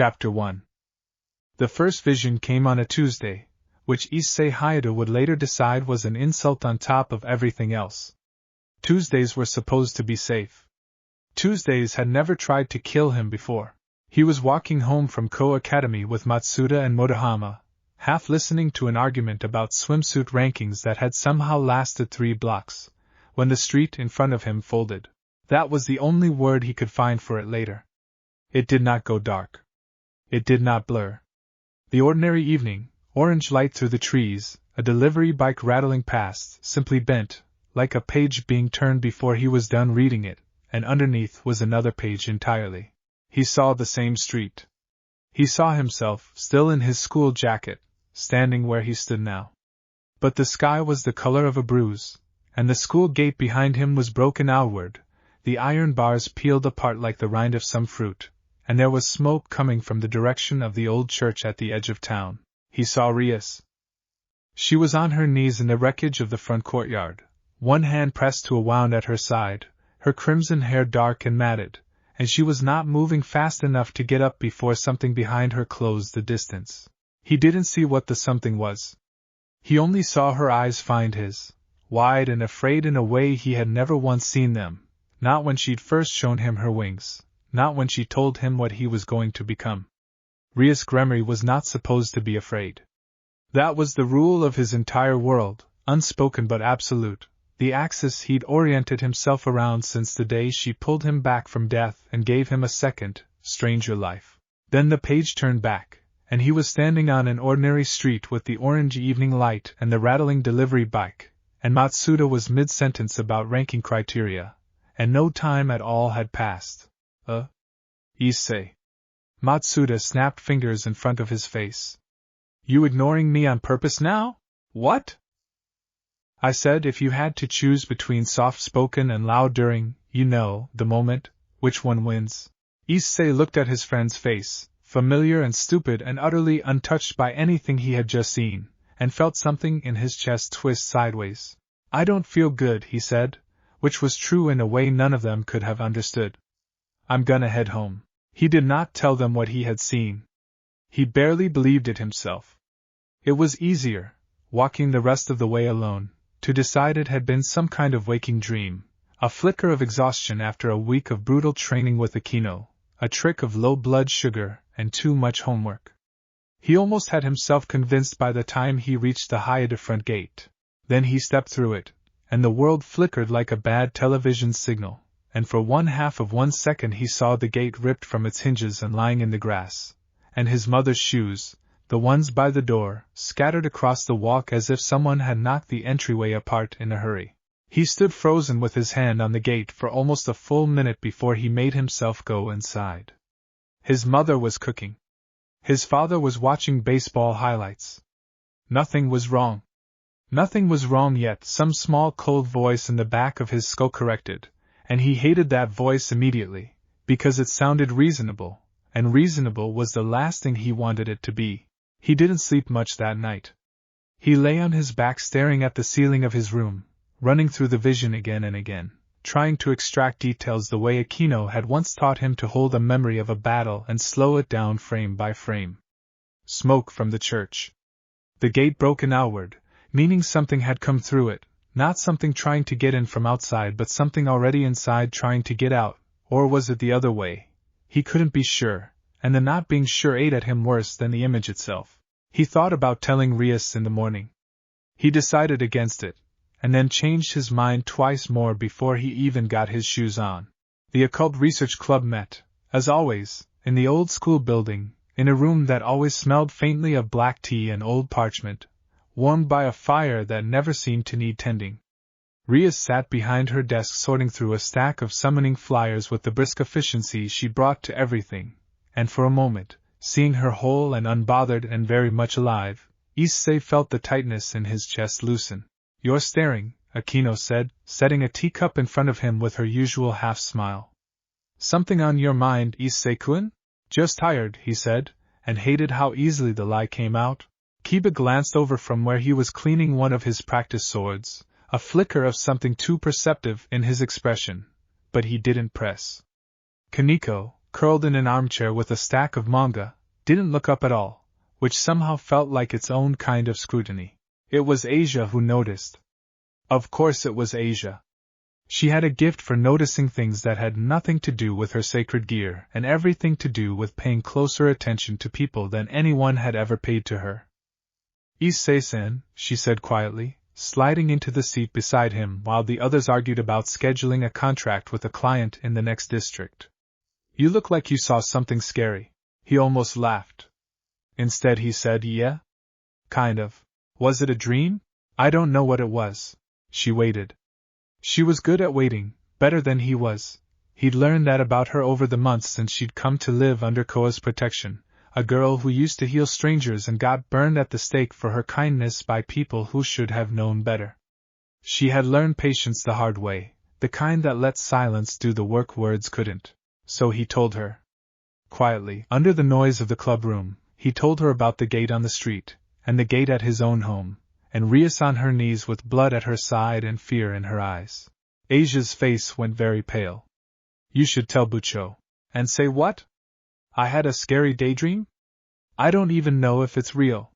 Chapter 1. The first vision came on a Tuesday, which Issei Hyoudou would later decide was an insult on top of everything else. Tuesdays were supposed to be safe. Tuesdays had never tried to kill him before. He was walking home from Ko Academy with Matsuda and Motohama, half listening to an argument about swimsuit rankings that had somehow lasted 3 blocks, when the street in front of him folded. That was the only word he could find for it later. It did not go dark. It did not blur. The ordinary evening, orange light through the trees, a delivery bike rattling past, simply bent, like a page being turned before he was done reading it, and underneath was another page entirely. He saw the same street. He saw himself, still in his school jacket, standing where he stood now. But the sky was the color of a bruise, and the school gate behind him was broken outward, the iron bars peeled apart like the rind of some fruit, and there was smoke coming from the direction of the old church at the edge of town. He saw Rias. She was on her knees in the wreckage of the front courtyard, one hand pressed to a wound at her side, her crimson hair dark and matted, and she was not moving fast enough to get up before something behind her closed the distance. He didn't see what the something was. He only saw her eyes find his, wide and afraid in a way he had never once seen them, not when she'd first shown him her wings, not when she told him what he was going to become. Rias Gremory was not supposed to be afraid. That was the rule of his entire world, unspoken but absolute, the axis he'd oriented himself around since the day she pulled him back from death and gave him a second, stranger life. Then the page turned back, and he was standing on an ordinary street with the orange evening light and the rattling delivery bike, and Matsuda was mid-sentence about ranking criteria, and no time at all had passed. Issei. Matsuda snapped fingers in front of his face. You ignoring me on purpose now? What? I said if you had to choose between soft-spoken and loud during, the moment, which one wins? Issei looked at his friend's face, familiar and stupid and utterly untouched by anything he had just seen, and felt something in his chest twist sideways. I don't feel good, he said, which was true in a way none of them could have understood. I'm gonna head home. He did not tell them what he had seen. He barely believed it himself. It was easier, walking the rest of the way alone, to decide it had been some kind of waking dream, a flicker of exhaustion after a week of brutal training with Akeno, a trick of low blood sugar, and too much homework. He almost had himself convinced by the time he reached the Hyoudou front gate. Then he stepped through it, and the world flickered like a bad television signal, and for 1/2 second he saw the gate ripped from its hinges and lying in the grass, and his mother's shoes, the ones by the door, scattered across the walk as if someone had knocked the entryway apart in a hurry. He stood frozen with his hand on the gate for almost a full minute before he made himself go inside. His mother was cooking. His father was watching baseball highlights. Nothing was wrong. Nothing was wrong yet, some small cold voice in the back of his skull corrected, and he hated that voice immediately, because it sounded reasonable, and reasonable was the last thing he wanted it to be. He didn't sleep much that night. He lay on his back staring at the ceiling of his room, running through the vision again and again, trying to extract details the way Akeno had once taught him to hold a memory of a battle and slow it down frame by frame. Smoke from the church. The gate broken outward, meaning something had come through it, not something trying to get in from outside but something already inside trying to get out, or was it the other way? He couldn't be sure, and the not being sure ate at him worse than the image itself. He thought about telling Rias in the morning. He decided against it, and then changed his mind twice more before he even got his shoes on. The Occult Research Club met, as always, in the old school building, in a room that always smelled faintly of black tea and old parchment, warmed by a fire that never seemed to need tending. Rias sat behind her desk sorting through a stack of summoning flyers with the brisk efficiency she brought to everything, and for a moment, seeing her whole and unbothered and very much alive, Issei felt the tightness in his chest loosen. You're staring, Akeno said, setting a teacup in front of him with her usual half-smile. Something on your mind, Issei-kun? Just tired, he said, and hated how easily the lie came out. Kiba glanced over from where he was cleaning one of his practice swords, a flicker of something too perceptive in his expression, but he didn't press. Kaneko curled in an armchair with a stack of manga, didn't look up at all, which somehow felt like its own kind of scrutiny. It was Asia who noticed. Of course it was Asia. She had a gift for noticing things that had nothing to do with her sacred gear and everything to do with paying closer attention to people than anyone had ever paid to her. Issei-san, she said quietly, sliding into the seat beside him while the others argued about scheduling a contract with a client in the next district. You look like you saw something scary. He almost laughed. Instead he said, yeah? Kind of. Was it a dream? I don't know what it was. She waited. She was good at waiting, better than he was. He'd learned that about her over the months since she'd come to live under Koa's protection, a girl who used to heal strangers and got burned at the stake for her kindness by people who should have known better. She had learned patience the hard way, the kind that lets silence do the work words couldn't. So he told her. Quietly, under the noise of the club room, he told her about the gate on the street, and the gate at his own home, and Rias on her knees with blood at her side and fear in her eyes. Asia's face went very pale. You should tell Bucho. And say what? I had a scary daydream? I don't even know if it's real.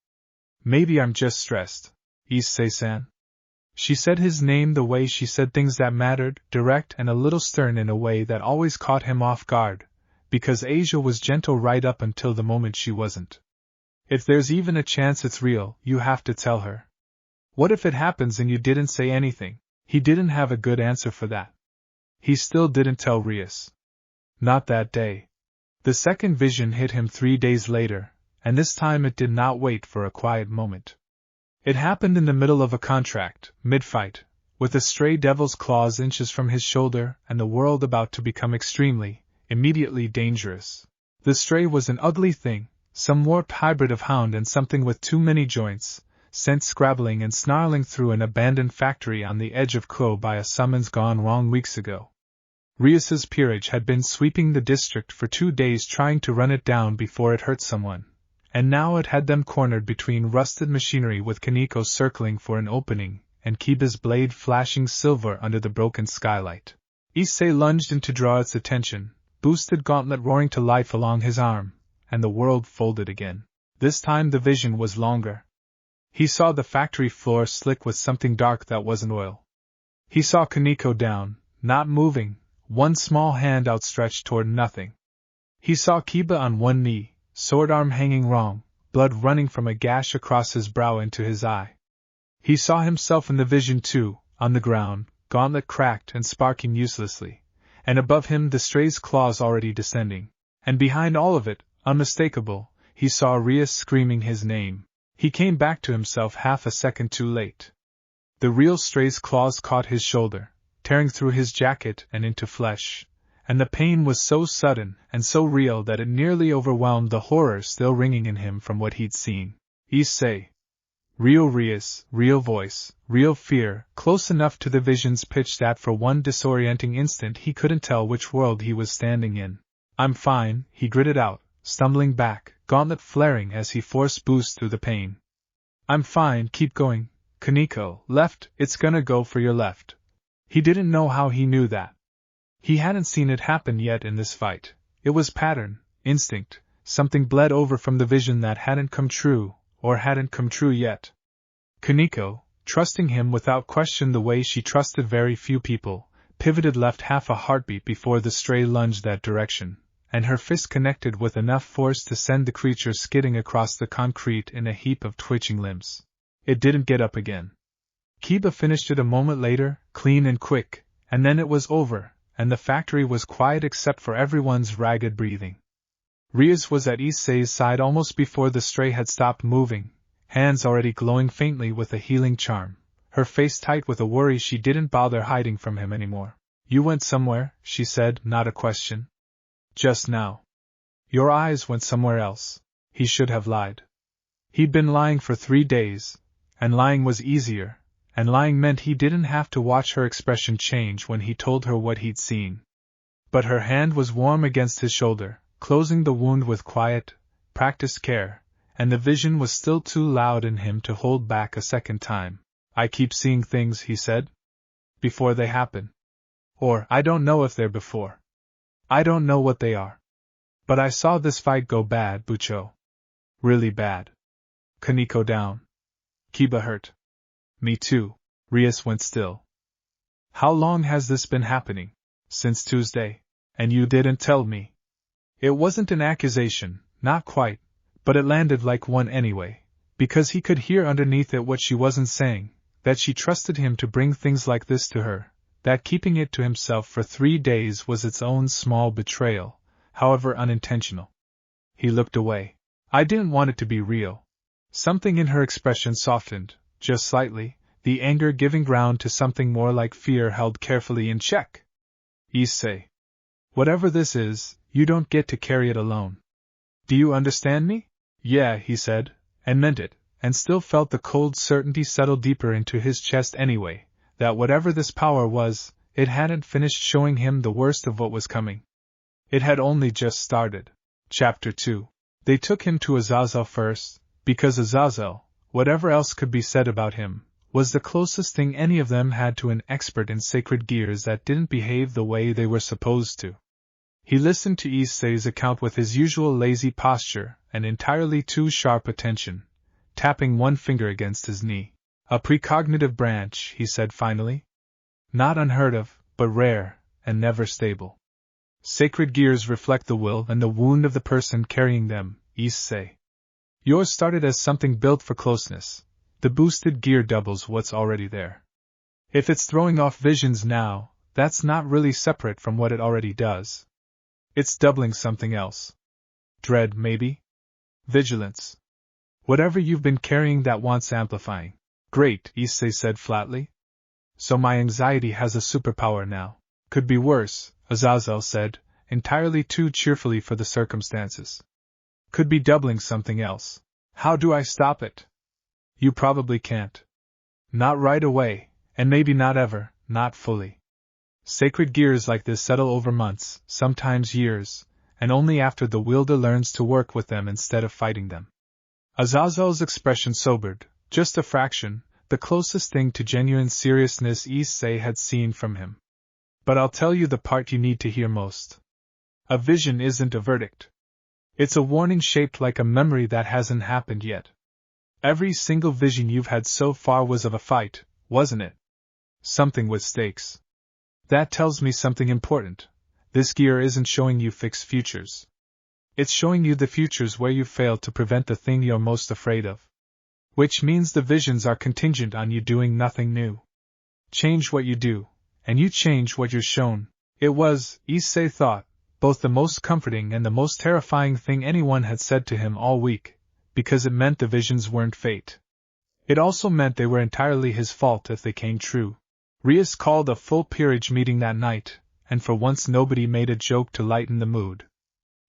Maybe I'm just stressed. Issei-san. She said his name the way she said things that mattered, direct and a little stern in a way that always caught him off guard, because Asia was gentle right up until the moment she wasn't. If there's even a chance it's real, you have to tell her. What if it happens and you didn't say anything? He didn't have a good answer for that. He still didn't tell Rias. Not that day. The second vision hit him 3 days later, and this time it did not wait for a quiet moment. It happened in the middle of a contract, mid-fight, with a stray devil's claws inches from his shoulder and the world about to become immediately dangerous. The stray was an ugly thing, some warped hybrid of hound and something with too many joints, sent scrabbling and snarling through an abandoned factory on the edge of Ko by a summons gone wrong weeks ago. Rias's peerage had been sweeping the district for 2 days trying to run it down before it hurt someone, and now it had them cornered between rusted machinery with Kaneko circling for an opening and Kiba's blade flashing silver under the broken skylight. Issei lunged in to draw its attention, boosted gauntlet roaring to life along his arm, and the world folded again. This time the vision was longer. He saw the factory floor slick with something dark that wasn't oil. He saw Kaneko down, not moving, one small hand outstretched toward nothing. He saw Kiba on one knee, sword arm hanging wrong, blood running from a gash across his brow into his eye. He saw himself in the vision too, on the ground, gauntlet cracked and sparking uselessly, and above him the stray's claws already descending, and behind all of it, unmistakable, he saw Rias screaming his name. He came back to himself half a second too late. The real stray's claws caught his shoulder, tearing through his jacket and into flesh, and the pain was so sudden and so real that it nearly overwhelmed the horror still ringing in him from what he'd seen. Issei. Real Rias, real voice, real fear, close enough to the vision's pitch that for one disorienting instant he couldn't tell which world he was standing in. I'm fine, he gritted out, stumbling back, gauntlet flaring as he forced boost through the pain. I'm fine, keep going. Kaneko, left, it's gonna go for your left. He didn't know how he knew that. He hadn't seen it happen yet in this fight. It was pattern, instinct, something bled over from the vision that hadn't come true, or hadn't come true yet. Kaneko, trusting him without question the way she trusted very few people, pivoted left half a heartbeat before the stray lunged that direction, and her fist connected with enough force to send the creature skidding across the concrete in a heap of twitching limbs. It didn't get up again. Kiba finished it a moment later, clean and quick, and then it was over, and the factory was quiet except for everyone's ragged breathing. Rias was at Issei's side almost before the stray had stopped moving, hands already glowing faintly with a healing charm, her face tight with a worry she didn't bother hiding from him anymore. You went somewhere, she said, not a question. Just now. Your eyes went somewhere else. He should have lied. He'd been lying for 3 days, and lying was easier, and lying meant he didn't have to watch her expression change when he told her what he'd seen. But her hand was warm against his shoulder, closing the wound with quiet, practiced care, and the vision was still too loud in him to hold back a second time. I keep seeing things, he said. Before they happen. Or, I don't know if they're before. I don't know what they are. But I saw this fight go bad, Bucho. Really bad. Kaneko down. Kiba hurt. Me too. Rias went still. How long has this been happening? Since Tuesday. And you didn't tell me. It wasn't an accusation, not quite, but it landed like one anyway, because he could hear underneath it what she wasn't saying, that she trusted him to bring things like this to her, that keeping it to himself for 3 days was its own small betrayal, however unintentional. He looked away. I didn't want it to be real. Something in her expression softened, just slightly, the anger giving ground to something more like fear held carefully in check. Issei. Whatever this is, you don't get to carry it alone. Do you understand me? Yeah, he said, and meant it, and still felt the cold certainty settle deeper into his chest anyway, that whatever this power was, it hadn't finished showing him the worst of what was coming. It had only just started. Chapter 2. They took him to Azazel first, because Azazel, whatever else could be said about him, was the closest thing any of them had to an expert in sacred gears that didn't behave the way they were supposed to. He listened to Issei's account with his usual lazy posture and entirely too sharp attention, tapping one finger against his knee. A precognitive branch, he said finally. Not unheard of, but rare, and never stable. Sacred gears reflect the will and the wound of the person carrying them, Issei. Yours started as something built for closeness. The boosted gear doubles what's already there. If it's throwing off visions now, that's not really separate from what it already does. It's doubling something else. Dread, maybe? Vigilance. Whatever you've been carrying that wants amplifying. Great, Issei said flatly. So my anxiety has a superpower now. Could be worse, Azazel said, entirely too cheerfully for the circumstances. Could be doubling something else. How do I stop it? You probably can't. Not right away, and maybe not ever, not fully. Sacred gears like this settle over months, sometimes years, and only after the wielder learns to work with them instead of fighting them. Azazel's expression sobered, just a fraction, the closest thing to genuine seriousness Issei had seen from him. But I'll tell you the part you need to hear most. A vision isn't a verdict. It's a warning shaped like a memory that hasn't happened yet. Every single vision you've had so far was of a fight, wasn't it? Something with stakes. That tells me something important. This gear isn't showing you fixed futures. It's showing you the futures where you failed to prevent the thing you're most afraid of. Which means the visions are contingent on you doing nothing new. Change what you do, and you change what you're shown. It was, Issei thought, both the most comforting and the most terrifying thing anyone had said to him all week, because it meant the visions weren't fate. It also meant they were entirely his fault if they came true. Rias called a full peerage meeting that night, and for once nobody made a joke to lighten the mood.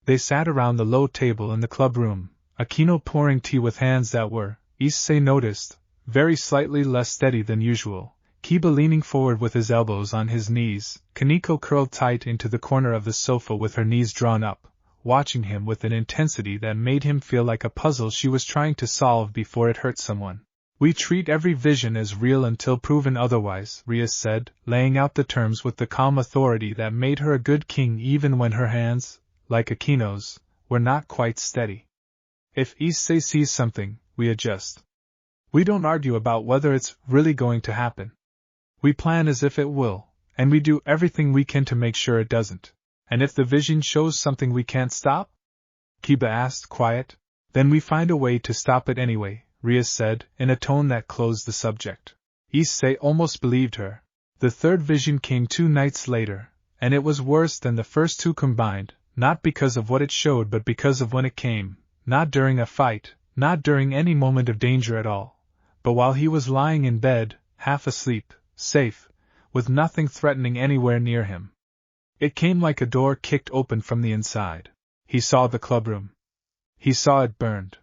They sat around the low table in the club room, Akeno pouring tea with hands that were, Issei noticed, very slightly less steady than usual, Kiba leaning forward with his elbows on his knees, Kaneko curled tight into the corner of the sofa with her knees drawn up, watching him with an intensity that made him feel like a puzzle she was trying to solve before it hurt someone. We treat every vision as real until proven otherwise, Rias said, laying out the terms with the calm authority that made her a good king even when her hands, like Akeno's, were not quite steady. If Issei sees something, we adjust. We don't argue about whether it's really going to happen. We plan as if it will, and we do everything we can to make sure it doesn't. And if the vision shows something we can't stop? Kiba asked, quiet. Then we find a way to stop it anyway, Rias said, in a tone that closed the subject. Issei almost believed her. The third vision came 2 nights later, and it was worse than the first 2 combined, not because of what it showed but because of when it came, not during a fight, not during any moment of danger at all, but while he was lying in bed, half asleep, safe, with nothing threatening anywhere near him. It came like a door kicked open from the inside. He saw the clubroom. He saw it burned.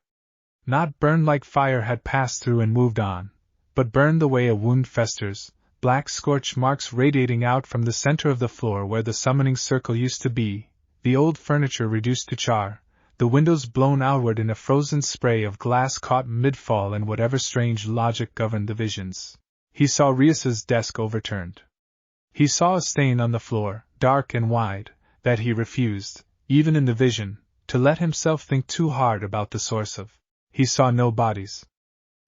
Not burned like fire had passed through and moved on, but burned the way a wound festers, black scorch marks radiating out from the center of the floor where the summoning circle used to be, the old furniture reduced to char, the windows blown outward in a frozen spray of glass caught mid-fall, and whatever strange logic governed the visions. He saw Rias's desk overturned. He saw a stain on the floor, dark and wide, that he refused, even in the vision, to let himself think too hard about the source of. He saw no bodies.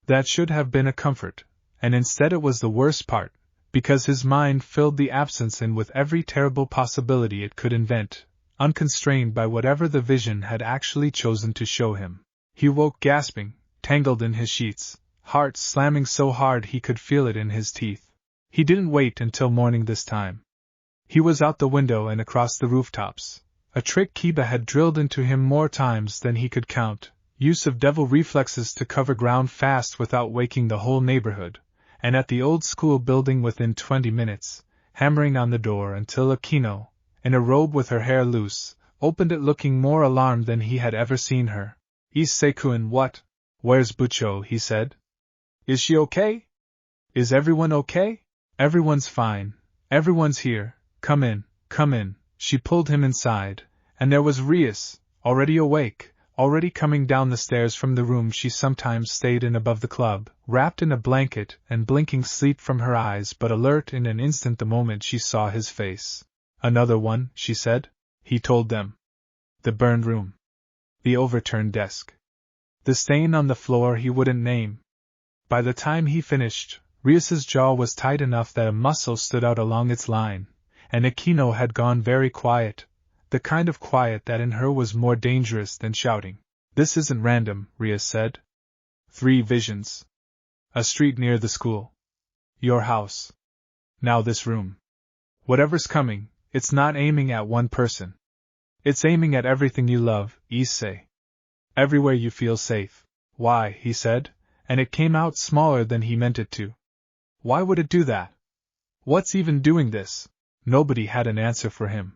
That should have been a comfort, and instead it was the worst part, because his mind filled the absence in with every terrible possibility it could invent, unconstrained by whatever the vision had actually chosen to show him. He woke gasping, tangled in his sheets, heart slamming so hard he could feel it in his teeth. He didn't wait until morning this time. He was out the window and across the rooftops, a trick Kiba had drilled into him more times than he could count, use of devil reflexes to cover ground fast without waking the whole neighborhood, and at the old school building within 20 minutes, hammering on the door until Akeno, in a robe with her hair loose, opened it looking more alarmed than he had ever seen her. Issei-kun, what? Where's Bucho? He said. Is she okay? Is everyone okay? Everyone's fine. Everyone's here. Come in, come in. She pulled him inside, and there was Rias, already awake, already coming down the stairs from the room she sometimes stayed in above the club, wrapped in a blanket and blinking sleep from her eyes but alert in an instant the moment she saw his face. Another one, she said. He told them. The burned room. The overturned desk. The stain on the floor he wouldn't name. By the time he finished, Rias's jaw was tight enough that a muscle stood out along its line, and Akeno had gone very quiet, the kind of quiet that in her was more dangerous than shouting. This isn't random, Rias said. 3 visions. A street near the school. Your house. Now this room. Whatever's coming, it's not aiming at one person. It's aiming at everything you love, Issei. Everywhere you feel safe. Why, he said, and it came out smaller than he meant it to. Why would it do that? What's even doing this? Nobody had an answer for him.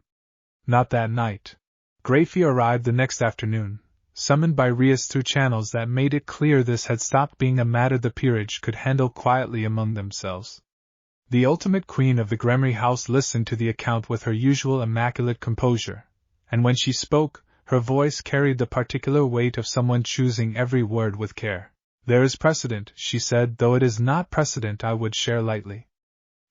Not that night. Gremory arrived the next afternoon, summoned by Rias through channels that made it clear this had stopped being a matter the peerage could handle quietly among themselves. The ultimate queen of the Gremory house listened to the account with her usual immaculate composure, and when she spoke, her voice carried the particular weight of someone choosing every word with care. There is precedent, she said, though it is not precedent I would share lightly.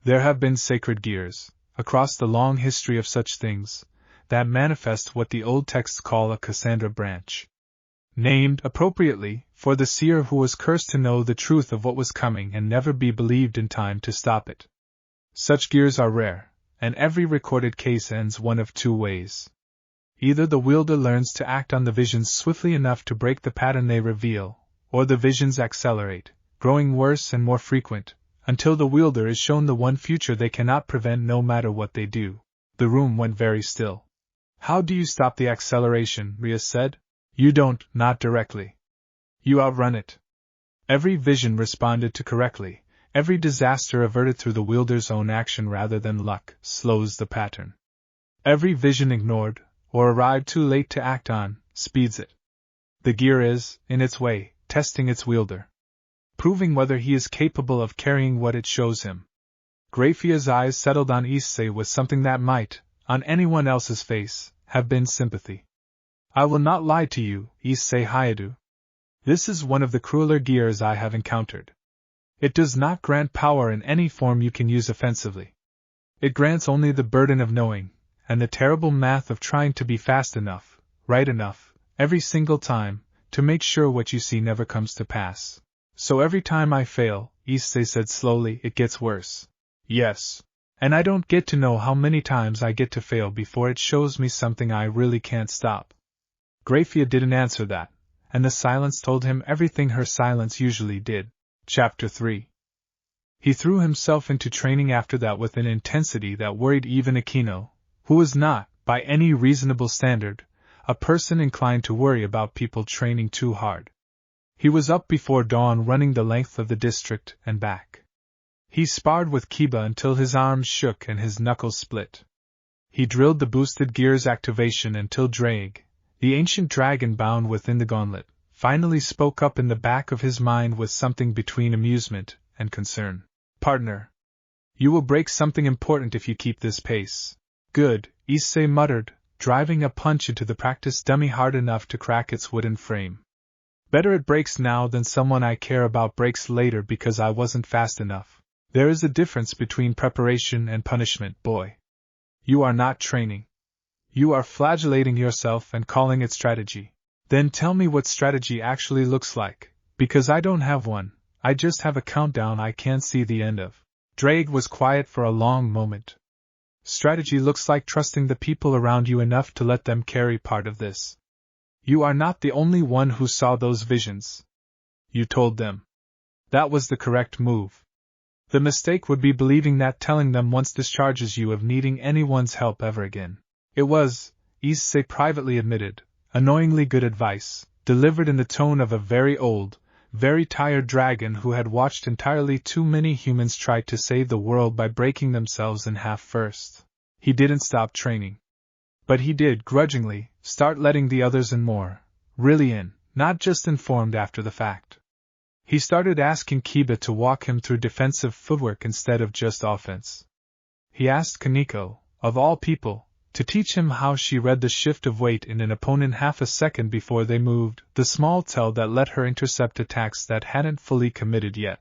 There have been sacred gears, across the long history of such things, that manifest what the old texts call a Cassandra branch. Named, appropriately, for the seer who was cursed to know the truth of what was coming and never be believed in time to stop it. Such gears are rare, and every recorded case ends one of 2 ways. Either the wielder learns to act on the visions swiftly enough to break the pattern they reveal, or the visions accelerate, growing worse and more frequent, until the wielder is shown the one future they cannot prevent no matter what they do. The room went very still. How do you stop the acceleration? Rias said. You don't, not directly. You outrun it. Every vision responded to correctly, every disaster averted through the wielder's own action rather than luck, slows the pattern. Every vision ignored, or arrived too late to act on, speeds it. The gear is, in its way, testing its wielder. Proving whether he is capable of carrying what it shows him. Gremory's eyes settled on Issei with something that might, on anyone else's face, have been sympathy. I will not lie to you, Issei Hyoudou. This is one of the crueler gears I have encountered. It does not grant power in any form you can use offensively. It grants only the burden of knowing, and the terrible math of trying to be fast enough, right enough, every single time, to make sure what you see never comes to pass. So every time I fail, Issei said slowly, it gets worse. Yes. And I don't get to know how many times I get to fail before it shows me something I really can't stop. Gremory didn't answer that, and the silence told him everything her silence usually did. Chapter 3. He threw himself into training after that with an intensity that worried even Akeno, who was not, by any reasonable standard, a person inclined to worry about people training too hard. He was up before dawn running the length of the district and back. He sparred with Kiba until his arms shook and his knuckles split. He drilled the boosted gears activation until Drag, the ancient dragon bound within the gauntlet, finally spoke up in the back of his mind with something between amusement and concern. Partner, you will break something important if you keep this pace. Good, Issei muttered, driving a punch into the practice dummy hard enough to crack its wooden frame. Better it breaks now than someone I care about breaks later because I wasn't fast enough. There is a difference between preparation and punishment, boy. You are not training. You are flagellating yourself and calling it strategy. Then tell me what strategy actually looks like, because I don't have one, I just have a countdown I can't see the end of. Drake was quiet for a long moment. Strategy looks like trusting the people around you enough to let them carry part of this. You are not the only one who saw those visions. You told them. That was the correct move. The mistake would be believing that telling them once discharges you of needing anyone's help ever again. It was, Issei privately admitted, annoyingly good advice, delivered in the tone of a very old, very tired dragon who had watched entirely too many humans try to save the world by breaking themselves in half first. He didn't stop training. But he did, grudgingly, start letting the others in more, really in, not just informed after the fact. He started asking Kiba to walk him through defensive footwork instead of just offense. He asked Kaneko, of all people, to teach him how she read the shift of weight in an opponent half a second before they moved, the small tell that let her intercept attacks that hadn't fully committed yet.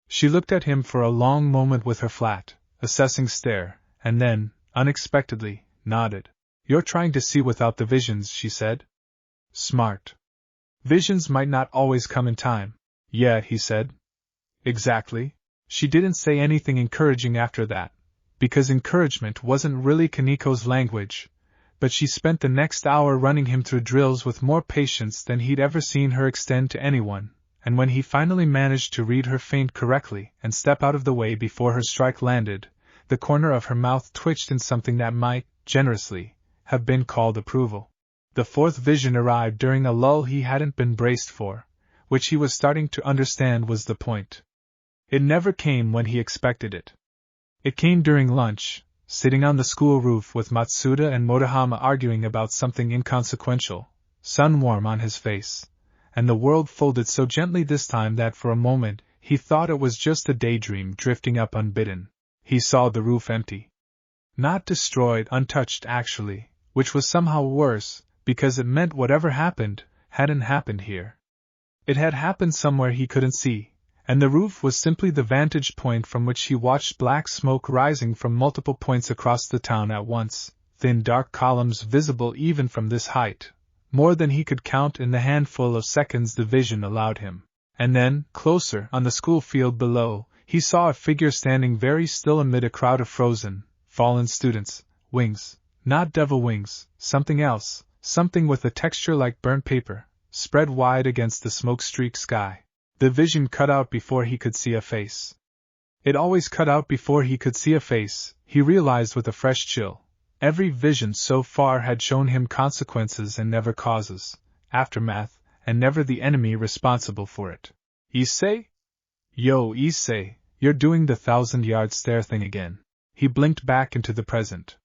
She looked at him for a long moment with her flat, assessing stare, and then, unexpectedly, nodded. You're trying to see without the visions, she said. Smart. Visions might not always come in time. Yeah, he said. Exactly. She didn't say anything encouraging after that, because encouragement wasn't really Kaneko's language, but she spent the next hour running him through drills with more patience than he'd ever seen her extend to anyone, and when he finally managed to read her feint correctly and step out of the way before her strike landed, the corner of her mouth twitched in something that might, generously, have been called approval. The fourth vision arrived during a lull he hadn't been braced for, which he was starting to understand was the point. It never came when he expected it. It came during lunch, sitting on the school roof with Matsuda and Motohama arguing about something inconsequential, sun warm on his face, and the world folded so gently this time that for a moment he thought it was just a daydream drifting up unbidden. He saw the roof empty. Not destroyed, untouched actually, which was somehow worse, because it meant whatever happened hadn't happened here. It had happened somewhere he couldn't see, and the roof was simply the vantage point from which he watched black smoke rising from multiple points across the town at once, thin dark columns visible even from this height, more than he could count in the handful of seconds the vision allowed him. And then, closer, on the school field below, he saw a figure standing very still amid a crowd of frozen, fallen students, wings, not devil wings, something else, something with a texture like burnt paper, spread wide against the smoke-streaked sky. The vision cut out before he could see a face. It always cut out before he could see a face, he realized with a fresh chill. Every vision so far had shown him consequences and never causes, aftermath, and never the enemy responsible for it. Issei? Yo, Issei, you're doing the 1,000-yard stare thing again. He blinked back into the present.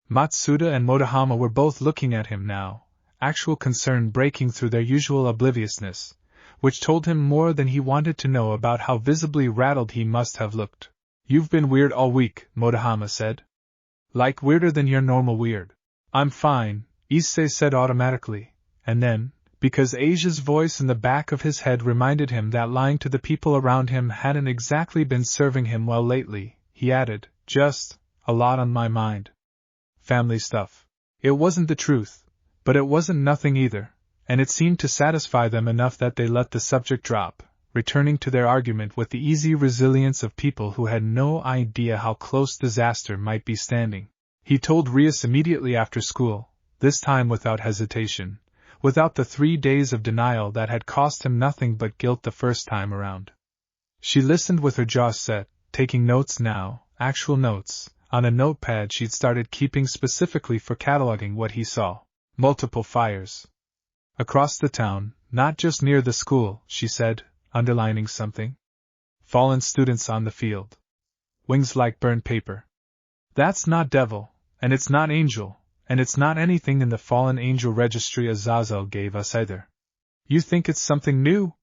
Matsuda and Motohama were both looking at him now, actual concern breaking through their usual obliviousness, which told him more than he wanted to know about how visibly rattled he must have looked. You've been weird all week, Motohama said. Like weirder than your normal weird. I'm fine, Issei said automatically, and then, because Asia's voice in the back of his head reminded him that lying to the people around him hadn't exactly been serving him well lately, he added, just, a lot on my mind. Family stuff. It wasn't the truth, but it wasn't nothing either, and it seemed to satisfy them enough that they let the subject drop, returning to their argument with the easy resilience of people who had no idea how close disaster might be standing. He told Rias immediately after school, this time without hesitation, without the 3 days of denial that had cost him nothing but guilt the first time around. She listened with her jaw set, taking notes now, actual notes, on a notepad she'd started keeping specifically for cataloging what he saw. Multiple fires. Across the town, not just near the school, she said, underlining something. Fallen students on the field. Wings like burned paper. That's not devil, and it's not angel, and it's not anything in the fallen angel registry Azazel gave us either. You think it's something new?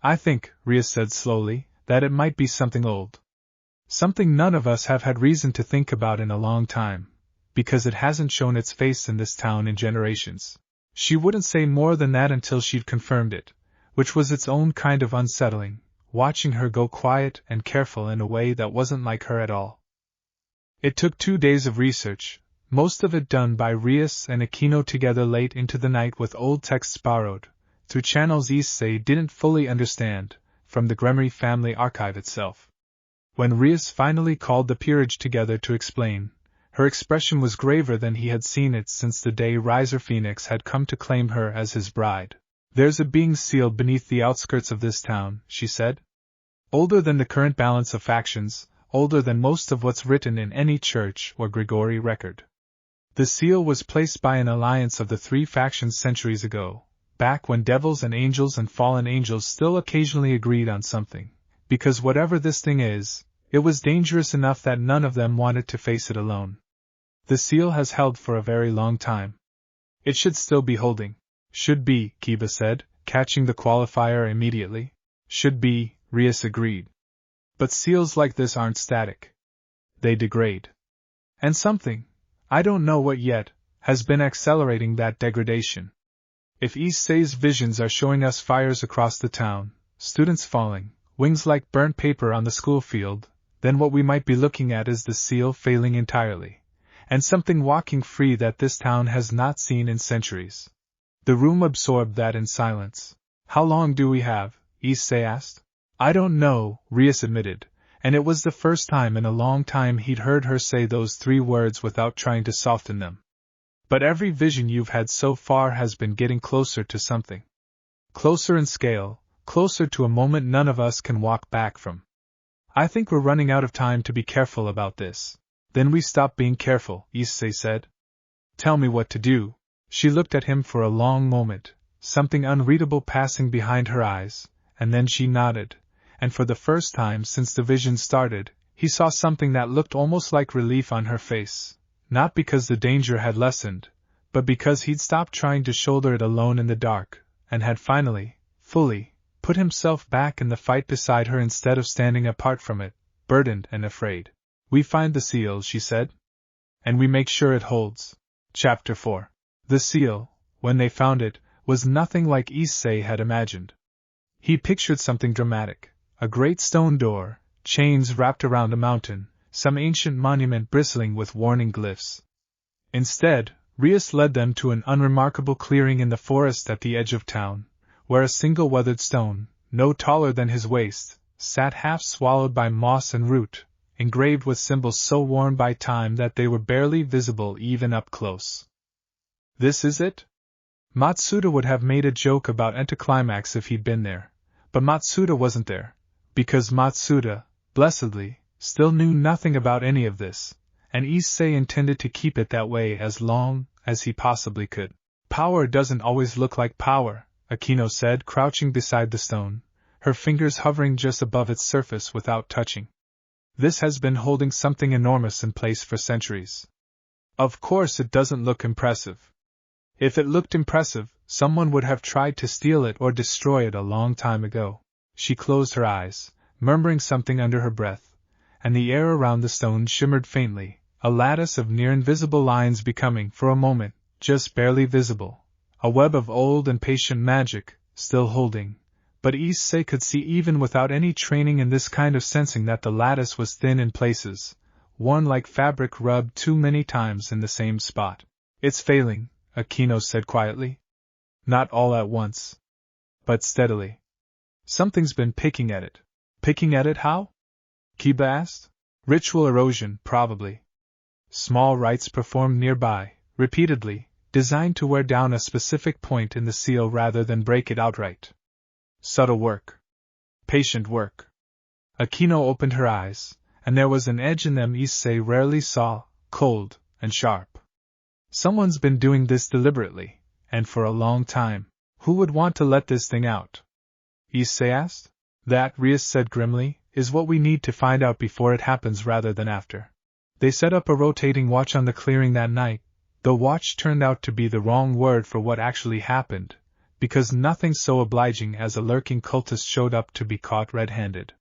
I think, Rias said slowly, that it might be something old. Something none of us have had reason to think about in a long time, because it hasn't shown its face in this town in generations. She wouldn't say more than that until she'd confirmed it, which was its own kind of unsettling, watching her go quiet and careful in a way that wasn't like her at all. It took 2 days of research, most of it done by Rias and Akeno together late into the night with old texts borrowed, through channels Issei didn't fully understand, from the Gremory family archive itself. When Rias finally called the peerage together to explain, her expression was graver than he had seen it since the day Riser Phoenix had come to claim her as his bride. "There's a being sealed beneath the outskirts of this town," she said. "Older than the current balance of factions, older than most of what's written in any church or Gregory record. The seal was placed by an alliance of the three factions centuries ago, back when devils and angels and fallen angels still occasionally agreed on something, because whatever this thing is, it was dangerous enough that none of them wanted to face it alone. The seal has held for a very long time. It should still be holding." "Should be," Kiba said, catching the qualifier immediately. "Should be," Rias agreed. "But seals like this aren't static. They degrade. And something, I don't know what yet, has been accelerating that degradation. If Issei's visions are showing us fires across the town, students falling, wings like burnt paper on the school field, then what we might be looking at is the seal failing entirely, and something walking free that this town has not seen in centuries." The room absorbed that in silence. "How long do we have?" Issei asked. "I don't know," Rias admitted, and it was the first time in a long time he'd heard her say those three words without trying to soften them. "But every vision you've had so far has been getting closer to something. Closer in scale, closer to a moment none of us can walk back from. I think we're running out of time to be careful about this." "Then we stop being careful," Issei said. "Tell me what to do." She looked at him for a long moment, something unreadable passing behind her eyes, and then she nodded, and for the first time since the vision started, he saw something that looked almost like relief on her face, not because the danger had lessened, but because he'd stopped trying to shoulder it alone in the dark, and had finally, fully, put himself back in the fight beside her instead of standing apart from it, burdened and afraid. "We find the seal," she said. "And we make sure it holds." Chapter 4. The seal, when they found it, was nothing like Issei had imagined. He pictured something dramatic, a great stone door, chains wrapped around a mountain, some ancient monument bristling with warning glyphs. Instead, Rias led them to an unremarkable clearing in the forest at the edge of town, where a single weathered stone, no taller than his waist, sat half swallowed by moss and root, engraved with symbols so worn by time that they were barely visible even up close. "This is it?" Matsuda would have made a joke about anticlimax if he'd been there, but Matsuda wasn't there, because Matsuda, blessedly, still knew nothing about any of this, and Issei intended to keep it that way as long as he possibly could. "Power doesn't always look like power," Akeno said, crouching beside the stone, her fingers hovering just above its surface without touching. "This has been holding something enormous in place for centuries. Of course it doesn't look impressive. If it looked impressive, someone would have tried to steal it or destroy it a long time ago." She closed her eyes, murmuring something under her breath, and the air around the stone shimmered faintly, a lattice of near-invisible lines becoming, for a moment, just barely visible, a web of old and patient magic, still holding, but Issei could see even without any training in this kind of sensing that the lattice was thin in places, worn like fabric rubbed too many times in the same spot. "It's failing," Akeno said quietly. "Not all at once. But steadily. Something's been picking at it." "Picking at it how?" Kiba asked. "Ritual erosion, probably. Small rites performed nearby, repeatedly, designed to wear down a specific point in the seal rather than break it outright. Subtle work. Patient work." Akeno opened her eyes, and there was an edge in them Issei rarely saw, cold and sharp. "Someone's been doing this deliberately, and for a long time. Who would want to let this thing out?" Issei asked. "That," Rias said grimly, "is what we need to find out before it happens rather than after." They set up a rotating watch on the clearing that night, though watch turned out to be the wrong word for what actually happened, because nothing so obliging as a lurking cultist showed up to be caught red-handed.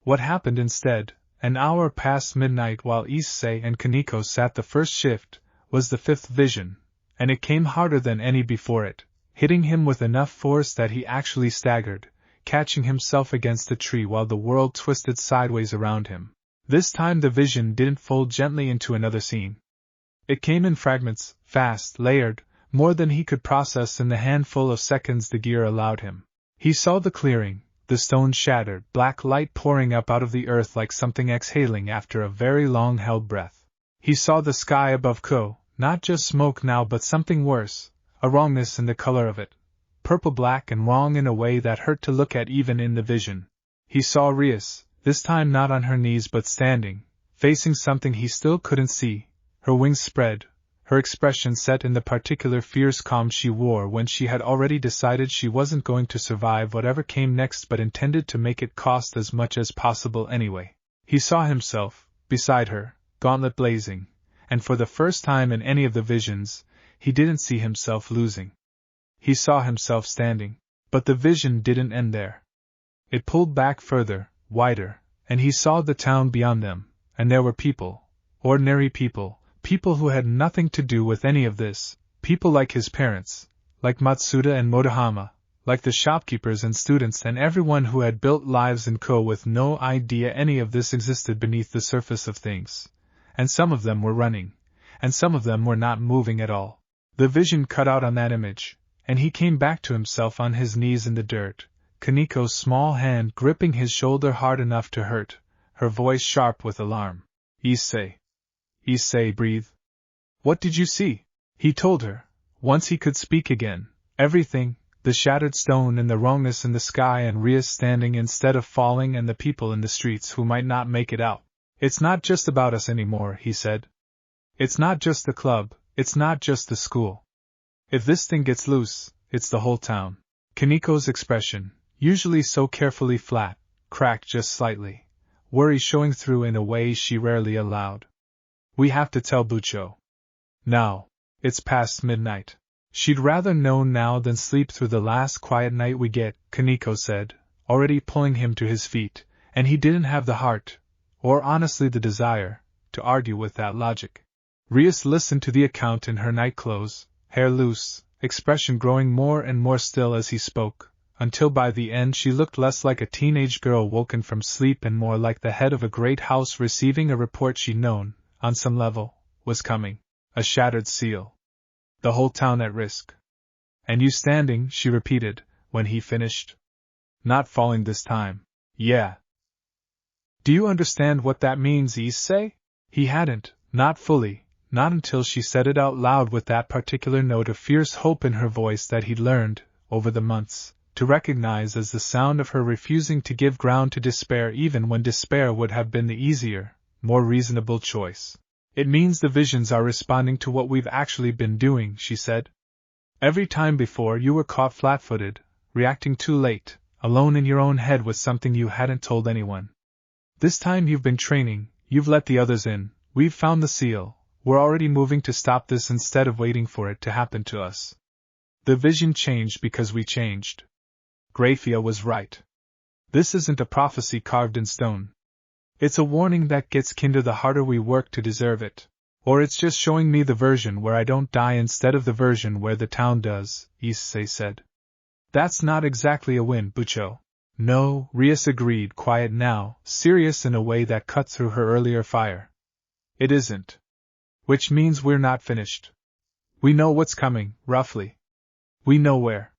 What happened instead, an hour past midnight while Issei and Kaneko sat the first shift, was the fifth vision, and it came harder than any before it, hitting him with enough force that he actually staggered, catching himself against a tree while the world twisted sideways around him. This time the vision didn't fold gently into another scene. It came in fragments, fast, layered, more than he could process in the handful of seconds the gear allowed him. He saw the clearing, the stone shattered, black light pouring up out of the earth like something exhaling after a very long-held breath. He saw the sky above Ko, not just smoke now but something worse, a wrongness in the color of it, purple-black and wrong in a way that hurt to look at even in the vision. He saw Rias, this time not on her knees but standing, facing something he still couldn't see, her wings spread, her expression set in the particular fierce calm she wore when she had already decided she wasn't going to survive whatever came next but intended to make it cost as much as possible anyway. He saw himself, beside her, gauntlet blazing, and for the first time in any of the visions, he didn't see himself losing. He saw himself standing, but the vision didn't end there. It pulled back further, wider, and he saw the town beyond them, and there were people, ordinary people, people who had nothing to do with any of this, people like his parents, like Matsuda and Motohama, like the shopkeepers and students and everyone who had built lives in Ko with no idea any of this existed beneath the surface of things. And some of them were running, and some of them were not moving at all. The vision cut out on that image, and he came back to himself on his knees in the dirt, Kaniko's small hand gripping his shoulder hard enough to hurt, her voice sharp with alarm. Issei. Issei, breathe. What did you see? He told her, once he could speak again, everything, the shattered stone and the wrongness in the sky and Rias standing instead of falling and the people in the streets who might not make it out. It's not just about us anymore, he said. It's not just the club, it's not just the school. If this thing gets loose, it's the whole town. Kaniko's expression, usually so carefully flat, cracked just slightly, worry showing through in a way she rarely allowed. We have to tell Bucho. Now. It's past midnight. She'd rather know now than sleep through the last quiet night we get, Kaniko said, already pulling him to his feet, and he didn't have the heart, or honestly the desire, to argue with that logic. Rias listened to the account in her nightclothes, hair loose, expression growing more and more still as he spoke, until by the end she looked less like a teenage girl woken from sleep and more like the head of a great house receiving a report she'd known, on some level, was coming. A shattered seal. The whole town at risk. And you standing, she repeated, when he finished. Not falling this time. Yeah. Do you understand what that means, Issei? He hadn't, not fully, not until she said it out loud with that particular note of fierce hope in her voice that he'd learned, over the months, to recognize as the sound of her refusing to give ground to despair even when despair would have been the easier, more reasonable choice. It means the visions are responding to what we've actually been doing, she said. Every time before you were caught flat-footed, reacting too late, alone in your own head with something you hadn't told anyone. This time you've been training, you've let the others in, we've found the seal, we're already moving to stop this instead of waiting for it to happen to us. The vision changed because we changed. Grafia was right. This isn't a prophecy carved in stone. It's a warning that gets kinder the harder we work to deserve it. Or it's just showing me the version where I don't die instead of the version where the town does, Issei said. That's not exactly a win, Bucho. No, Rias agreed, quiet now, serious in a way that cut through her earlier fire. It isn't. Which means we're not finished. We know what's coming, roughly. We know where.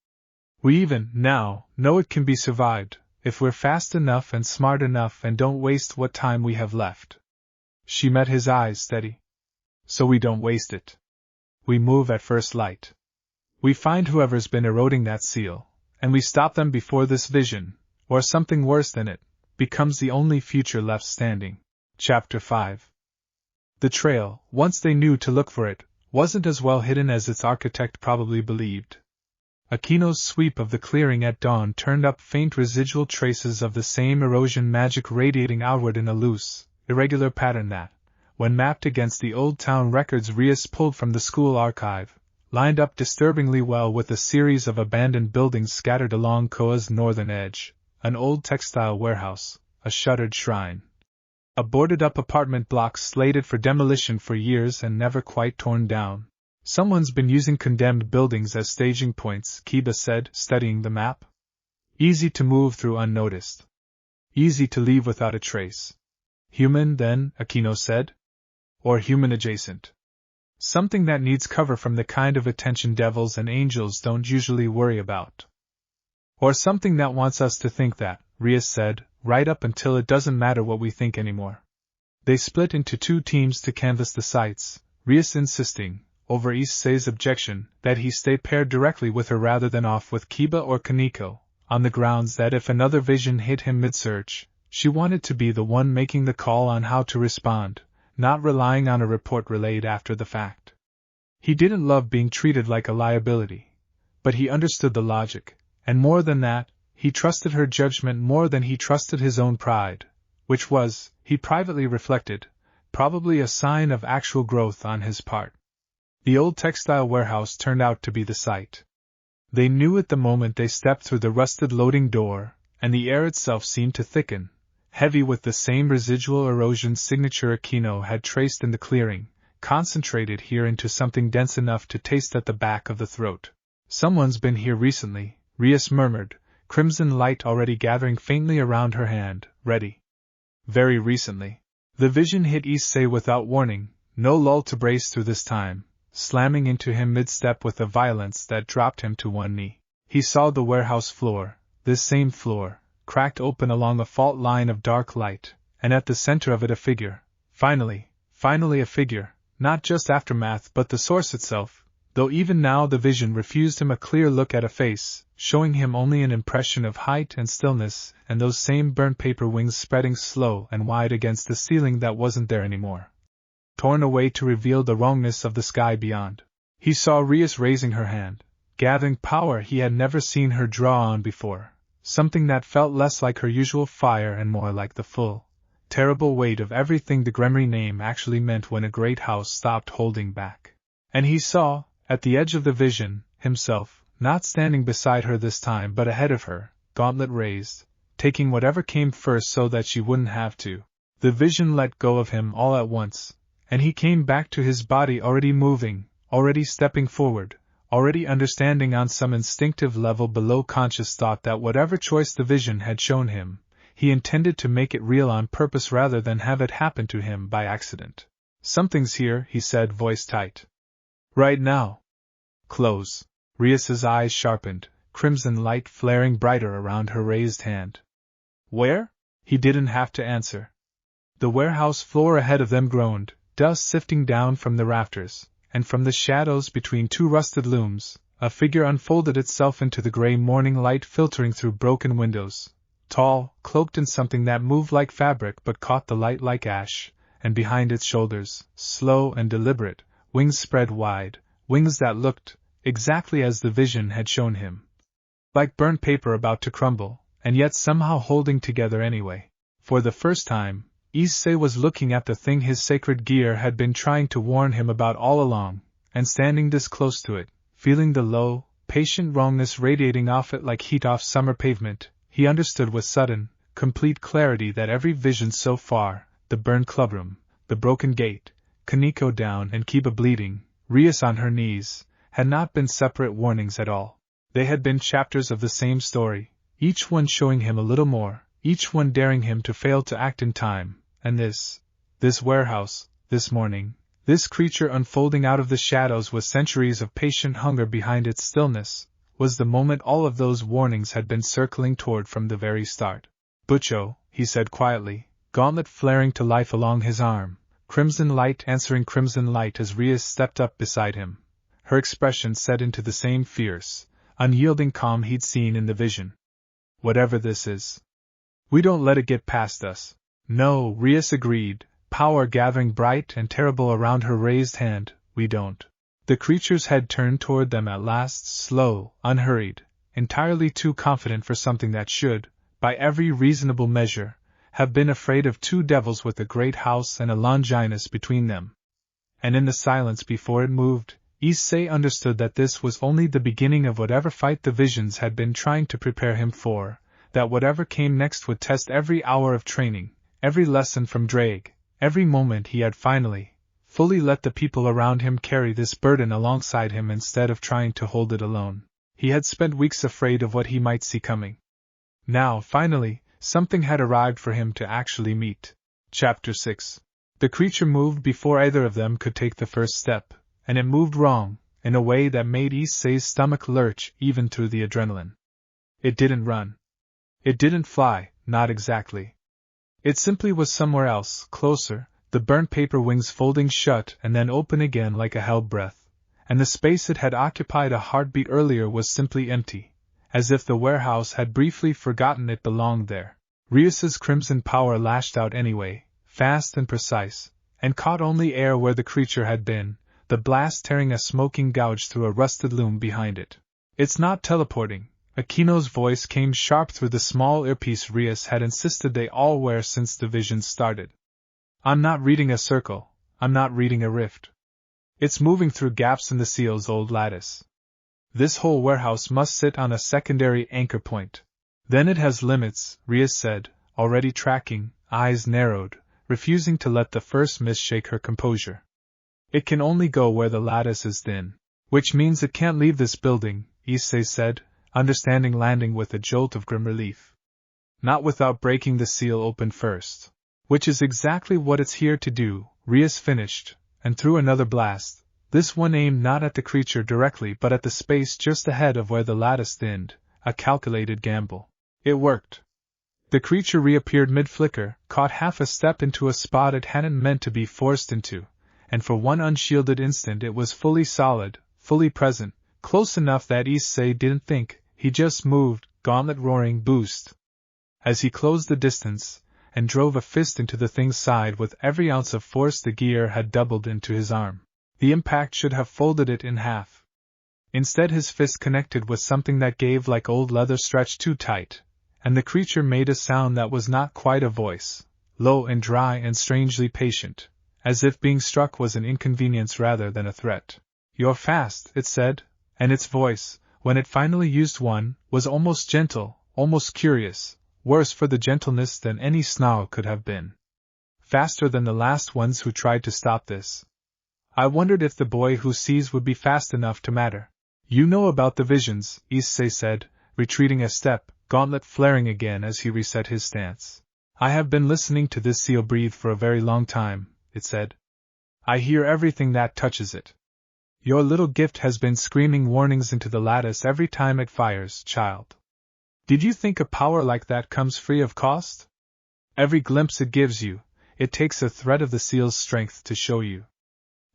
We even, now, know it can be survived, if we're fast enough and smart enough and don't waste what time we have left. She met his eyes steady. So we don't waste it. We move at first light. We find whoever's been eroding that seal, and we stop them before this vision, or something worse than it, becomes the only future left standing. Chapter 5. The trail, once they knew to look for it, wasn't as well hidden as its architect probably believed. Akeno's sweep of the clearing at dawn turned up faint residual traces of the same erosion magic radiating outward in a loose, irregular pattern that, when mapped against the old town records Rias pulled from the school archive, lined up disturbingly well with a series of abandoned buildings scattered along Koa's northern edge, an old textile warehouse, a shuttered shrine, a boarded-up apartment block slated for demolition for years and never quite torn down. Someone's been using condemned buildings as staging points, Kiba said, studying the map. Easy to move through unnoticed. Easy to leave without a trace. Human, then, Akeno said? Or human adjacent? Something that needs cover from the kind of attention devils and angels don't usually worry about. Or something that wants us to think that, Rias said, right up until it doesn't matter what we think anymore. They split into 2 teams to canvass the sites, Rias insisting, over Issei's objection, that he stay paired directly with her rather than off with Kiba or Kaneko, on the grounds that if another vision hit him mid-search, she wanted to be the one making the call on how to respond, not relying on a report relayed after the fact. He didn't love being treated like a liability, but he understood the logic, and more than that, he trusted her judgment more than he trusted his own pride, which was, he privately reflected, probably a sign of actual growth on his part. The old textile warehouse turned out to be the site. They knew it the moment they stepped through the rusted loading door, and the air itself seemed to thicken, heavy with the same residual erosion signature Akeno had traced in the clearing, concentrated here into something dense enough to taste at the back of the throat. Someone's been here recently, Rias murmured, crimson light already gathering faintly around her hand, ready. Very recently. The vision hit Issei without warning, no lull to brace through this time, slamming into him mid-step with a violence that dropped him to one knee. He saw the warehouse floor, this same floor, cracked open along a fault line of dark light, and at the center of it a figure. Finally a figure, not just aftermath but the source itself, though even now the vision refused him a clear look at a face, showing him only an impression of height and stillness and those same burnt paper wings spreading slow and wide against the ceiling that wasn't there anymore, torn away to reveal the wrongness of the sky beyond. He saw Rias raising her hand, gathering power he had never seen her draw on before, something that felt less like her usual fire and more like the full, terrible weight of everything the Gremory name actually meant when a great house stopped holding back. And he saw, at the edge of the vision, himself, not standing beside her this time but ahead of her, gauntlet raised, taking whatever came first so that she wouldn't have to. The vision let go of him all at once, and he came back to his body already moving, already stepping forward, already understanding on some instinctive level below conscious thought that whatever choice the vision had shown him, he intended to make it real on purpose rather than have it happen to him by accident. Something's here, he said, voice tight. Right now. Close. Rias's eyes sharpened, crimson light flaring brighter around her raised hand. Where? He didn't have to answer. The warehouse floor ahead of them groaned, dust sifting down from the rafters, and from the shadows between 2 rusted looms, a figure unfolded itself into the gray morning light filtering through broken windows, tall, cloaked in something that moved like fabric but caught the light like ash, and behind its shoulders, slow and deliberate, wings spread wide, wings that looked, exactly as the vision had shown him, like burnt paper about to crumble, and yet somehow holding together anyway. For the first time, Issei was looking at the thing his sacred gear had been trying to warn him about all along, and standing this close to it, feeling the low, patient wrongness radiating off it like heat off summer pavement, he understood with sudden, complete clarity that every vision so far, the burned clubroom, the broken gate, Kaneko down and Kiba bleeding, Rias on her knees, had not been separate warnings at all. They had been chapters of the same story, each one showing him a little more, each one daring him to fail to act in time, and this warehouse, this morning, this creature unfolding out of the shadows with centuries of patient hunger behind its stillness, was the moment all of those warnings had been circling toward from the very start. Butcho, he said quietly, gauntlet flaring to life along his arm, crimson light answering crimson light as Rias stepped up beside him, her expression set into the same fierce, unyielding calm he'd seen in the vision. Whatever this is, we don't let it get past us. No, Rias agreed, power gathering bright and terrible around her raised hand, we don't. The creature's head turned toward them at last, slow, unhurried, entirely too confident for something that should, by every reasonable measure, have been afraid of 2 devils with a great house and a Longinus between them. And in the silence before it moved, Issei understood that this was only the beginning of whatever fight the visions had been trying to prepare him for, that whatever came next would test every hour of training, every lesson from Drake, every moment he had finally, fully let the people around him carry this burden alongside him instead of trying to hold it alone. He had spent weeks afraid of what he might see coming. Now, finally, something had arrived for him to actually meet. Chapter 6. The creature moved before either of them could take the first step, and it moved wrong, in a way that made Issei's stomach lurch even through the adrenaline. It didn't run. It didn't fly, not exactly. It simply was somewhere else, closer, the burnt paper wings folding shut and then open again like a held breath, and the space it had occupied a heartbeat earlier was simply empty, as if the warehouse had briefly forgotten it belonged there. Rias's crimson power lashed out anyway, fast and precise, and caught only air where the creature had been, the blast tearing a smoking gouge through a rusted loom behind it. It's not teleporting. Akeno's voice came sharp through the small earpiece Rias had insisted they all wear since the vision started. I'm not reading a circle, I'm not reading a rift. It's moving through gaps in the seal's old lattice. This whole warehouse must sit on a secondary anchor point. Then it has limits, Rias said, already tracking, eyes narrowed, refusing to let the first miss shake her composure. It can only go where the lattice is thin. Which means it can't leave this building, Issei said, understanding landing with a jolt of grim relief. Not without breaking the seal open first. Which is exactly what it's here to do, Rias finished, and threw another blast, this one aimed not at the creature directly but at the space just ahead of where the lattice thinned, a calculated gamble. It worked. The creature reappeared mid-flicker, caught half a step into a spot it hadn't meant to be forced into, and for one unshielded instant it was fully solid, fully present, close enough that Issei didn't think, he just moved, gauntlet roaring boost. As he closed the distance, and drove a fist into the thing's side with every ounce of force the gear had doubled into his arm, the impact should have folded it in half. Instead his fist connected with something that gave like old leather stretched too tight, and the creature made a sound that was not quite a voice, low and dry and strangely patient, as if being struck was an inconvenience rather than a threat. You're fast, it said, and its voice, when it finally used one, was almost gentle, almost curious, worse for the gentleness than any snarl could have been. Faster than the last ones who tried to stop this. I wondered if the boy who sees would be fast enough to matter. You know about the visions, Issei said, retreating a step, gauntlet flaring again as he reset his stance. I have been listening to this seal breathe for a very long time, it said. I hear everything that touches it. Your little gift has been screaming warnings into the lattice every time it fires, child. Did you think a power like that comes free of cost? Every glimpse it gives you, it takes a thread of the seal's strength to show you.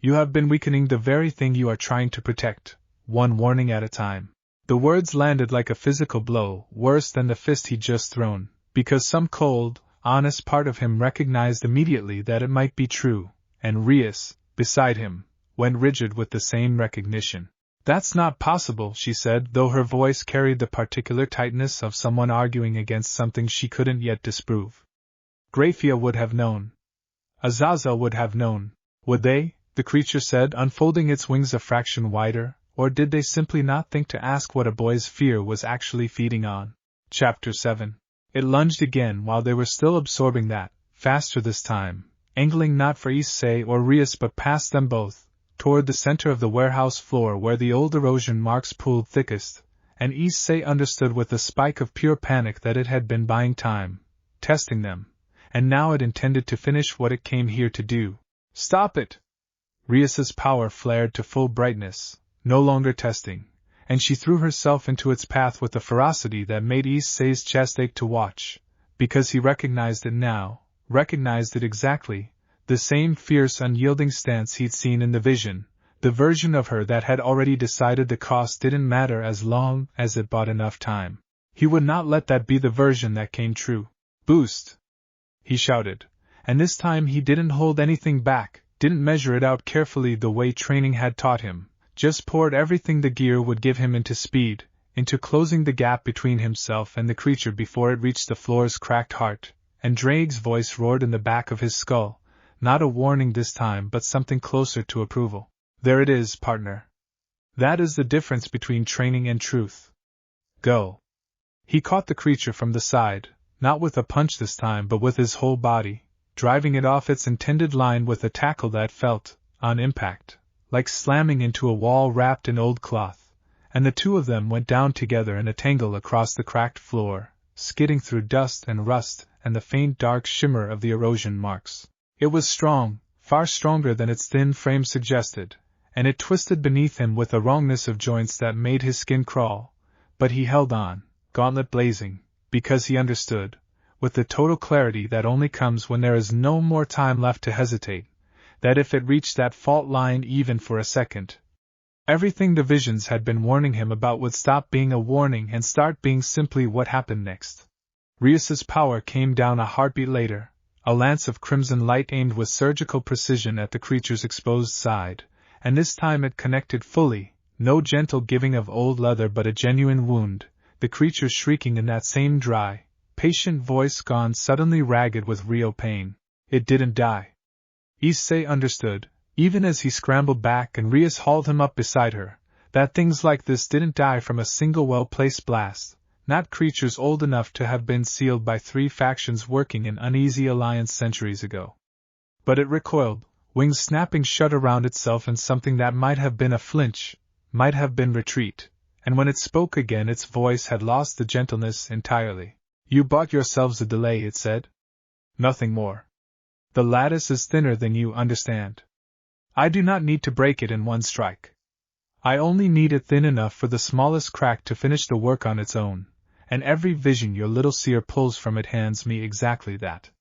You have been weakening the very thing you are trying to protect, one warning at a time. The words landed like a physical blow, worse than the fist he'd just thrown, because some cold, honest part of him recognized immediately that it might be true, and Rias, beside him, went rigid with the same recognition. That's not possible, she said, though her voice carried the particular tightness of someone arguing against something she couldn't yet disprove. Grafia would have known. Azazel would have known. Would they? The creature said, unfolding its wings a fraction wider, or did they simply not think to ask what a boy's fear was actually feeding on? Chapter 7. It lunged again while they were still absorbing that, faster this time, angling not for Issei or Rias but past them both, toward the center of the warehouse floor where the old erosion marks pooled thickest, and Issei understood with a spike of pure panic that it had been buying time, testing them, and now it intended to finish what it came here to do. Stop it! Rias's power flared to full brightness, no longer testing, and she threw herself into its path with a ferocity that made Issei's chest ache to watch, because he recognized it now, recognized it exactly, the same fierce unyielding stance he'd seen in the vision, the version of her that had already decided the cost didn't matter as long as it bought enough time. He would not let that be the version that came true. Boost! He shouted, and this time he didn't hold anything back, didn't measure it out carefully the way training had taught him, just poured everything the gear would give him into speed, into closing the gap between himself and the creature before it reached the floor's cracked heart, and Drake's voice roared in the back of his skull, not a warning this time but something closer to approval. There it is, partner. That is the difference between training and truth. Go. He caught the creature from the side, not with a punch this time but with his whole body, driving it off its intended line with a tackle that felt, on impact, like slamming into a wall wrapped in old cloth, and the two of them went down together in a tangle across the cracked floor, skidding through dust and rust and the faint dark shimmer of the erosion marks. It was strong, far stronger than its thin frame suggested, and it twisted beneath him with a wrongness of joints that made his skin crawl, but he held on, gauntlet blazing, because he understood, with the total clarity that only comes when there is no more time left to hesitate, that if it reached that fault line even for a second, everything the visions had been warning him about would stop being a warning and start being simply what happened next. Rias's power came down a heartbeat later, a lance of crimson light aimed with surgical precision at the creature's exposed side, and this time it connected fully, no gentle giving of old leather but a genuine wound, the creature shrieking in that same dry, patient voice gone suddenly ragged with real pain. It didn't die. Issei understood, even as he scrambled back and Rias hauled him up beside her, that things like this didn't die from a single well-placed blast, not creatures old enough to have been sealed by 3 factions working in uneasy alliance centuries ago. But it recoiled, wings snapping shut around itself in something that might have been a flinch, might have been retreat, and when it spoke again its voice had lost the gentleness entirely. You bought yourselves a delay, it said. Nothing more. The lattice is thinner than you understand. I do not need to break it in one strike. I only need it thin enough for the smallest crack to finish the work on its own, and every vision your little seer pulls from it hands me exactly that.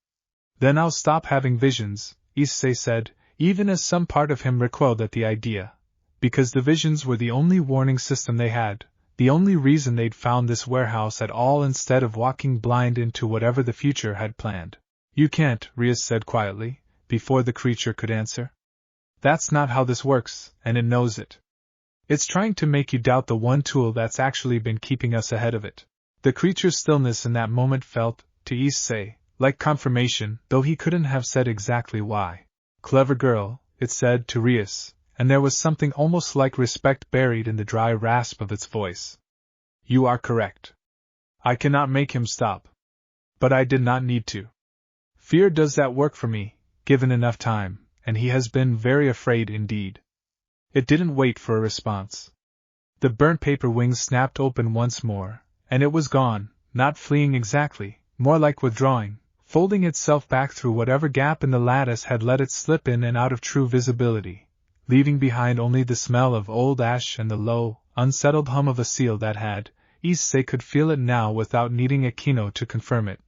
Then I'll stop having visions, Issei said, even as some part of him recoiled at the idea, because the visions were the only warning system they had, the only reason they'd found this warehouse at all instead of walking blind into whatever the future had planned. You can't, Rias said quietly, before the creature could answer. That's not how this works, and it knows it. It's trying to make you doubt the one tool that's actually been keeping us ahead of it. The creature's stillness in that moment felt, to Issei, like confirmation, though he couldn't have said exactly why. Clever girl, it said to Rias, and there was something almost like respect buried in the dry rasp of its voice. You are correct. I cannot make him stop. But I did not need to. Fear does that work for me, given enough time, and he has been very afraid indeed. It didn't wait for a response. The burnt paper wings snapped open once more, and it was gone, not fleeing exactly, more like withdrawing, folding itself back through whatever gap in the lattice had let it slip in and out of true visibility, leaving behind only the smell of old ash and the low, unsettled hum of a seal that had, Issei could feel it now without needing Akeno to confirm it,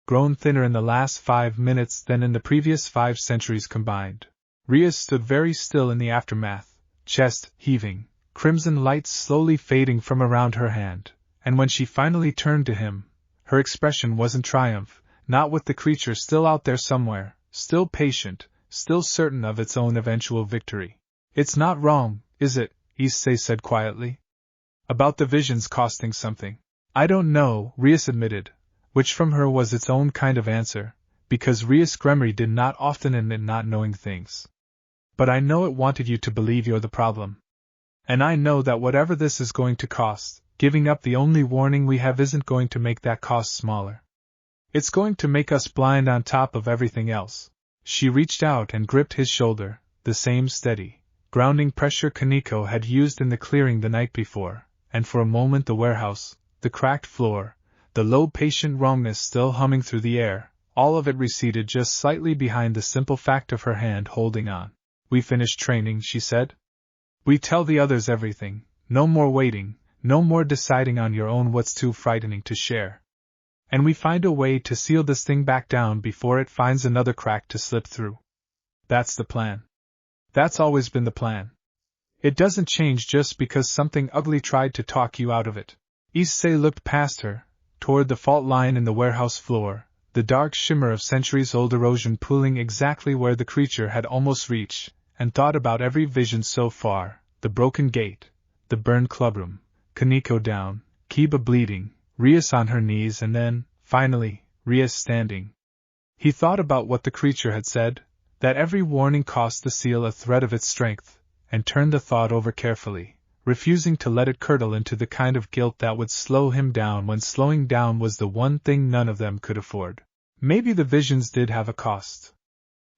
grown thinner in the last 5 minutes than in the previous 5 centuries combined. Rias stood very still in the aftermath, chest heaving, crimson light slowly fading from around her hand, and when she finally turned to him, her expression wasn't triumph, not with the creature still out there somewhere, still patient, still certain of its own eventual victory. It's not wrong, is it? Issei said quietly. About the visions costing something. I don't know, Rias admitted, which from her was its own kind of answer, because Rias Gremory did not often admit not knowing things. But I know it wanted you to believe you're the problem. And I know that whatever this is going to cost, giving up the only warning we have isn't going to make that cost smaller. It's going to make us blind on top of everything else. She reached out and gripped his shoulder, the same steady, grounding pressure Kaneko had used in the clearing the night before, and for a moment the warehouse, the cracked floor, the low patient wrongness still humming through the air, all of it receded just slightly behind the simple fact of her hand holding on. We finished training, she said. We tell the others everything, no more waiting, no more deciding on your own what's too frightening to share. And we find a way to seal this thing back down before it finds another crack to slip through. That's the plan. That's always been the plan. It doesn't change just because something ugly tried to talk you out of it. Issei looked past her, toward the fault line in the warehouse floor, the dark shimmer of centuries-old erosion pooling exactly where the creature had almost reached, and thought about every vision so far, the broken gate, the burned clubroom, Kaneko down, Kiba bleeding, Rias on her knees and then, finally, Rias standing. He thought about what the creature had said, that every warning cost the seal a thread of its strength, and turned the thought over carefully, refusing to let it curdle into the kind of guilt that would slow him down when slowing down was the one thing none of them could afford. Maybe the visions did have a cost.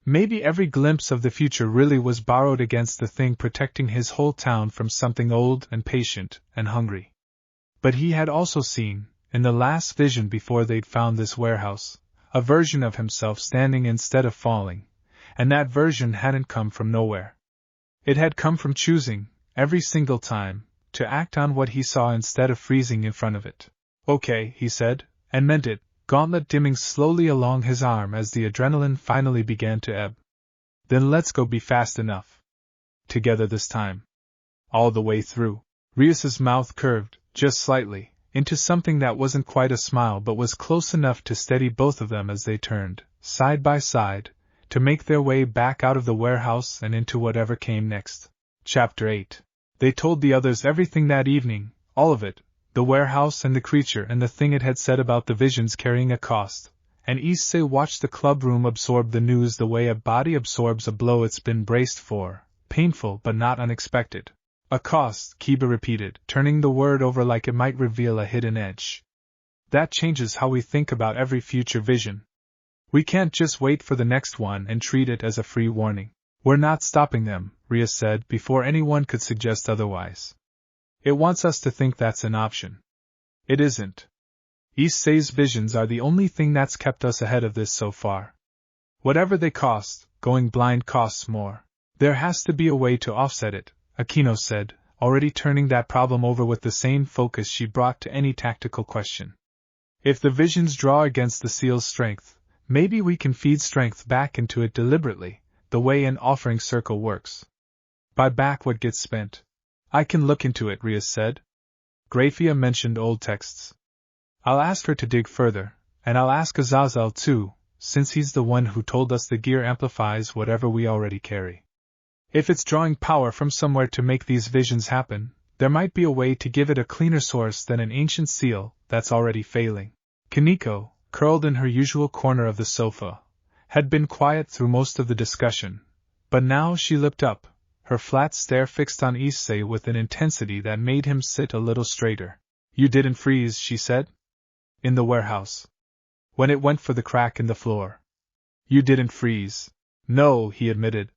Maybe every glimpse of the future really was borrowed against the thing protecting his whole town from something old and patient and hungry. But he had also seen, in the last vision before they'd found this warehouse, a version of himself standing instead of falling, and that version hadn't come from nowhere. It had come from choosing, every single time, to act on what he saw instead of freezing in front of it. Okay, he said, and meant it, gauntlet dimming slowly along his arm as the adrenaline finally began to ebb. Then let's go, be fast enough. Together this time. All the way through. Rias's mouth curved, just slightly, into something that wasn't quite a smile but was close enough to steady both of them as they turned, side by side, to make their way back out of the warehouse and into whatever came next. Chapter 8. They told the others everything that evening, all of it, the warehouse and the creature and the thing it had said about the visions carrying a cost, and Issei watched the clubroom absorb the news the way a body absorbs a blow it's been braced for, painful but not unexpected. A cost, Kiba repeated, turning the word over like it might reveal a hidden edge. That changes how we think about every future vision. We can't just wait for the next one and treat it as a free warning. We're not stopping them, Rias said, before anyone could suggest otherwise. It wants us to think that's an option. It isn't. Issei's visions are the only thing that's kept us ahead of this so far. Whatever they cost, going blind costs more. There has to be a way to offset it, Akeno said, already turning that problem over with the same focus she brought to any tactical question. If the visions draw against the seal's strength, maybe we can feed strength back into it deliberately, the way an offering circle works. Buy back what gets spent. I can look into it, Rias said. Grafia mentioned old texts. I'll ask her to dig further, and I'll ask Azazel too, since he's the one who told us the gear amplifies whatever we already carry. If it's drawing power from somewhere to make these visions happen, there might be a way to give it a cleaner source than an ancient seal that's already failing. Kaneko, curled in her usual corner of the sofa, had been quiet through most of the discussion, but now she looked up, her flat stare fixed on Issei with an intensity that made him sit a little straighter. You didn't freeze, she said. In the warehouse. When it went for the crack in the floor. You didn't freeze. No, he admitted.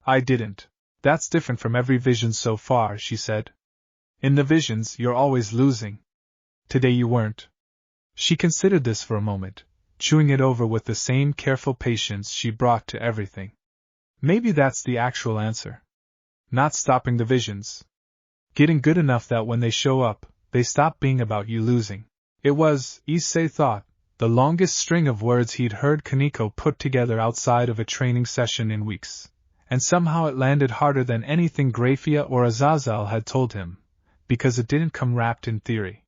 I didn't. That's different from every vision so far, she said. In the visions, you're always losing. Today you weren't. She considered this for a moment, chewing it over with the same careful patience she brought to everything. Maybe that's the actual answer. Not stopping the visions. Getting good enough that when they show up, they stop being about you losing. It was, Issei thought, the longest string of words he'd heard Kaneko put together outside of a training session in weeks. And somehow it landed harder than anything Grafia or Azazel had told him, because it didn't come wrapped in theory.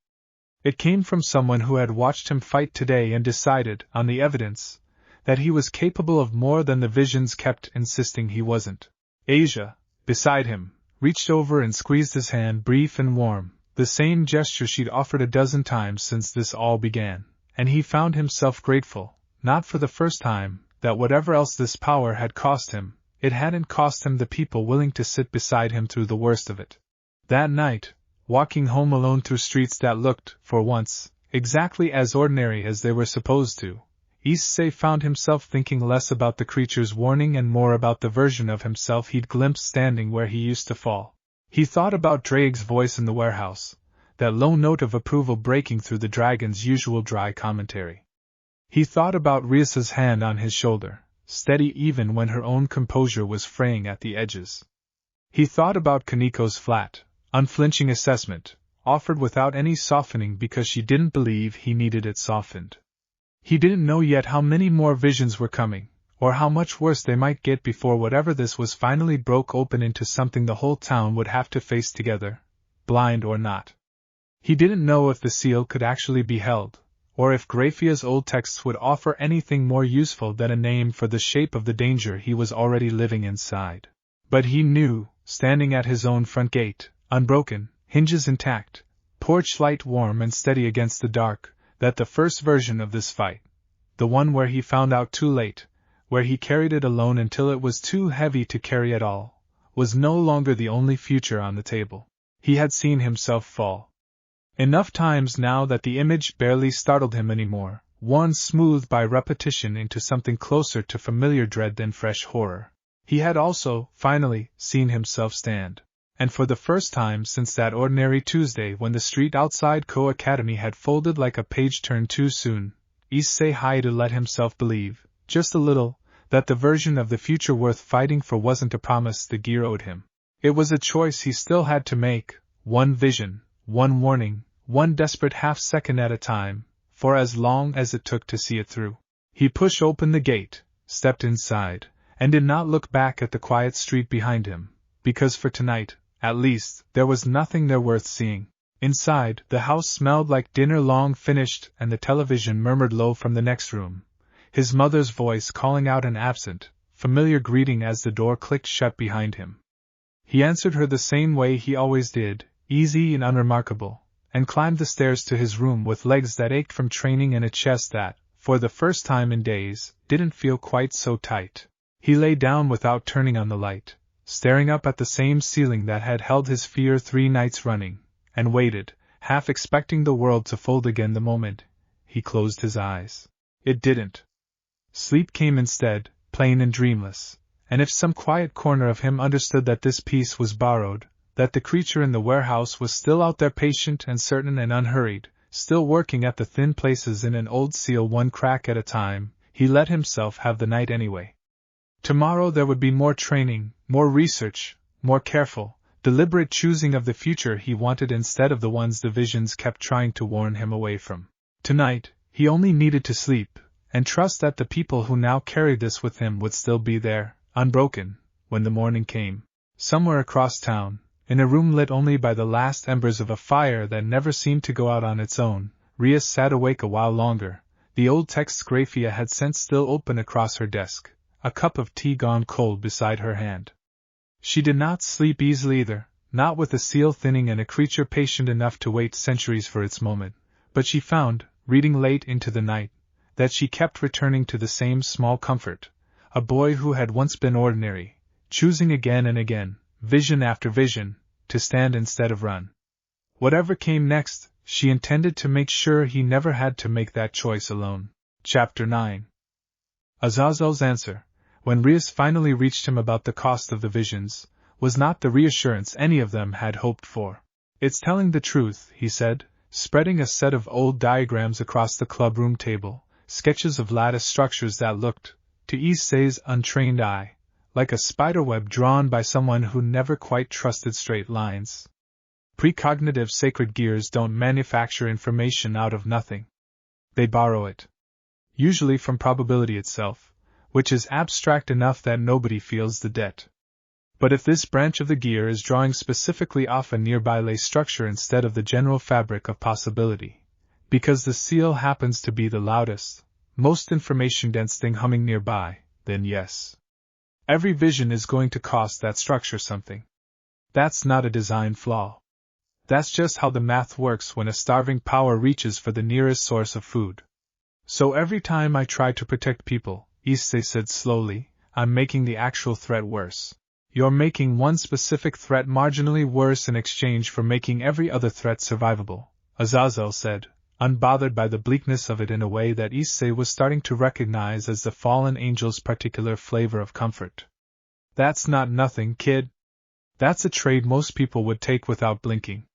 It came from someone who had watched him fight today and decided, on the evidence, that he was capable of more than the visions kept insisting he wasn't. Asia, beside him, reached over and squeezed his hand, brief and warm, the same gesture she'd offered a dozen times since this all began, and he found himself grateful, not for the first time, that whatever else this power had cost him, it hadn't cost him the people willing to sit beside him through the worst of it. That night, walking home alone through streets that looked, for once, exactly as ordinary as they were supposed to, Issei found himself thinking less about the creature's warning and more about the version of himself he'd glimpsed standing where he used to fall. He thought about Drake's voice in the warehouse, that low note of approval breaking through the dragon's usual dry commentary. He thought about Rias's hand on his shoulder, steady even when her own composure was fraying at the edges. He thought about Kaneko's flat, unflinching assessment, offered without any softening because she didn't believe he needed it softened. He didn't know yet how many more visions were coming, or how much worse they might get before whatever this was finally broke open into something the whole town would have to face together, blind or not. He didn't know if the seal could actually be held, or if Grafia's old texts would offer anything more useful than a name for the shape of the danger he was already living inside. But he knew, standing at his own front gate, unbroken, hinges intact, porch light warm and steady against the dark, that the first version of this fight, the one where he found out too late, where he carried it alone until it was too heavy to carry at all, was no longer the only future on the table. He had seen himself fall enough times now that the image barely startled him anymore, worn smooth by repetition into something closer to familiar dread than fresh horror. He had also, finally, seen himself stand. And for the first time since that ordinary Tuesday when the street outside Ko Academy had folded like a page turned too soon, Issei Hyoudou let himself believe, just a little, that the version of the future worth fighting for wasn't a promise the gear owed him. It was a choice he still had to make, one vision, one warning, one desperate half-second at a time, for as long as it took to see it through. He pushed open the gate, stepped inside, and did not look back at the quiet street behind him, because for tonight, at least, there was nothing there worth seeing. Inside, the house smelled like dinner long finished, and the television murmured low from the next room, his mother's voice calling out an absent, familiar greeting as the door clicked shut behind him. He answered her the same way he always did, easy and unremarkable, and climbed the stairs to his room with legs that ached from training and a chest that, for the first time in days, didn't feel quite so tight. He lay down without turning on the light, staring up at the same ceiling that had held his fear 3 nights running, and waited, half expecting the world to fold again the moment he closed his eyes. It didn't. Sleep came instead, plain and dreamless, and if some quiet corner of him understood that this peace was borrowed, that the creature in the warehouse was still out there patient and certain and unhurried, still working at the thin places in an old seal one crack at a time, he let himself have the night anyway. Tomorrow there would be more training, more research, more careful, deliberate choosing of the future he wanted instead of the ones the visions kept trying to warn him away from. Tonight, he only needed to sleep, and trust that the people who now carried this with him would still be there, unbroken, when the morning came. Somewhere across town, in a room lit only by the last embers of a fire that never seemed to go out on its own, Rias sat awake a while longer. The old text Graphia had sent still open across her desk, a cup of tea gone cold beside her hand. She did not sleep easily either, not with a seal thinning and a creature patient enough to wait centuries for its moment, but she found, reading late into the night, that she kept returning to the same small comfort, a boy who had once been ordinary, choosing again and again, vision after vision, to stand instead of run. Whatever came next, she intended to make sure he never had to make that choice alone. Chapter 9. Azazel's answer, when Rias finally reached him about the cost of the visions, was not the reassurance any of them had hoped for. "It's telling the truth," he said, spreading a set of old diagrams across the clubroom table, sketches of lattice structures that looked, to Issei's untrained eye, like a spiderweb drawn by someone who never quite trusted straight lines. Precognitive sacred gears don't manufacture information out of nothing. They borrow it. Usually from probability itself, which is abstract enough that nobody feels the debt. But if this branch of the gear is drawing specifically off a nearby lay structure instead of the general fabric of possibility, because the seal happens to be the loudest, most information-dense thing humming nearby, then yes. Every vision is going to cost that structure something. That's not a design flaw. That's just how the math works when a starving power reaches for the nearest source of food. So every time I try to protect people, Issei said slowly, I'm making the actual threat worse. You're making one specific threat marginally worse in exchange for making every other threat survivable, Azazel said, unbothered by the bleakness of it in a way that Issei was starting to recognize as the fallen angel's particular flavor of comfort. That's not nothing, kid. That's a trade most people would take without blinking.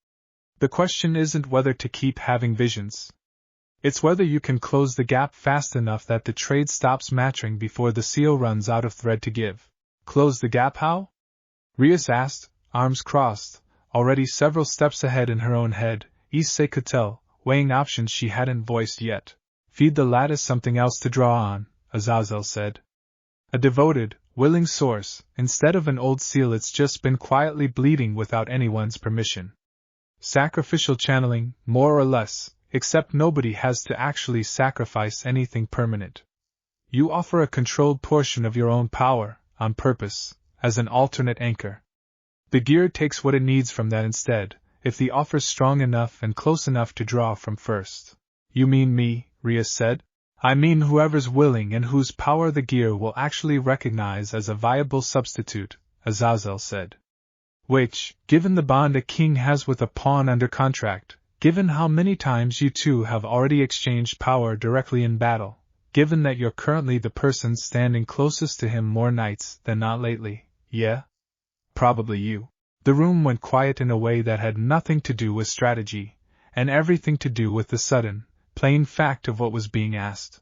The question isn't whether to keep having visions. It's whether you can close the gap fast enough that the trade stops mattering before the seal runs out of thread to give. Close the gap how? Rias asked, arms crossed, already several steps ahead in her own head. Issei could tell, weighing options she hadn't voiced yet. Feed the lattice something else to draw on, Azazel said. A devoted, willing source, instead of an old seal it's just been quietly bleeding without anyone's permission. Sacrificial channeling, more or less, except nobody has to actually sacrifice anything permanent. You offer a controlled portion of your own power, on purpose, as an alternate anchor. The gear takes what it needs from that instead, if the offer's strong enough and close enough to draw from first. You mean me, Rias said? I mean whoever's willing and whose power the gear will actually recognize as a viable substitute, Azazel said. Which, given the bond a king has with a pawn under contract, given how many times you two have already exchanged power directly in battle, given that you're currently the person standing closest to him more nights than not lately, yeah? Probably you. The room went quiet in a way that had nothing to do with strategy, and everything to do with the sudden, plain fact of what was being asked.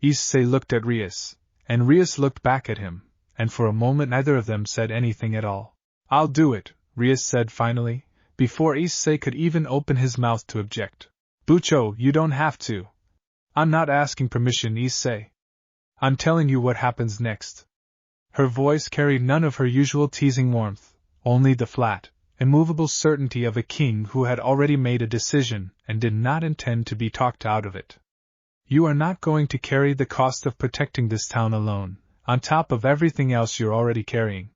Issei looked at Rias, and Rias looked back at him, and for a moment neither of them said anything at all. I'll do it, Rias said finally, before Issei could even open his mouth to object. Bucho, you don't have to. I'm not asking permission, Issei. I'm telling you what happens next. Her voice carried none of her usual teasing warmth, only the flat, immovable certainty of a king who had already made a decision and did not intend to be talked out of it. You are not going to carry the cost of protecting this town alone, on top of everything else you're already carrying.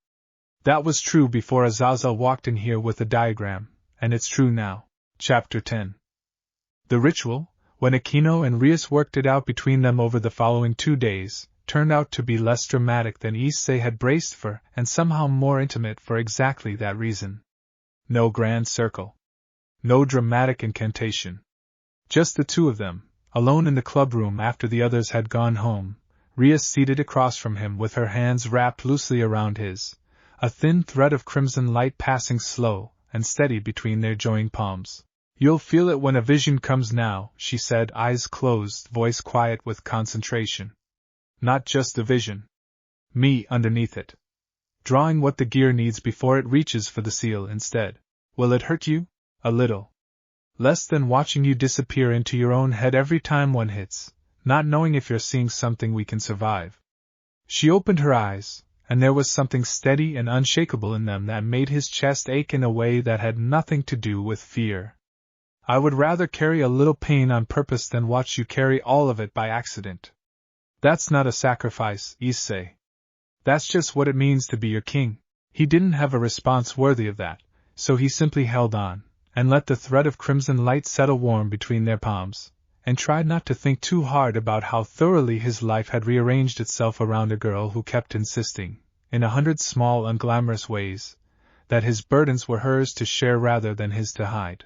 That was true before Azazel walked in here with a diagram, and it's true now. Chapter 10. The ritual, when Akeno and Rias worked it out between them over the following 2 days, turned out to be less dramatic than Issei had braced for, and somehow more intimate for exactly that reason. No grand circle. No dramatic incantation. Just the two of them, alone in the clubroom after the others had gone home, Rias seated across from him with her hands wrapped loosely around his, a thin thread of crimson light passing slow and steady between their joined palms. You'll feel it when a vision comes now, she said, eyes closed, voice quiet with concentration. Not just a vision. Me underneath it. Drawing what the gear needs before it reaches for the seal instead. Will it hurt you? A little. Less than watching you disappear into your own head every time one hits, not knowing if you're seeing something we can survive. She opened her eyes, and there was something steady and unshakable in them that made his chest ache in a way that had nothing to do with fear. I would rather carry a little pain on purpose than watch you carry all of it by accident. That's not a sacrifice, Issei. That's just what it means to be your king. He didn't have a response worthy of that, so he simply held on, and let the thread of crimson light settle warm between their palms, and tried not to think too hard about how thoroughly his life had rearranged itself around a girl who kept insisting, in 100 small unglamorous ways, that his burdens were hers to share rather than his to hide.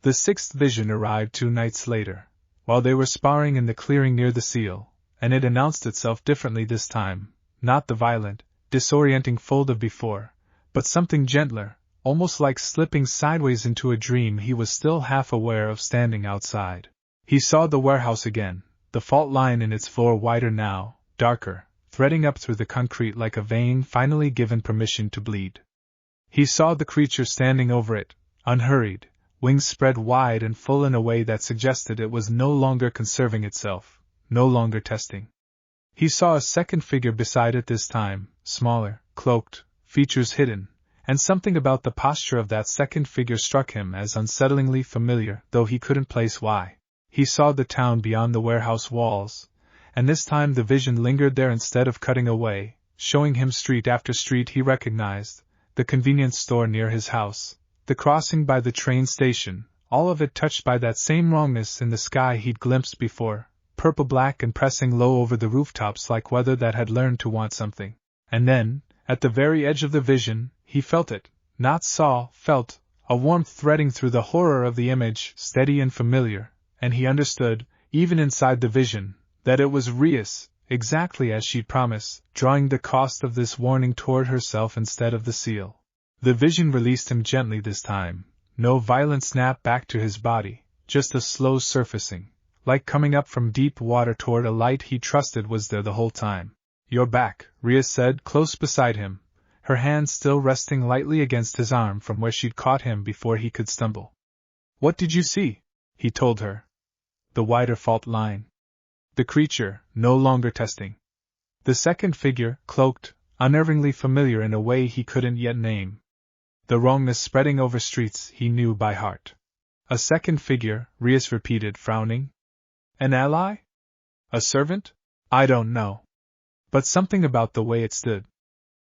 The sixth vision arrived 2 nights later, while they were sparring in the clearing near the seal, and it announced itself differently this time, not the violent, disorienting fold of before, but something gentler, almost like slipping sideways into a dream he was still half aware of standing outside. He saw the warehouse again, the fault line in its floor wider now, darker, threading up through the concrete like a vein finally given permission to bleed. He saw the creature standing over it, unhurried, wings spread wide and full in a way that suggested it was no longer conserving itself, no longer testing. He saw a second figure beside it this time, smaller, cloaked, features hidden, and something about the posture of that second figure struck him as unsettlingly familiar, though he couldn't place why. He saw the town beyond the warehouse walls, and this time the vision lingered there instead of cutting away, showing him street after street he recognized, the convenience store near his house, the crossing by the train station, all of it touched by that same wrongness in the sky he'd glimpsed before, purple-black and pressing low over the rooftops like weather that had learned to want something. And then, at the very edge of the vision, he felt it, not saw, felt, a warmth threading through the horror of the image, steady and familiar, and he understood, even inside the vision, that it was Rias, exactly as she'd promised, drawing the cost of this warning toward herself instead of the seal. The vision released him gently this time, no violent snap back to his body, just a slow surfacing, like coming up from deep water toward a light he trusted was there the whole time. You're back, Rias said, close beside him, her hand still resting lightly against his arm from where she'd caught him before he could stumble. What did you see? He told her. The wider fault line. The creature, no longer testing. The second figure, cloaked, unnervingly familiar in a way he couldn't yet name. The wrongness spreading over streets he knew by heart. A second figure, Rias repeated, frowning. An ally? A servant? I don't know. But something about the way it stood.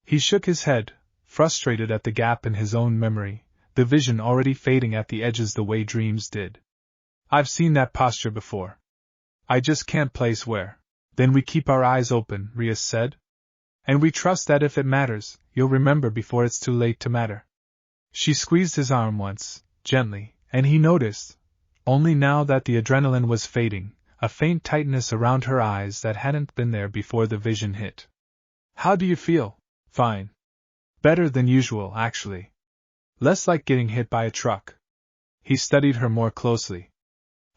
He shook his head, frustrated at the gap in his own memory, the vision already fading at the edges the way dreams did. I've seen that posture before. I just can't place where. Then we keep our eyes open, Rias said. And we trust that if it matters, you'll remember before it's too late to matter. She squeezed his arm once, gently, and he noticed, only now that the adrenaline was fading, a faint tightness around her eyes that hadn't been there before the vision hit. How do you feel? Fine. Better than usual, actually. Less like getting hit by a truck. He studied her more closely.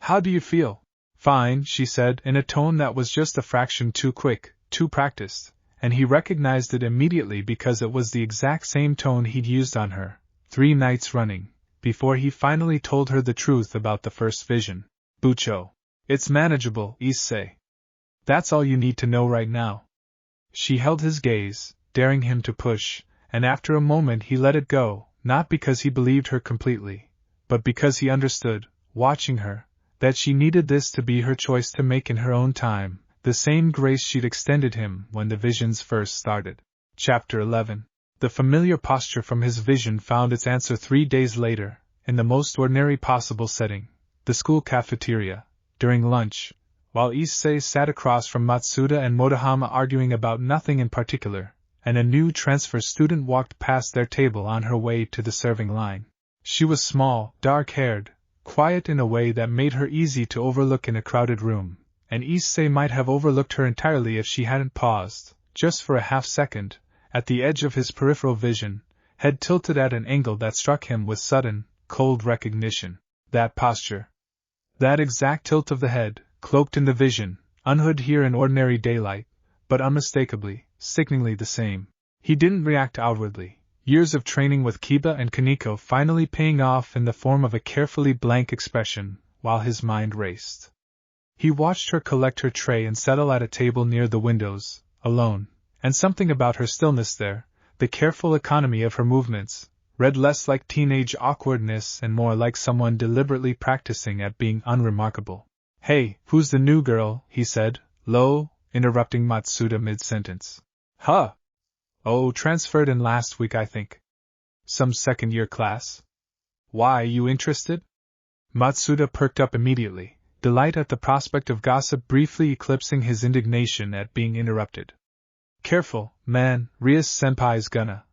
How do you feel? Fine, she said, in a tone that was just a fraction too quick, too practiced, and he recognized it immediately because it was the exact same tone he'd used on her, 3 nights running, before he finally told her the truth about the first vision. Bucho. It's manageable, Issei. That's all you need to know right now. She held his gaze, daring him to push, and after a moment he let it go, not because he believed her completely, but because he understood, watching her, that she needed this to be her choice to make in her own time, the same grace she'd extended him when the visions first started. Chapter 11. The familiar posture from his vision found its answer 3 days later, in the most ordinary possible setting, the school cafeteria, during lunch, while Issei sat across from Matsuda and Motohama arguing about nothing in particular, and a new transfer student walked past their table on her way to the serving line. She was small, dark-haired, quiet in a way that made her easy to overlook in a crowded room, and Issei might have overlooked her entirely if she hadn't paused, just for a half-second, at the edge of his peripheral vision, head tilted at an angle that struck him with sudden, cold recognition. That posture. That exact tilt of the head, cloaked in the vision, unhood here in ordinary daylight, but unmistakably, sickeningly the same. He didn't react outwardly, years of training with Kiba and Kaneko finally paying off in the form of a carefully blank expression, while his mind raced. He watched her collect her tray and settle at a table near the windows, alone, and something about her stillness there, the careful economy of her movements, read less like teenage awkwardness and more like someone deliberately practicing at being unremarkable. Hey, who's the new girl? He said, low, interrupting Matsuda mid-sentence. Huh! Oh, transferred in last week, I think. Some second-year class? Why, you interested? Matsuda perked up immediately, delight at the prospect of gossip briefly eclipsing his indignation at being interrupted. Careful, man, Rias-senpai's gonna.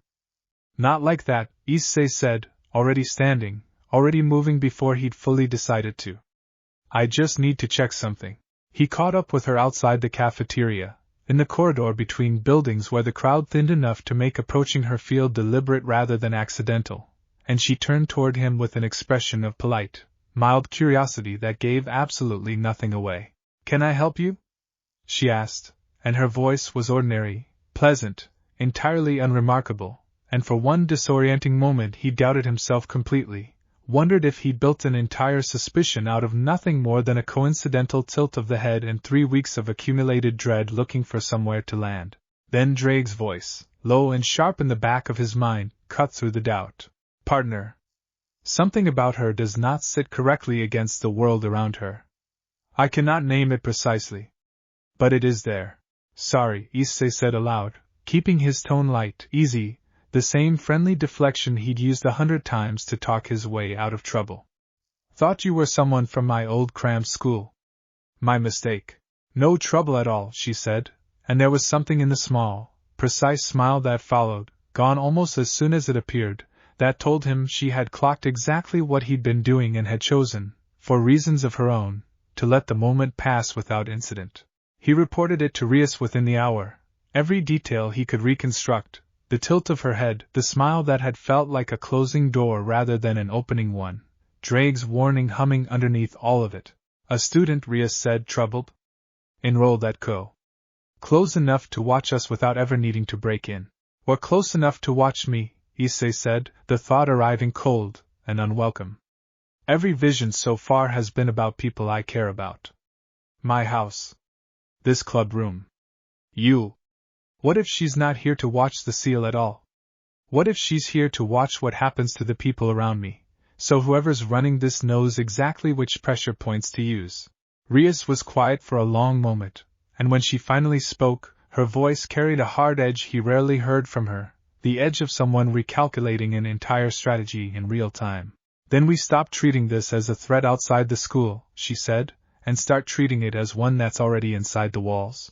Not like that, Issei said, already standing, already moving before he'd fully decided to. I just need to check something. He caught up with her outside the cafeteria, in the corridor between buildings where the crowd thinned enough to make approaching her feel deliberate rather than accidental, and she turned toward him with an expression of polite, mild curiosity that gave absolutely nothing away. Can I help you? She asked, and her voice was ordinary, pleasant, entirely unremarkable, and for one disorienting moment he doubted himself completely. Wondered if he'd built an entire suspicion out of nothing more than a coincidental tilt of the head and 3 weeks of accumulated dread looking for somewhere to land. Then Drake's voice, low and sharp in the back of his mind, cut through the doubt. Partner. Something about her does not sit correctly against the world around her. I cannot name it precisely. But it is there. Sorry, Issei said aloud, keeping his tone light, easy, the same friendly deflection he'd used 100 times to talk his way out of trouble. Thought you were someone from my old crammed school. My mistake. No trouble at all, she said, and there was something in the small, precise smile that followed, gone almost as soon as it appeared, that told him she had clocked exactly what he'd been doing and had chosen, for reasons of her own, to let the moment pass without incident. He reported it to Rias within the hour, every detail he could reconstruct. The tilt of her head, the smile that had felt like a closing door rather than an opening one, Drake's warning humming underneath all of it. A student, Rias said, troubled. Enrolled at Co. Close enough to watch us without ever needing to break in. Or close enough to watch me, Issei said, the thought arriving cold and unwelcome. Every vision so far has been about people I care about. My house. This club room. You. What if she's not here to watch the seal at all? What if she's here to watch what happens to the people around me, so whoever's running this knows exactly which pressure points to use? Rias was quiet for a long moment, and when she finally spoke, her voice carried a hard edge he rarely heard from her, the edge of someone recalculating an entire strategy in real time. Then we stop treating this as a threat outside the school, she said, and start treating it as one that's already inside the walls.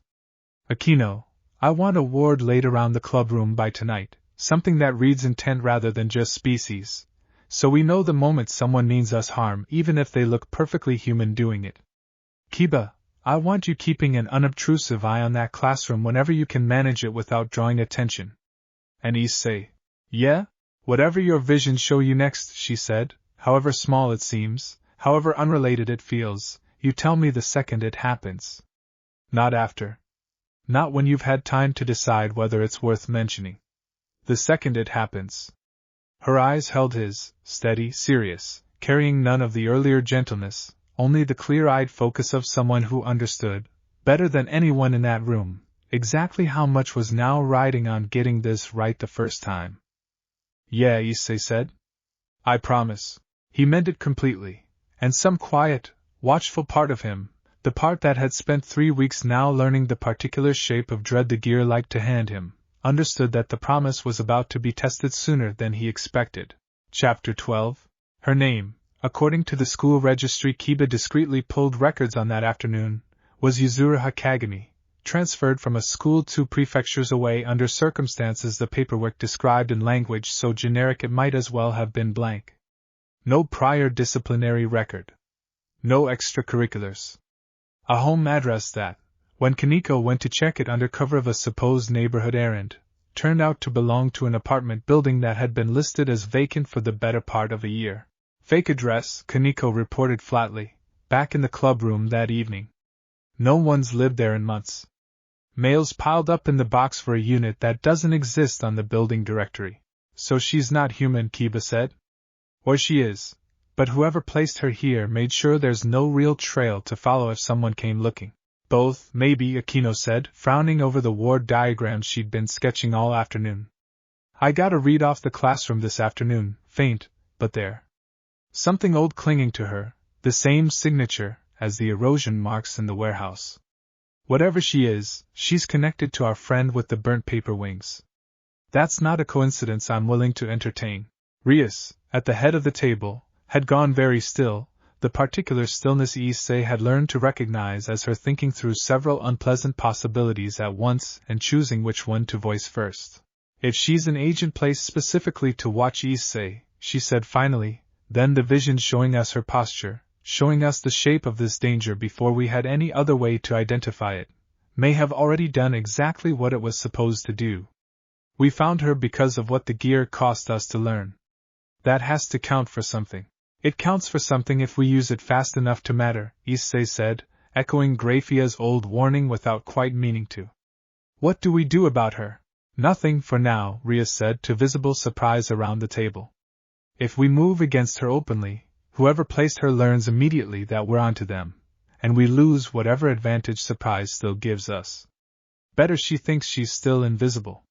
Akeno, I want a ward laid around the clubroom by tonight, something that reads intent rather than just species, so we know the moment someone means us harm even if they look perfectly human doing it. Kiba, I want you keeping an unobtrusive eye on that classroom whenever you can manage it without drawing attention. And Issei, yeah? Whatever your visions show you next, she said, however small it seems, however unrelated it feels, you tell me the second it happens. Not after. Not when you've had time to decide whether it's worth mentioning. The second it happens. Her eyes held his, steady, serious, carrying none of the earlier gentleness, only the clear-eyed focus of someone who understood, better than anyone in that room, exactly how much was now riding on getting this right the first time. Yeah, Issei said. I promise. He meant it completely, and some quiet, watchful part of him, the part that had spent 3 weeks now learning the particular shape of dread the gear liked to hand him, understood that the promise was about to be tested sooner than he expected. Chapter 12. Her name, according to the school registry Kiba discreetly pulled records on that afternoon, was Yuzuru Kagami, transferred from a school 2 prefectures away under circumstances the paperwork described in language so generic it might as well have been blank. No prior disciplinary record. No extracurriculars. A home address that, when Kaneko went to check it under cover of a supposed neighborhood errand, turned out to belong to an apartment building that had been listed as vacant for the better part of a year. Fake address, Kaneko reported flatly, back in the clubroom that evening. No one's lived there in months. Mails piled up in the box for a unit that doesn't exist on the building directory. So she's not human, Kiba said. Or she is, but whoever placed her here made sure there's no real trail to follow if someone came looking. Both, maybe, Akeno said, frowning over the ward diagrams she'd been sketching all afternoon. I gotta read off the classroom this afternoon, faint, but there. Something old clinging to her, the same signature as the erosion marks in the warehouse. Whatever she is, she's connected to our friend with the burnt paper wings. That's not a coincidence I'm willing to entertain. Rias, at the head of the table, had gone very still, the particular stillness Issei had learned to recognize as her thinking through several unpleasant possibilities at once and choosing which one to voice first. If she's an agent placed specifically to watch Issei, she said finally, then the vision showing us her posture, showing us the shape of this danger before we had any other way to identify it, may have already done exactly what it was supposed to do. We found her because of what the gear cost us to learn. That has to count for something. It counts for something if we use it fast enough to matter, Issei said, echoing Graphia's old warning without quite meaning to. What do we do about her? Nothing for now, Rias said to visible surprise around the table. If we move against her openly, whoever placed her learns immediately that we're onto them, and we lose whatever advantage surprise still gives us. Better she thinks she's still invisible.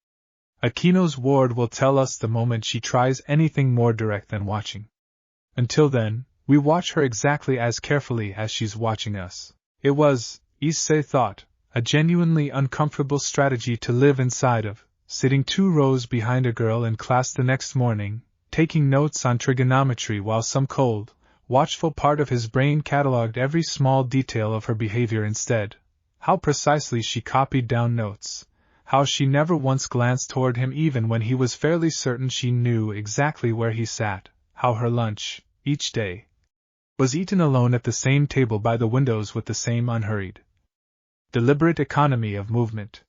Akeno's ward will tell us the moment she tries anything more direct than watching. Until then, we watch her exactly as carefully as she's watching us. It was, Issei thought, a genuinely uncomfortable strategy to live inside of, sitting 2 rows behind a girl in class the next morning, taking notes on trigonometry while some cold, watchful part of his brain catalogued every small detail of her behavior instead. How precisely she copied down notes. How she never once glanced toward him even when he was fairly certain she knew exactly where he sat. How her lunch, each day, was eaten alone at the same table by the windows with the same unhurried, deliberate economy of movement.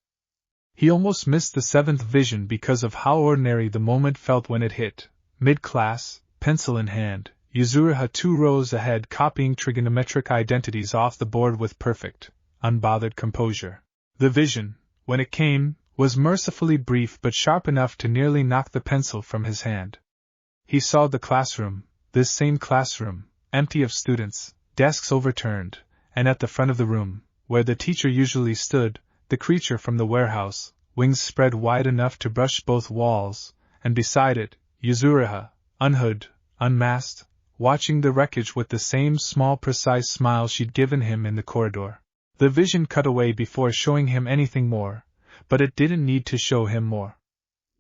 He almost missed the 7th vision because of how ordinary the moment felt when it hit, mid-class, pencil in hand, Yuzuru 2 rows ahead copying trigonometric identities off the board with perfect, unbothered composure. The vision, when it came, was mercifully brief but sharp enough to nearly knock the pencil from his hand. He saw the classroom, this same classroom, empty of students, desks overturned, and at the front of the room, where the teacher usually stood, the creature from the warehouse, wings spread wide enough to brush both walls, and beside it, Yuzuru, unhooded, unmasked, watching the wreckage with the same small precise smile she'd given him in the corridor. The vision cut away before showing him anything more, but it didn't need to show him more.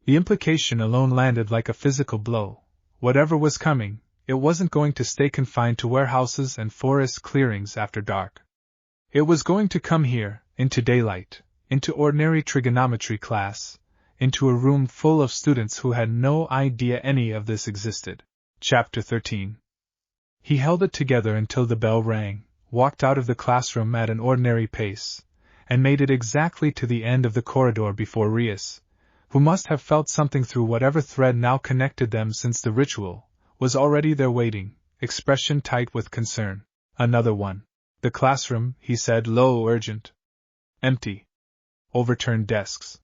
The implication alone landed like a physical blow. Whatever was coming, it wasn't going to stay confined to warehouses and forest clearings after dark. It was going to come here, into daylight, into ordinary trigonometry class, into a room full of students who had no idea any of this existed. Chapter 13. He held it together until the bell rang, walked out of the classroom at an ordinary pace, and made it exactly to the end of the corridor before Rias, who must have felt something through whatever thread now connected them since the ritual, was already there waiting, expression tight with concern. Another one. The classroom, he said, low, urgent. Empty. overturned desks.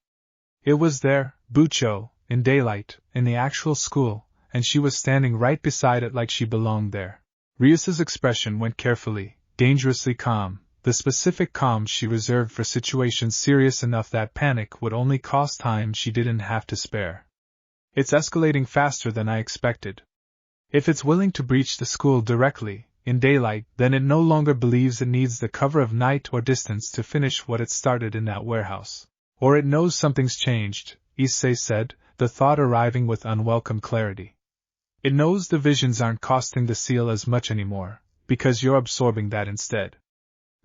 It was there, Bucho, in daylight, in the actual school, and she was standing right beside it like she belonged there. Rias's expression went carefully, dangerously calm, the specific calm she reserved for situations serious enough that panic would only cost time she didn't have to spare. It's escalating faster than I expected. If it's willing to breach the school directly, in daylight, then it no longer believes it needs the cover of night or distance to finish what it started in that warehouse. Or it knows something's changed, Issei said, the thought arriving with unwelcome clarity. It knows the visions aren't costing the seal as much anymore, because you're absorbing that instead.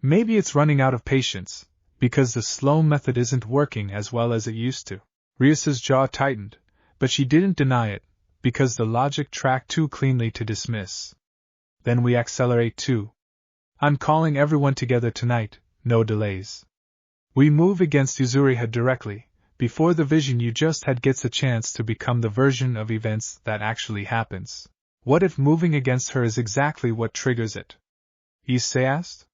Maybe it's running out of patience, because the slow method isn't working as well as it used to. Rias's jaw tightened, but she didn't deny it, because the logic tracked too cleanly to dismiss. Then we accelerate too. I'm calling everyone together tonight, no delays. We move against Yuzuriha directly, before the vision you just had gets a chance to become the version of events that actually happens. What if moving against her is exactly what triggers it? Issei asked.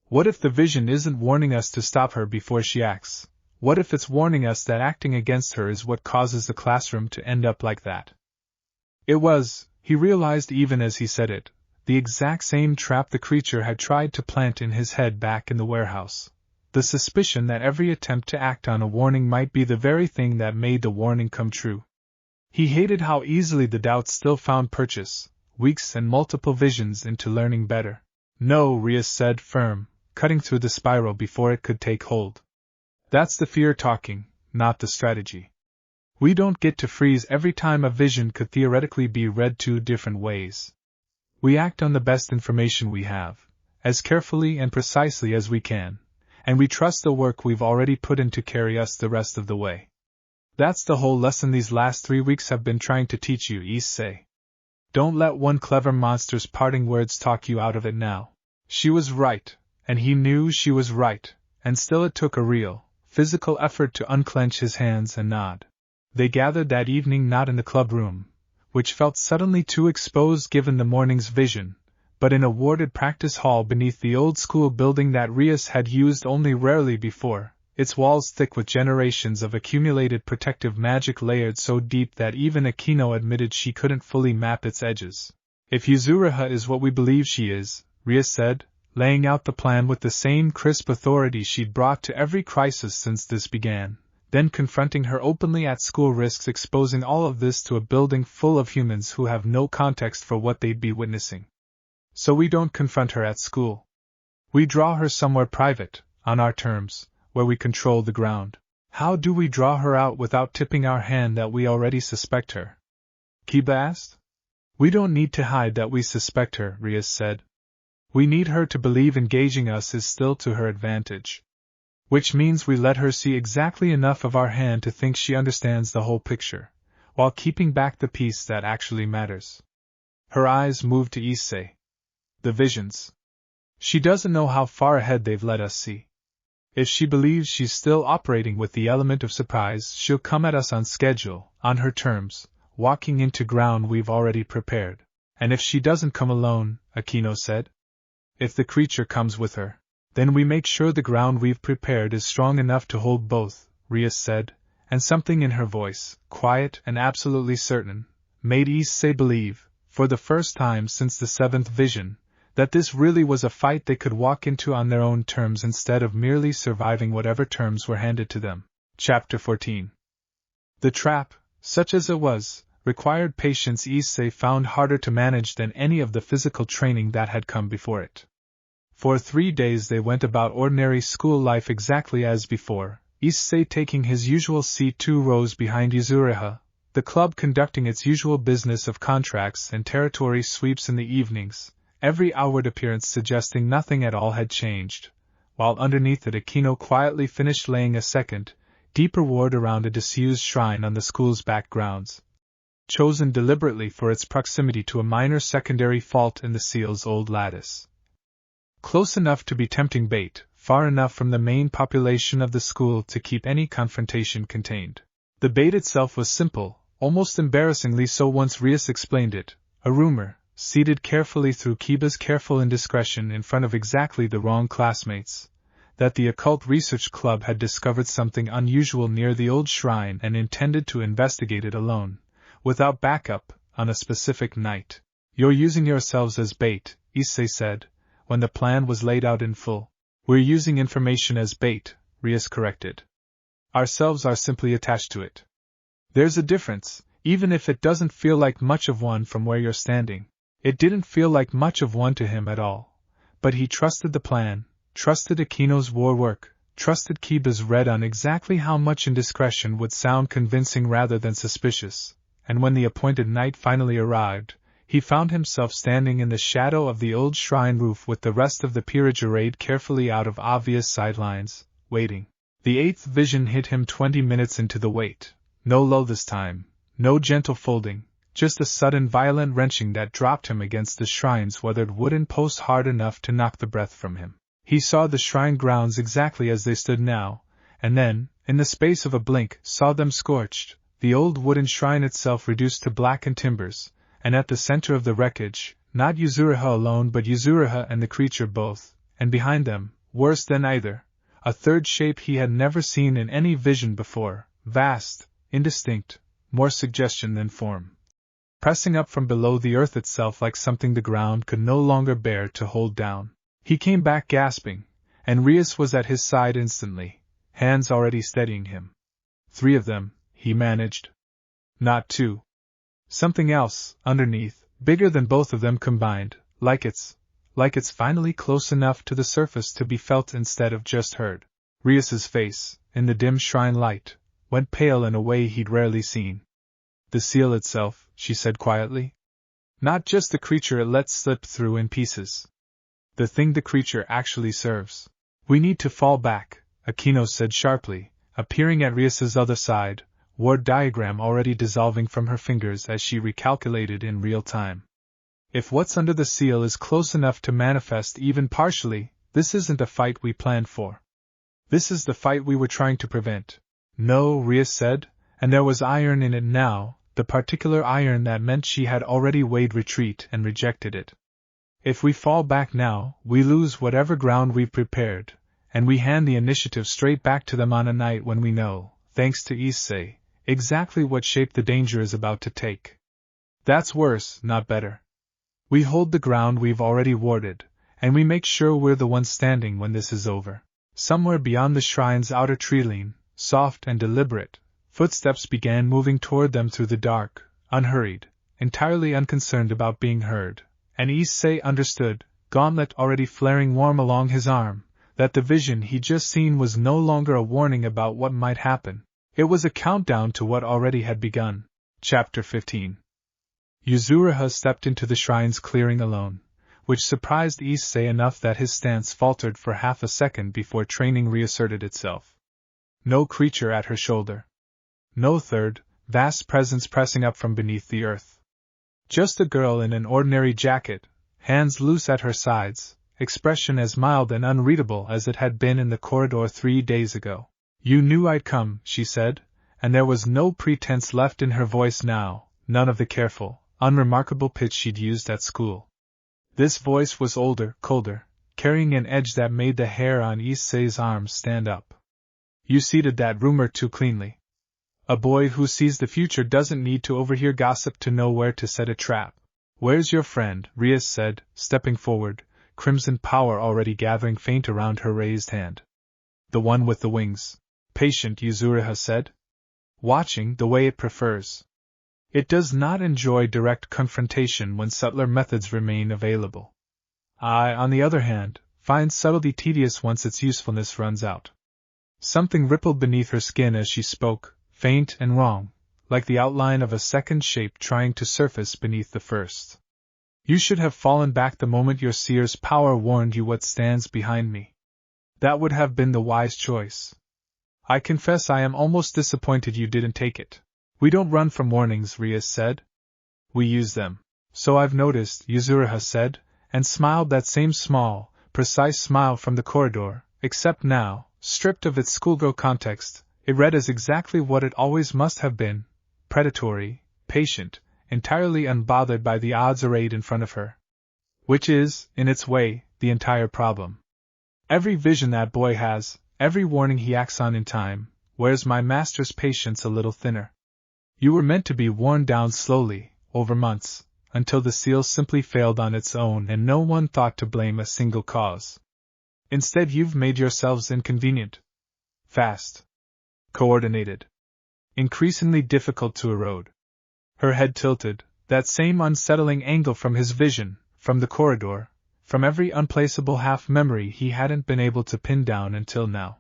What if the vision isn't warning us to stop her before she acts? What if it's warning us that acting against her is what causes the classroom to end up like that? It was, he realized even as he said it, the exact same trap the creature had tried to plant in his head back in the warehouse. The suspicion that every attempt to act on a warning might be the very thing that made the warning come true. He hated how easily the doubts still found purchase, weeks and multiple visions into learning better. No, Rias said, firm, cutting through the spiral before it could take hold. That's the fear talking, not the strategy. We don't get to freeze every time a vision could theoretically be read two different ways. We act on the best information we have, as carefully and precisely as we can, and we trust the work we've already put in to carry us the rest of the way. That's the whole lesson these last 3 weeks have been trying to teach you, Issei. Don't let one clever monster's parting words talk you out of it now. She was right, and he knew she was right, and still it took a real, physical effort to unclench his hands and nod. They gathered that evening not in the club room, which felt suddenly too exposed given the morning's vision, but in a warded practice hall beneath the old school building that Rias had used only rarely before, its walls thick with generations of accumulated protective magic layered so deep that even Akeno admitted she couldn't fully map its edges. If Yuzuriha is what we believe she is, Rias said, laying out the plan with the same crisp authority she'd brought to every crisis since this began, then confronting her openly at school risks exposing all of this to a building full of humans who have no context for what they'd be witnessing. So we don't confront her at school. We draw her somewhere private, on our terms, where we control the ground. How do we draw her out without tipping our hand that we already suspect her? Kiba asked. We don't need to hide that we suspect her, Rias said. We need her to believe engaging us is still to her advantage. Which means we let her see exactly enough of our hand to think she understands the whole picture, while keeping back the piece that actually matters. Her eyes moved to Issei. The visions. She doesn't know how far ahead they've let us see. If she believes she's still operating with the element of surprise, she'll come at us on schedule, on her terms, walking into ground we've already prepared. And if she doesn't come alone, Akeno said. If the creature comes with her, then we make sure the ground we've prepared is strong enough to hold both, Rias said, and something in her voice, quiet and absolutely certain, made Issei believe, for the first time since the 7th vision, that this really was a fight they could walk into on their own terms instead of merely surviving whatever terms were handed to them. Chapter 14. The trap, such as it was, required patience Issei found harder to manage than any of the physical training that had come before it. For 3 days they went about ordinary school life exactly as before, Issei taking his usual seat 2 rows behind Yuzuriha, the club conducting its usual business of contracts and territory sweeps in the evenings, every outward appearance suggesting nothing at all had changed, while underneath it Akeno quietly finished laying a second, deeper ward around a disused shrine on the school's back grounds, chosen deliberately for its proximity to a minor secondary fault in the seal's old lattice. Close enough to be tempting bait, far enough from the main population of the school to keep any confrontation contained. The bait itself was simple, almost embarrassingly so once Rias explained it, a rumor, seated carefully through Kiba's careful indiscretion in front of exactly the wrong classmates, that the Occult Research Club had discovered something unusual near the old shrine and intended to investigate it alone, without backup, on a specific night. "You're using yourselves as bait," Issei said, when the plan was laid out in full. "We're using information as bait," Rias corrected. "Ourselves are simply attached to it. There's a difference, even if it doesn't feel like much of one from where you're standing." It didn't feel like much of one to him at all, but he trusted the plan, trusted Akeno's war work, trusted Kiba's read on exactly how much indiscretion would sound convincing rather than suspicious, and when the appointed night finally arrived, he found himself standing in the shadow of the old shrine roof with the rest of the peerage arrayed carefully out of obvious sidelines, waiting. The eighth vision hit him 20 minutes into the wait. No lull this time, no gentle folding, just a sudden violent wrenching that dropped him against the shrine's weathered wooden post hard enough to knock the breath from him. He saw the shrine grounds exactly as they stood now, and then, in the space of a blink, saw them scorched, the old wooden shrine itself reduced to blackened timbers, and at the center of the wreckage, not Yuzuriha alone but Yuzuriha and the creature both, and behind them, worse than either, a third shape he had never seen in any vision before, vast, indistinct, more suggestion than form, pressing up from below the earth itself like something the ground could no longer bear to hold down. He came back gasping, and Rias was at his side instantly, hands already steadying him. 3 of them, he managed. Not 2. Something else, underneath, bigger than both of them combined, like it's finally close enough to the surface to be felt instead of just heard. Rias's face, in the dim shrine light, went pale in a way he'd rarely seen. "The seal itself," she said quietly. "Not just the creature it lets slip through in pieces. The thing the creature actually serves." "We need to fall back," Akeno said sharply, appearing at Rias's other side, word diagram already dissolving from her fingers as she recalculated in real time. "If what's under the seal is close enough to manifest even partially, this isn't a fight we planned for. This is the fight we were trying to prevent." "No," Rias said, and there was iron in it now, the particular iron that meant she had already weighed retreat and rejected it. "If we fall back now, we lose whatever ground we've prepared, and we hand the initiative straight back to them on a night when we know, thanks to Issei, exactly what shape the danger is about to take. That's worse, not better. We hold the ground we've already warded, and we make sure we're the ones standing when this is over." Somewhere beyond the shrine's outer tree-line, soft and deliberate, footsteps began moving toward them through the dark, unhurried, entirely unconcerned about being heard, and Issei understood, gauntlet already flaring warm along his arm, that the vision he'd just seen was no longer a warning about what might happen. It was a countdown to what already had begun. Chapter 15. Yuzuriha stepped into the shrine's clearing alone, which surprised Issei enough that his stance faltered for half a second before training reasserted itself. No creature at her shoulder. No third, vast presence pressing up from beneath the earth. Just a girl in an ordinary jacket, hands loose at her sides, expression as mild and unreadable as it had been in the corridor 3 days ago. "You knew I'd come," she said, and there was no pretense left in her voice now, none of the careful, unremarkable pitch she'd used at school. This voice was older, colder, carrying an edge that made the hair on Issei's arms stand up. "You seeded that rumor too cleanly. A boy who sees the future doesn't need to overhear gossip to know where to set a trap." "Where's your friend?" Rias said, stepping forward, crimson power already gathering faint around her raised hand. "The one with the wings." "Patient," Yuzuriha said. "Watching, the way it prefers. It does not enjoy direct confrontation when subtler methods remain available. I, on the other hand, find subtlety tedious once its usefulness runs out." Something rippled beneath her skin as she spoke, faint and wrong, like the outline of a second shape trying to surface beneath the first. "You should have fallen back the moment your seer's power warned you what stands behind me. That would have been the wise choice. I confess I am almost disappointed you didn't take it." "We don't run from warnings," Rias said. "We use them." "So I've noticed," Yuzuriha said, and smiled that same small, precise smile from the corridor, except now, stripped of its schoolgirl context, it read as exactly what it always must have been, predatory, patient, entirely unbothered by the odds arrayed in front of her. Which is, in its way, the entire problem. Every vision that boy has, every warning he acts on in time, wears my master's patience a little thinner. You were meant to be worn down slowly, over months, until the seal simply failed on its own and no one thought to blame a single cause. Instead, you've made yourselves inconvenient, fast, coordinated, increasingly difficult to erode. Her head tilted, that same unsettling angle from his vision, from the corridor, from every unplaceable half-memory he hadn't been able to pin down until now.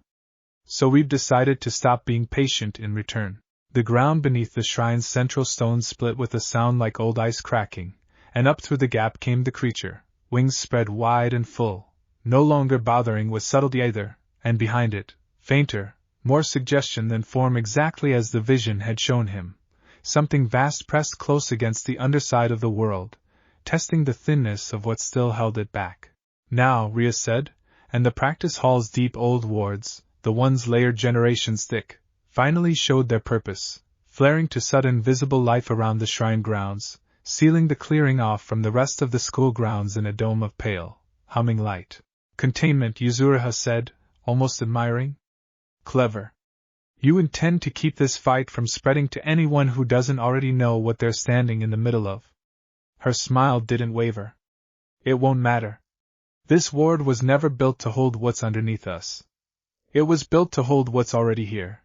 So we've decided to stop being patient in return. The ground beneath the shrine's central stone split with a sound like old ice cracking, and up through the gap came the creature, wings spread wide and full, no longer bothering with subtlety either, and behind it, fainter, more suggestion than form exactly as the vision had shown him, something vast pressed close against the underside of the world, testing the thinness of what still held it back. Now, Rias said, and the practice hall's deep old wards, the ones layered generations thick, finally showed their purpose, flaring to sudden visible life around the shrine grounds, sealing the clearing off from the rest of the school grounds in a dome of pale, humming light. Containment, Yuzuriha said, almost admiring. Clever. You intend to keep this fight from spreading to anyone who doesn't already know what they're standing in the middle of. Her smile didn't waver. It won't matter. This ward was never built to hold what's underneath us. It was built to hold what's already here.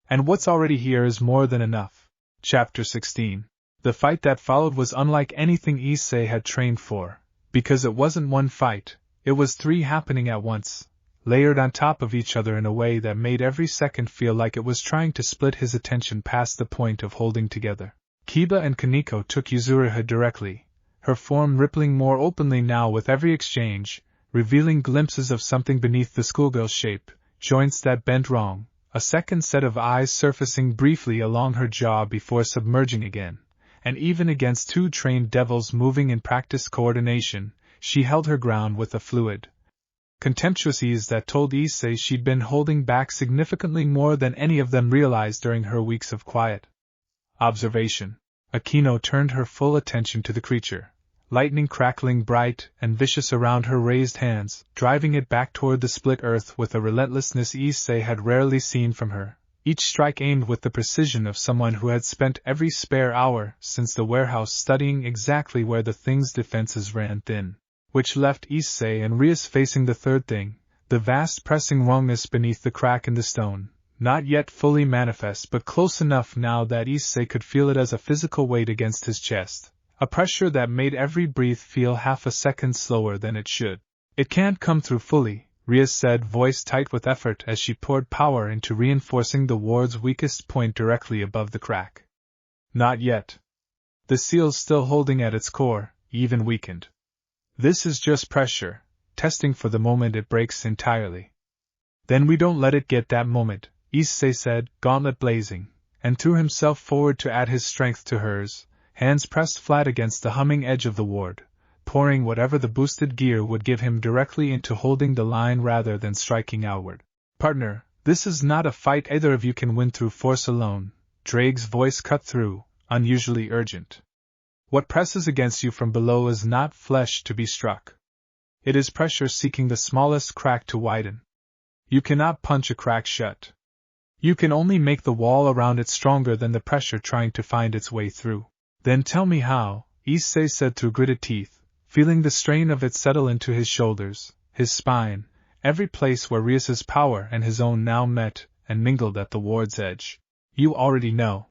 And what's already here is more than enough. Chapter 16. The fight that followed was unlike anything Issei had trained for, because it wasn't one fight, it was three happening at once, layered on top of each other in a way that made every second feel like it was trying to split his attention past the point of holding together. Kiba and Kaneko took Yuzuriha directly, her form rippling more openly now with every exchange, revealing glimpses of something beneath the schoolgirl's shape, joints that bent wrong, a second set of eyes surfacing briefly along her jaw before submerging again, and even against two trained devils moving in practiced coordination, she held her ground with a fluid, contemptuous ease that told Issei she'd been holding back significantly more than any of them realized during her weeks of quiet observation. Akeno turned her full attention to the creature, lightning crackling bright and vicious around her raised hands, driving it back toward the split earth with a relentlessness Issei had rarely seen from her, each strike aimed with the precision of someone who had spent every spare hour since the warehouse studying exactly where the thing's defenses ran thin, which left Issei and Rias facing the third thing, the vast pressing wrongness beneath the crack in the stone, not yet fully manifest but close enough now that Issei could feel it as a physical weight against his chest, a pressure that made every breath feel half a second slower than it should. It can't come through fully, Rias said, voice tight with effort as she poured power into reinforcing the ward's weakest point directly above the crack. Not yet. The seal's still holding at its core, even weakened. This is just pressure, testing for the moment it breaks entirely. Then we don't let it get that moment, Issei said, gauntlet blazing, and threw himself forward to add his strength to hers, hands pressed flat against the humming edge of the ward, pouring whatever the boosted gear would give him directly into holding the line rather than striking outward. Partner, this is not a fight either of you can win through force alone, Drake's voice cut through, unusually urgent. What presses against you from below is not flesh to be struck. It is pressure seeking the smallest crack to widen. You cannot punch a crack shut. You can only make the wall around it stronger than the pressure trying to find its way through. Then tell me how, Issei said through gritted teeth, feeling the strain of it settle into his shoulders, his spine, every place where Rias's power and his own now met and mingled at the ward's edge. You already know.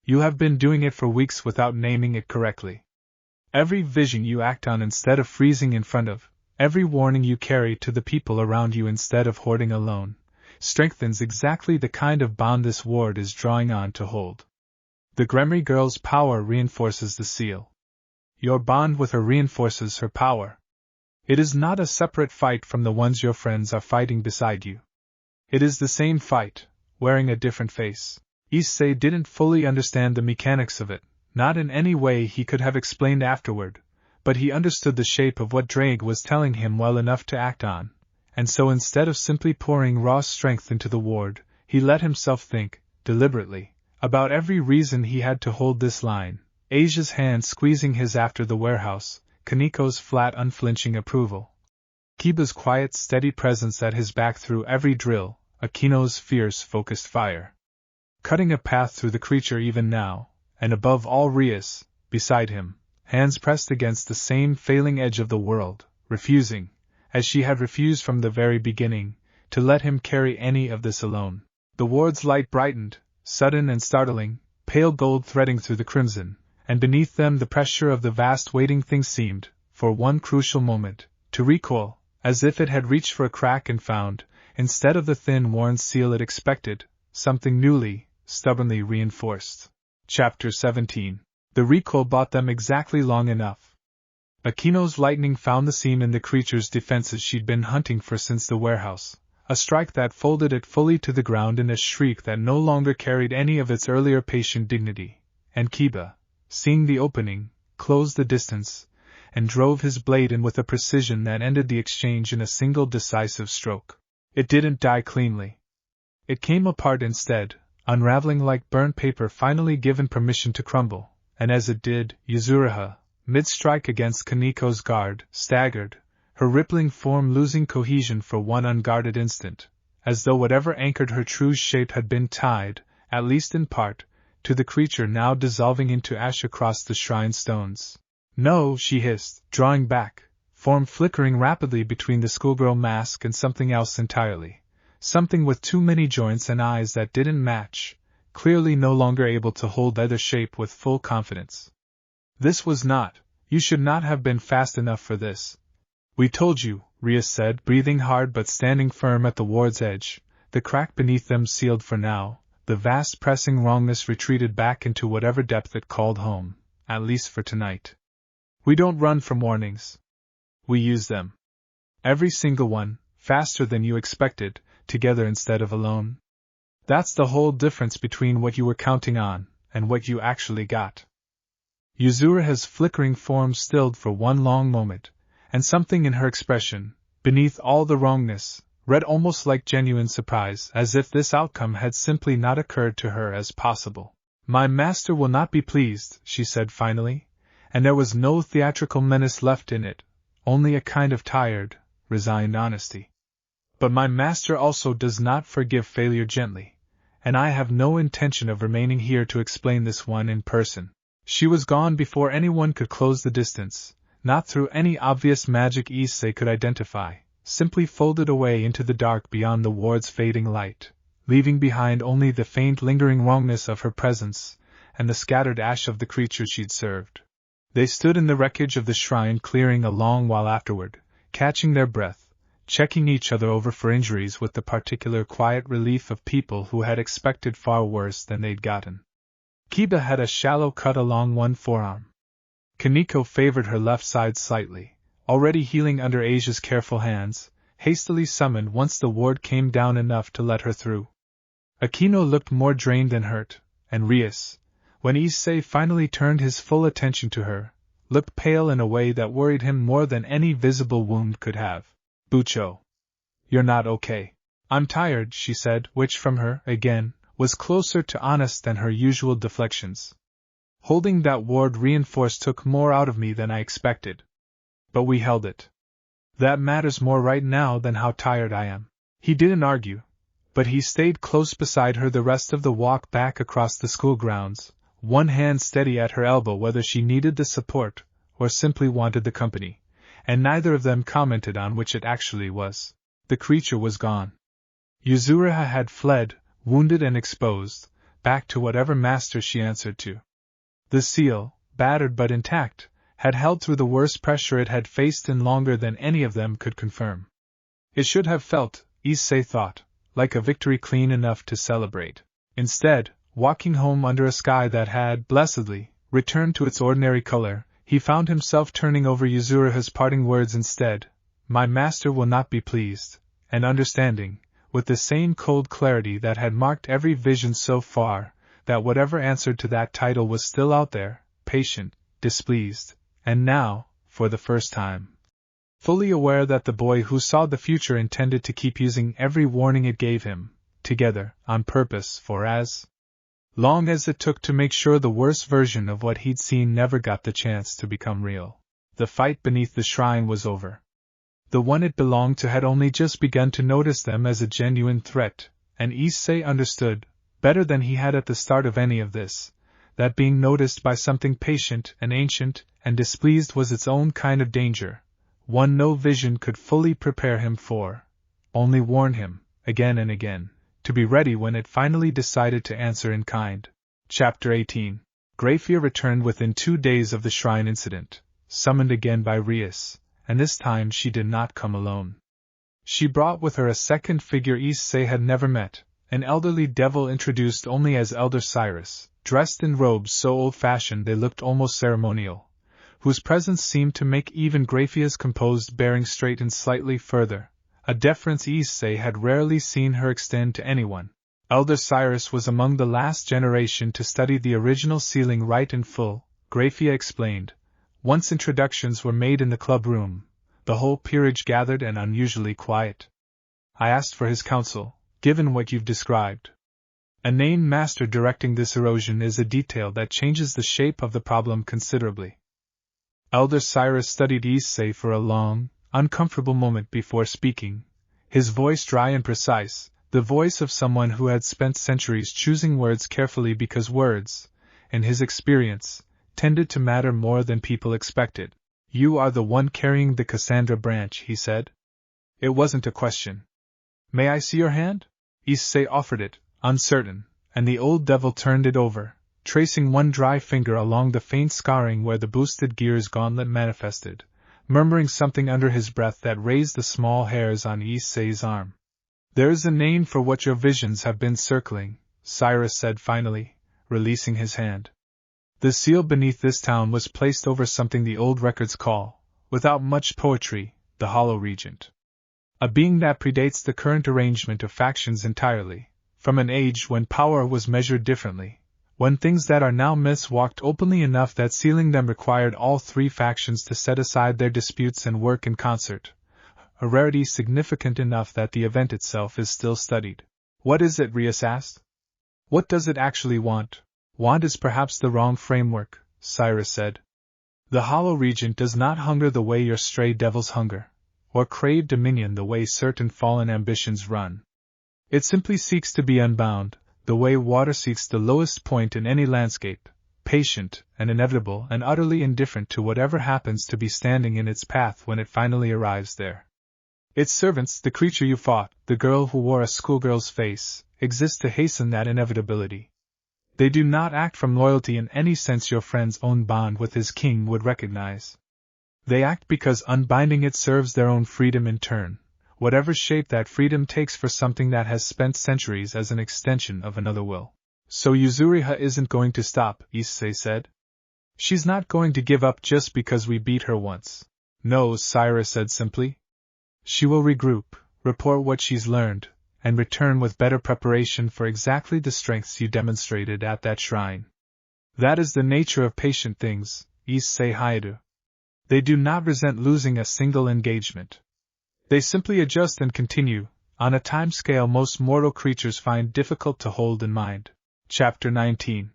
You have been doing it for weeks without naming it correctly. Every vision you act on instead of freezing in front of, every warning you carry to the people around you instead of hoarding alone, strengthens exactly the kind of bond this ward is drawing on to hold. The Gremory girl's power reinforces the seal. Your bond with her reinforces her power. It is not a separate fight from the ones your friends are fighting beside you. It is the same fight, wearing a different face. Issei didn't fully understand the mechanics of it, not in any way he could have explained afterward, but he understood the shape of what Drake was telling him well enough to act on, and so instead of simply pouring raw strength into the ward, he let himself think, deliberately, about every reason he had to hold this line, Asia's hand squeezing his after the warehouse, Kaneko's flat unflinching approval. Kiba's quiet, steady presence at his back through every drill, Akeno's fierce, focused fire. Cutting a path through the creature even now, and above all Rias, beside him, hands pressed against the same failing edge of the world, refusing, as she had refused from the very beginning, to let him carry any of this alone. The ward's light brightened, sudden and startling, pale gold threading through the crimson, and beneath them the pressure of the vast waiting thing seemed, for one crucial moment, to recoil, as if it had reached for a crack and found, instead of the thin worn seal it expected, something newly, stubbornly reinforced. Chapter 17. The recoil bought them exactly long enough. Akeno's lightning found the seam in the creature's defenses she'd been hunting for since the warehouse, a strike that folded it fully to the ground in a shriek that no longer carried any of its earlier patient dignity, and Kiba, seeing the opening, closed the distance, and drove his blade in with a precision that ended the exchange in a single decisive stroke. It didn't die cleanly. It came apart instead, unraveling like burnt paper finally given permission to crumble, and as it did, Yuzuriha, mid-strike against Kaniko's guard, staggered, her rippling form losing cohesion for one unguarded instant, as though whatever anchored her true shape had been tied, at least in part, to the creature now dissolving into ash across the shrine stones. "No," she hissed, drawing back, form flickering rapidly between the schoolgirl mask and something else entirely, something with too many joints and eyes that didn't match, clearly no longer able to hold either shape with full confidence. "This was not, you should not have been fast enough for this. We told you," Rias said, breathing hard but standing firm at the ward's edge, the crack beneath them sealed for now. The vast pressing wrongness retreated back into whatever depth it called home, at least for tonight. "We don't run from warnings. We use them. Every single one, faster than you expected, together instead of alone. That's the whole difference between what you were counting on, and what you actually got." Yuzuriha's flickering form stilled for one long moment, and something in her expression, beneath all the wrongness, read almost like genuine surprise, as if this outcome had simply not occurred to her as possible. "My master will not be pleased," she said finally, and there was no theatrical menace left in it, only a kind of tired, resigned honesty. "But my master also does not forgive failure gently, and I have no intention of remaining here to explain this one in person." She was gone before anyone could close the distance, not through any obvious magic Issei could identify, simply folded away into the dark beyond the ward's fading light, leaving behind only the faint lingering wrongness of her presence, and the scattered ash of the creature she'd served. They stood in the wreckage of the shrine clearing a long while afterward, catching their breath, checking each other over for injuries with the particular quiet relief of people who had expected far worse than they'd gotten. Kiba had a shallow cut along one forearm. Kaniko favored her left side slightly, already healing under Asia's careful hands, hastily summoned once the ward came down enough to let her through. Akeno looked more drained than hurt, and Rias, when Issei finally turned his full attention to her, looked pale in a way that worried him more than any visible wound could have. "Bucho. You're not okay." "I'm tired," she said, which from her, again, was closer to honest than her usual deflections. "Holding that ward reinforced took more out of me than I expected. But we held it. That matters more right now than how tired I am." He didn't argue, but he stayed close beside her the rest of the walk back across the school grounds, one hand steady at her elbow whether she needed the support or simply wanted the company, and neither of them commented on which it actually was. The creature was gone. Yuzuriha had fled, wounded and exposed, back to whatever master she answered to. The seal, battered but intact, had held through the worst pressure it had faced in longer than any of them could confirm. It should have felt, Issei thought, like a victory clean enough to celebrate. Instead, walking home under a sky that had, blessedly, returned to its ordinary color, he found himself turning over Yuzuriha's parting words instead, "My master will not be pleased," and understanding, with the same cold clarity that had marked every vision so far, that whatever answered to that title was still out there, patient, displeased, and now, for the first time, fully aware that the boy who saw the future intended to keep using every warning it gave him, together, on purpose, for as long as it took to make sure the worst version of what he'd seen never got the chance to become real. The fight beneath the shrine was over. The one it belonged to had only just begun to notice them as a genuine threat, and Issei understood, better than he had at the start of any of this, that being noticed by something patient and ancient and displeased was its own kind of danger, one no vision could fully prepare him for, only warn him, again and again, to be ready when it finally decided to answer in kind. Chapter 18. Grafia returned within 2 days of the shrine incident, summoned again by Rias, and this time she did not come alone. She brought with her a second figure Issei had never met, an elderly devil introduced only as Elder Cyrus, dressed in robes so old-fashioned they looked almost ceremonial, whose presence seemed to make even Grafia's composed bearing straighten slightly further, a deference Issei had rarely seen her extend to anyone. Elder Cyrus was among the last generation to study the original sealing rite in full, Grafia explained. Once introductions were made in the club room, the whole peerage gathered and unusually quiet. I asked for his counsel, given what you've described. A named master directing this erosion is a detail that changes the shape of the problem considerably. Elder Cyrus studied Issei for a long, uncomfortable moment before speaking, his voice dry and precise, the voice of someone who had spent centuries choosing words carefully because words, in his experience, tended to matter more than people expected. You are the one carrying the Cassandra branch, he said. It wasn't a question. May I see your hand? Issei offered it, uncertain, and the old devil turned it over, tracing one dry finger along the faint scarring where the boosted gear's gauntlet manifested, murmuring something under his breath that raised the small hairs on Issei's arm. There is a name for what your visions have been circling, Cyrus said finally, releasing his hand. The seal beneath this town was placed over something the old records call, without much poetry, the Hollow Regent. A being that predates the current arrangement of factions entirely, from an age when power was measured differently, when things that are now myths walked openly enough that sealing them required all 3 factions to set aside their disputes and work in concert. A rarity significant enough that the event itself is still studied. What is it? Rias asked. What does it actually want? Want is perhaps the wrong framework, Cyrus said. The Hollow Regent does not hunger the way your stray devils hunger, or crave dominion the way certain fallen ambitions run. It simply seeks to be unbound, the way water seeks the lowest point in any landscape, patient and inevitable and utterly indifferent to whatever happens to be standing in its path when it finally arrives there. Its servants, the creature you fought, the girl who wore a schoolgirl's face, exist to hasten that inevitability. They do not act from loyalty in any sense your friend's own bond with his king would recognize. They act because unbinding it serves their own freedom in turn, whatever shape that freedom takes for something that has spent centuries as an extension of another will. So Yuzuriha isn't going to stop, Issei said. She's not going to give up just because we beat her once. No, Cyrus said simply. She will regroup, report what she's learned, and return with better preparation for exactly the strengths you demonstrated at that shrine. That is the nature of patient things, Issei Hyoudou. They do not resent losing a single engagement. They simply adjust and continue, on a time scale most mortal creatures find difficult to hold in mind. Chapter 19.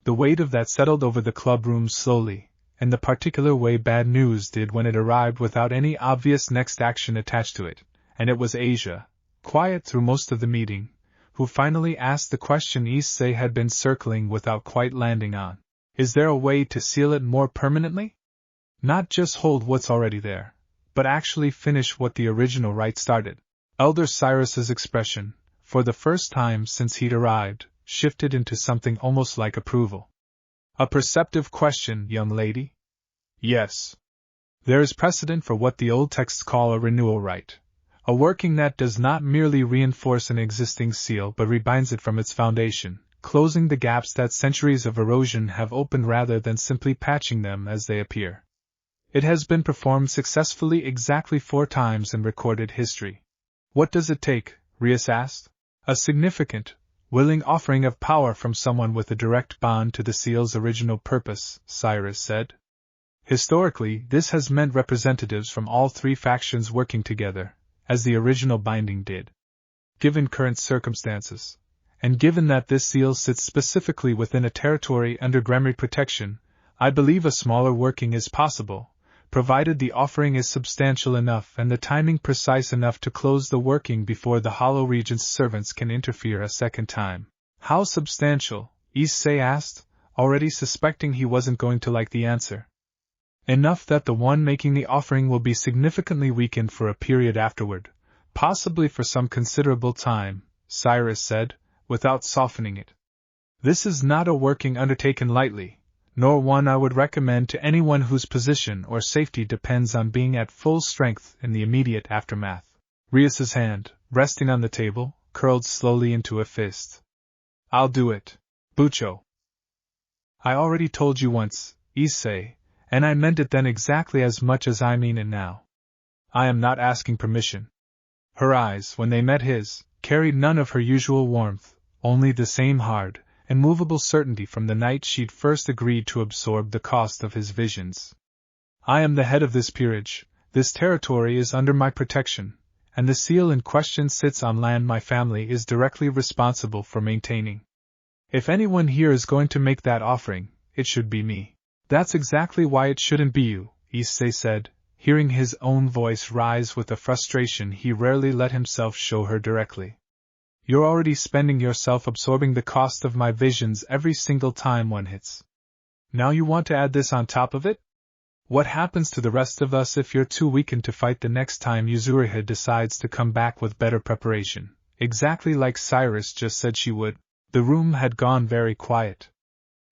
The weight of that settled over the club room slowly, in the particular way bad news did when it arrived without any obvious next action attached to it, and it was Asia, quiet through most of the meeting, who finally asked the question Issei had been circling without quite landing on. Is there a way to seal it more permanently? Not just hold what's already there, but actually finish what the original rite started. Elder Cyrus's expression, for the first time since he'd arrived, shifted into something almost like approval. A perceptive question, young lady? Yes. There is precedent for what the old texts call a renewal rite, a working that does not merely reinforce an existing seal but rebinds it from its foundation, closing the gaps that centuries of erosion have opened rather than simply patching them as they appear. It has been performed successfully exactly 4 times in recorded history. What does it take? Rias asked. A significant, willing offering of power from someone with a direct bond to the seal's original purpose, Cyrus said. Historically, this has meant representatives from all 3 factions working together, as the original binding did. Given current circumstances, and given that this seal sits specifically within a territory under Gremory protection, I believe a smaller working is possible, provided the offering is substantial enough and the timing precise enough to close the working before the Hollow Regent's servants can interfere a second time. How substantial? Issei asked, already suspecting he wasn't going to like the answer. Enough that the one making the offering will be significantly weakened for a period afterward, possibly for some considerable time, Cyrus said, without softening it. This is not a working undertaken lightly, nor one I would recommend to anyone whose position or safety depends on being at full strength in the immediate aftermath. Rias's hand, resting on the table, curled slowly into a fist. I'll do it, Bucho. I already told you once, Issei, and I meant it then exactly as much as I mean it now. I am not asking permission. Her eyes, when they met his, carried none of her usual warmth, only the same hard, immovable certainty from the night she'd first agreed to absorb the cost of his visions. I am the head of this peerage, this territory is under my protection, and the seal in question sits on land my family is directly responsible for maintaining. If anyone here is going to make that offering, it should be me. That's exactly why it shouldn't be you, Issei said, hearing his own voice rise with a frustration he rarely let himself show her directly. You're already spending yourself absorbing the cost of my visions every single time one hits. Now you want to add this on top of it? What happens to the rest of us if you're too weakened to fight the next time Yuzuriha decides to come back with better preparation, exactly like Cyrus just said she would? The room had gone very quiet.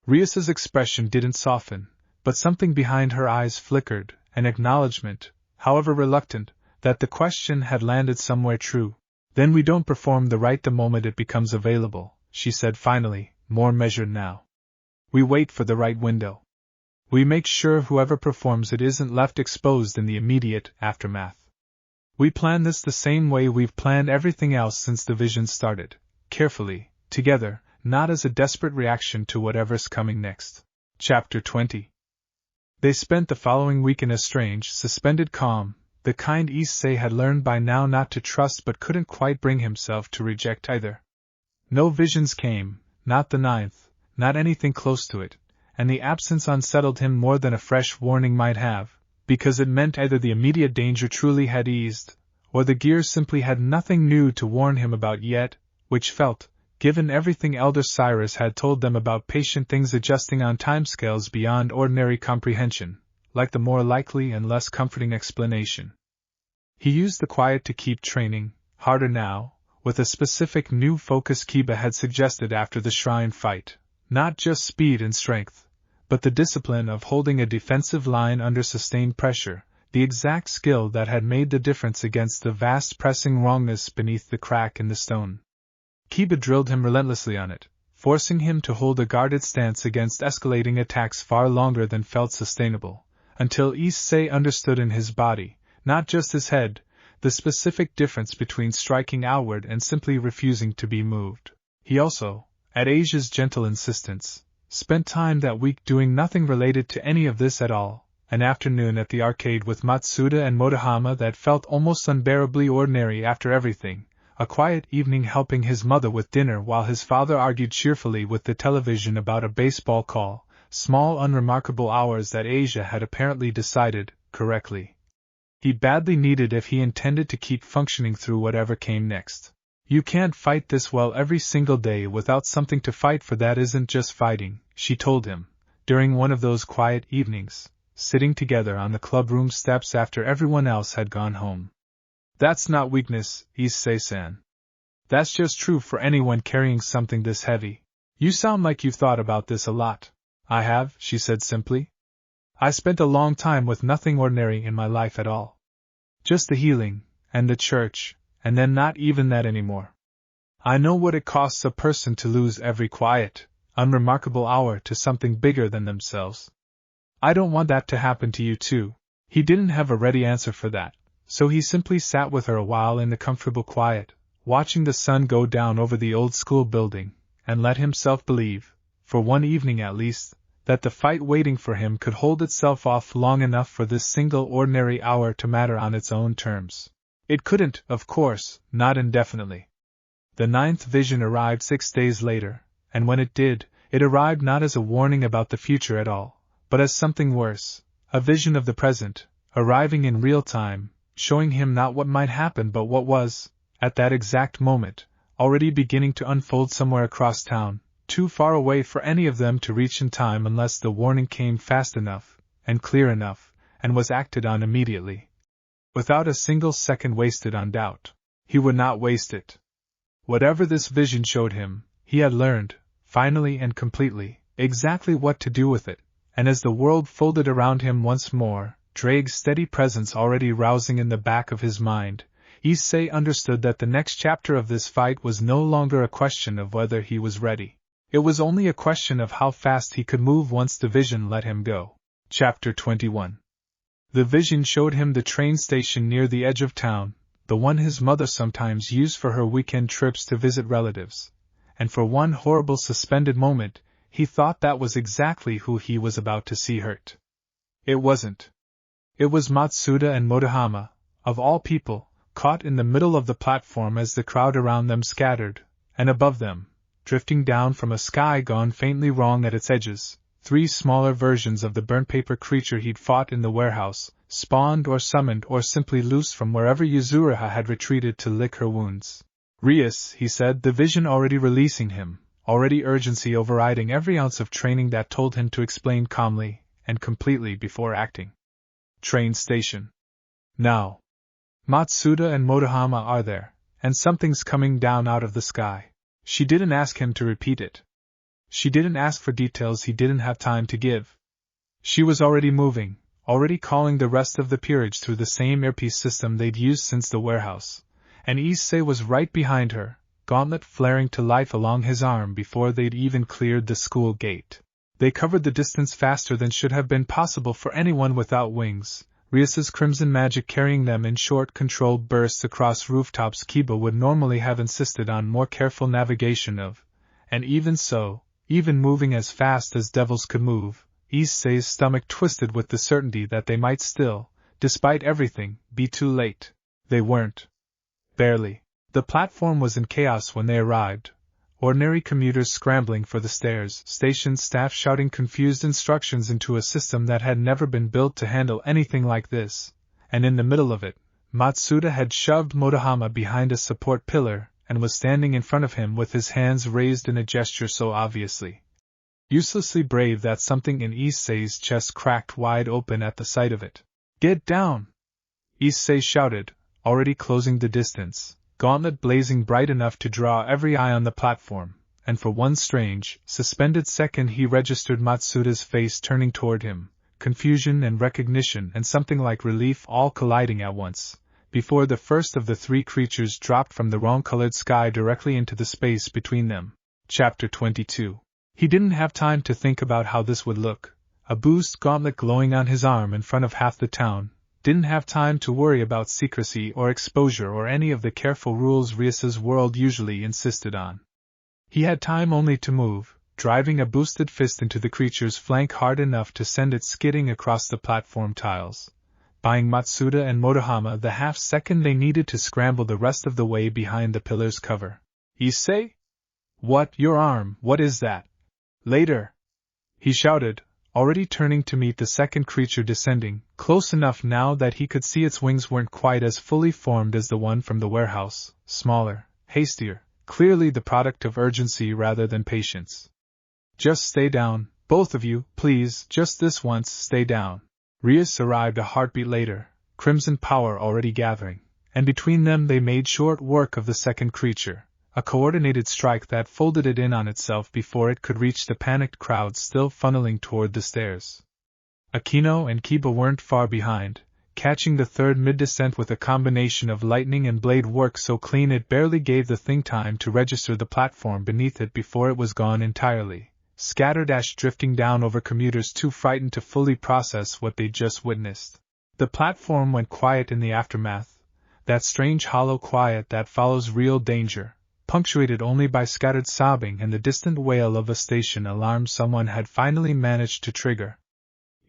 Rias's expression didn't soften, but something behind her eyes flickered, an acknowledgement, however reluctant, that the question had landed somewhere true. Then we don't perform the rite the moment it becomes available, she said finally, more measured now. We wait for the right window. We make sure whoever performs it isn't left exposed in the immediate aftermath. We plan this the same way we've planned everything else since the vision started, carefully, together, not as a desperate reaction to whatever's coming next. Chapter 20. They spent the following week in a strange, suspended calm, the kind Issei had learned by now not to trust but couldn't quite bring himself to reject either. No visions came, not the 9th, not anything close to it, and the absence unsettled him more than a fresh warning might have, because it meant either the immediate danger truly had eased, or the gears simply had nothing new to warn him about yet, which felt, given everything Elder Cyrus had told them about patient things adjusting on timescales beyond ordinary comprehension, like the more likely and less comforting explanation. He used the quiet to keep training, harder now, with a specific new focus Kiba had suggested after the shrine fight, not just speed and strength, but the discipline of holding a defensive line under sustained pressure, the exact skill that had made the difference against the vast pressing wrongness beneath the crack in the stone. Kiba drilled him relentlessly on it, forcing him to hold a guarded stance against escalating attacks far longer than felt sustainable, until Issei understood in his body, not just his head, the specific difference between striking outward and simply refusing to be moved. He also, at Asia's gentle insistence, spent time that week doing nothing related to any of this at all, an afternoon at the arcade with Matsuda and Motohama that felt almost unbearably ordinary after everything, a quiet evening helping his mother with dinner while his father argued cheerfully with the television about a baseball call, small unremarkable hours that Asia had apparently decided, correctly, he badly needed if he intended to keep functioning through whatever came next. You can't fight this well every single day without something to fight for that isn't just fighting, she told him, during one of those quiet evenings, sitting together on the clubroom steps after everyone else had gone home. That's not weakness, Issei-san. That's just true for anyone carrying something this heavy. You sound like you've thought about this a lot. I have, she said simply. I spent a long time with nothing ordinary in my life at all. Just the healing, and the church, and then not even that anymore. I know what it costs a person to lose every quiet, unremarkable hour to something bigger than themselves. I don't want that to happen to you too. He didn't have a ready answer for that, so he simply sat with her a while in the comfortable quiet, watching the sun go down over the old school building, and let himself believe, for one evening at least, that the fight waiting for him could hold itself off long enough for this single ordinary hour to matter on its own terms. It couldn't, of course, not indefinitely. The 9th vision arrived 6 days later, and when it did, it arrived not as a warning about the future at all, but as something worse, A vision of the present, arriving in real time, showing him not what might happen but what was, at that exact moment, already beginning to unfold somewhere across town, too far away for any of them to reach in time unless the warning came fast enough, and clear enough, and was acted on immediately. Without a single second wasted on doubt. He would not waste it. Whatever this vision showed him, he had learned, finally and completely, exactly what to do with it, and as the world folded around him once more, Drake's steady presence already rousing in the back of his mind, Issei understood that the next chapter of this fight was no longer a question of whether he was ready. It was only a question of how fast he could move once the vision let him go. Chapter 21. The vision showed him the train station near the edge of town, the one his mother sometimes used for her weekend trips to visit relatives, and for one horrible suspended moment, he thought that was exactly who he was about to see hurt. It wasn't. It was Matsuda and Motohama, of all people, caught in the middle of the platform as the crowd around them scattered, and above them, drifting down from a sky gone faintly wrong at its edges, 3 smaller versions of the burnt paper creature he'd fought in the warehouse, spawned or summoned or simply loosed from wherever Yuzuriha had retreated to lick her wounds. Rias, he said, the vision already releasing him, already urgency overriding every ounce of training that told him to explain calmly and completely before acting. Train station. Now. Matsuda and Motohama are there, and something's coming down out of the sky. She didn't ask him to repeat it. She didn't ask for details he didn't have time to give. She was already moving, already calling the rest of the peerage through the same earpiece system they'd used since the warehouse, and Issei was right behind her, gauntlet flaring to life along his arm before they'd even cleared the school gate. They covered the distance faster than should have been possible for anyone without wings, Rias's crimson magic carrying them in short controlled bursts across rooftops Kiba would normally have insisted on more careful navigation of, and even so, even moving as fast as devils could move, Issei's stomach twisted with the certainty that they might still, despite everything, be too late. They weren't. Barely. The platform was in chaos when they arrived, ordinary commuters scrambling for the stairs, station staff shouting confused instructions into a system that had never been built to handle anything like this, and in the middle of it, Matsuda had shoved Motohama behind a support pillar and was standing in front of him with his hands raised in a gesture so obviously uselessly brave that something in Issei's chest cracked wide open at the sight of it. "Get down!" Issei shouted, already closing the distance, gauntlet blazing bright enough to draw every eye on the platform, and for one strange, suspended second he registered Matsuda's face turning toward him, confusion and recognition and something like relief all colliding at once, before the first of the 3 creatures dropped from the wrong-colored sky directly into the space between them. Chapter 22. He didn't have time to think about how this would look, a boost gauntlet glowing on his arm in front of half the town, didn't have time to worry about secrecy or exposure or any of the careful rules Rias's world usually insisted on. He had time only to move, driving a boosted fist into the creature's flank hard enough to send it skidding across the platform tiles, buying Matsuda and Motohama the half-second they needed to scramble the rest of the way behind the pillar's cover. "Issei? What, your arm, what is that?" "Later!" he shouted, already turning to meet the second creature descending, close enough now that he could see its wings weren't quite as fully formed as the one from the warehouse, smaller, hastier, clearly the product of urgency rather than patience. "Just stay down, both of you, please, just this once, stay down." Rias arrived a heartbeat later, crimson power already gathering, and between them they made short work of the second creature, a coordinated strike that folded it in on itself before it could reach the panicked crowd still funneling toward the stairs. Akeno and Kiba weren't far behind, catching the third mid-descent with a combination of lightning and blade work so clean it barely gave the thing time to register the platform beneath it before it was gone entirely, scattered ash drifting down over commuters too frightened to fully process what they'd just witnessed. The platform went quiet in the aftermath, that strange hollow quiet that follows real danger, punctuated only by scattered sobbing and the distant wail of a station alarm someone had finally managed to trigger.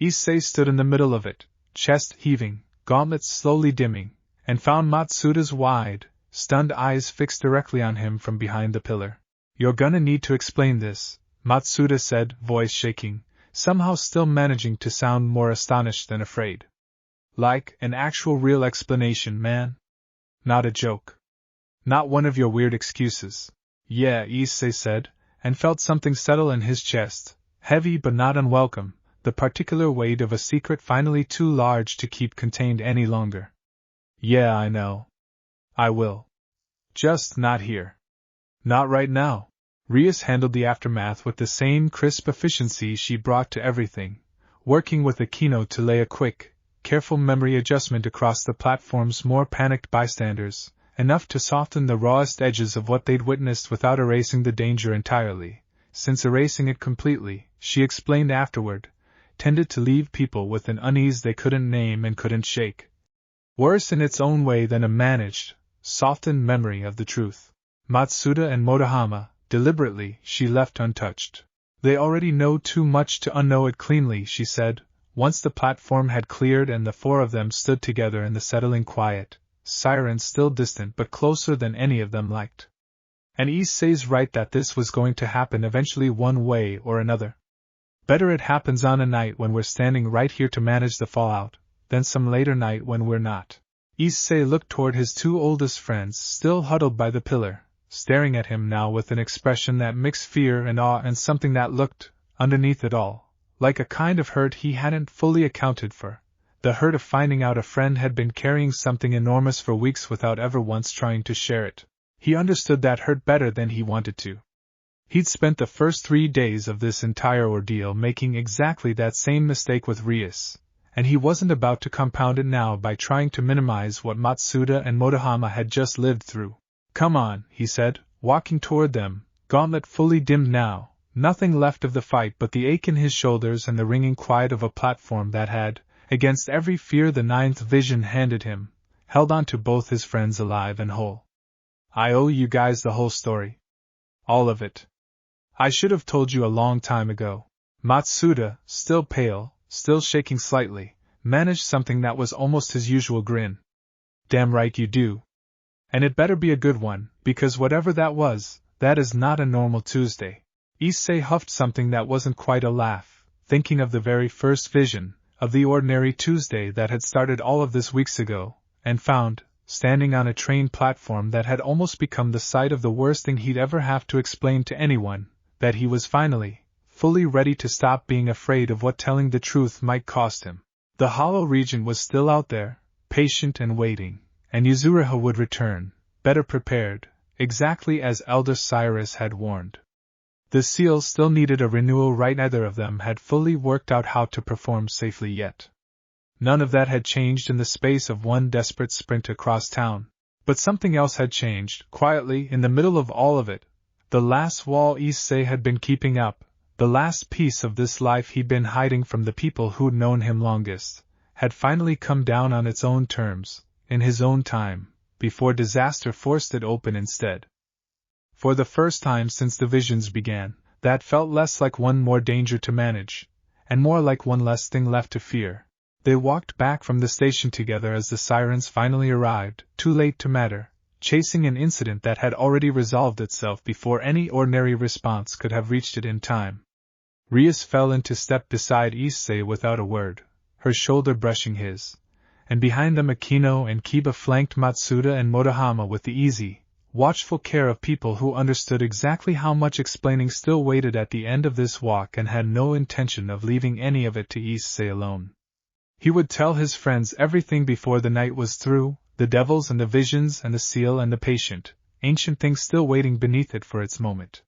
Issei stood in the middle of it, chest heaving, gauntlets slowly dimming, and found Matsuda's wide, stunned eyes fixed directly on him from behind the pillar. "You're gonna need to explain this," Matsuda said, voice shaking, somehow still managing to sound more astonished than afraid. Like an actual real explanation, man. Not a joke. Not one of your weird excuses. Yeah, Issei said, and felt something settle in his chest, heavy but not unwelcome, the particular weight of a secret finally too large to keep contained any longer. Yeah, I know. I will. Just not here. Not right now. Rias handled the aftermath with the same crisp efficiency she brought to everything, working with Akeno to lay a quick, careful memory adjustment across the platform's more panicked bystanders, enough to soften the rawest edges of what they'd witnessed without erasing the danger entirely, since erasing it completely, she explained afterward, tended to leave people with an unease they couldn't name and couldn't shake. Worse in its own way than a managed, softened memory of the truth. Matsuda and Motohama, deliberately, she left untouched. They already know too much to unknow it cleanly, she said, once the platform had cleared and the four of them stood together in the settling quiet, sirens still distant but closer than any of them liked. And Issei's right that this was going to happen eventually one way or another. Better it happens on a night when we're standing right here to manage the fallout, than some later night when we're not. Issei looked toward his two oldest friends still huddled by the pillar, staring at him now with an expression that mixed fear and awe and something that looked, underneath it all, like a kind of hurt he hadn't fully accounted for, the hurt of finding out a friend had been carrying something enormous for weeks without ever once trying to share it. He understood that hurt better than he wanted to. He'd spent the first 3 days of this entire ordeal making exactly that same mistake with Rias, and he wasn't about to compound it now by trying to minimize what Matsuda and Motohama had just lived through. Come on, he said, walking toward them, gauntlet fully dimmed now, nothing left of the fight but the ache in his shoulders and the ringing quiet of a platform that had, against every fear the ninth vision handed him, held on to both his friends alive and whole. I owe you guys the whole story. All of it. I should have told you a long time ago. Matsuda, still pale, still shaking slightly, managed something that was almost his usual grin. Damn right you do. And it better be a good one, because whatever that was, that is not a normal Tuesday. Issei huffed something that wasn't quite a laugh, thinking of the very first vision, of the ordinary Tuesday that had started all of this weeks ago, and found, standing on a train platform that had almost become the site of the worst thing he'd ever have to explain to anyone, that he was finally, fully ready to stop being afraid of what telling the truth might cost him. The hollow region was still out there, patient and waiting, and Yuzuriha would return, better prepared, exactly as Elder Cyrus had warned. The seals still needed a renewal right, neither of them had fully worked out how to perform safely yet. None of that had changed in the space of one desperate sprint across town. But something else had changed, quietly, in the middle of all of it. The last wall Issei had been keeping up, the last piece of this life he'd been hiding from the people who'd known him longest, had finally come down on its own terms, in his own time, before disaster forced it open instead. For the first time since the visions began, that felt less like one more danger to manage, and more like one less thing left to fear. They walked back from the station together as the sirens finally arrived, too late to matter, chasing an incident that had already resolved itself before any ordinary response could have reached it in time. Rias fell into step beside Issei without a word, her shoulder brushing his, and behind them Akeno and Kiba flanked Matsuda and Motohama with the easy, watchful care of people who understood exactly how much explaining still waited at the end of this walk and had no intention of leaving any of it to Issei alone. He would tell his friends everything before the night was through, the devils and the visions and the seal and the patient, ancient things still waiting beneath it for its moment.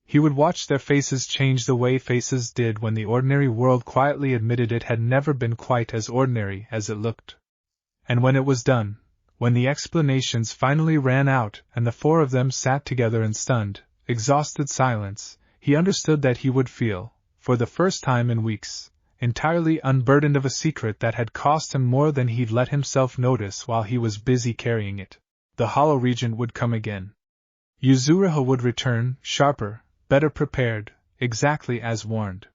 He would watch their faces change the way faces did when the ordinary world quietly admitted it had never been quite as ordinary as it looked. And when it was done, when the explanations finally ran out and the four of them sat together in stunned, exhausted silence, he understood that he would feel, for the first time in weeks, entirely unburdened of a secret that had cost him more than he'd let himself notice while he was busy carrying it. The hollow region would come again. Yuzuriha would return, sharper, better prepared, exactly as warned.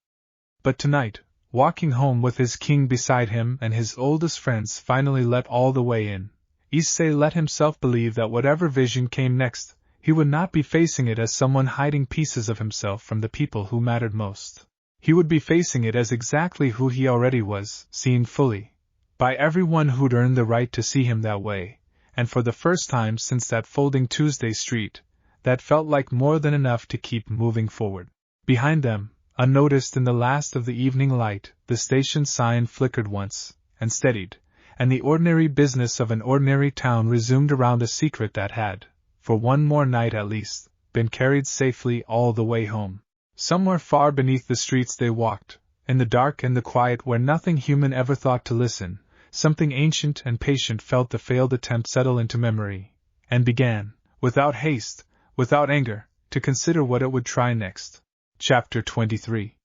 But tonight, walking home with his king beside him and his oldest friends finally let all the way in, Issei let himself believe that whatever vision came next, he would not be facing it as someone hiding pieces of himself from the people who mattered most. He would be facing it as exactly who he already was, seen fully, by everyone who'd earned the right to see him that way, and for the first time since that folding Tuesday street, that felt like more than enough to keep moving forward. Behind them, unnoticed in the last of the evening light, the station sign flickered once, and steadied, and the ordinary business of an ordinary town resumed around a secret that had, for one more night at least, been carried safely all the way home. Somewhere far beneath the streets they walked, in the dark and the quiet where nothing human ever thought to listen, something ancient and patient felt the failed attempt settle into memory, and began, without haste, without anger, to consider what it would try next. Chapter 23.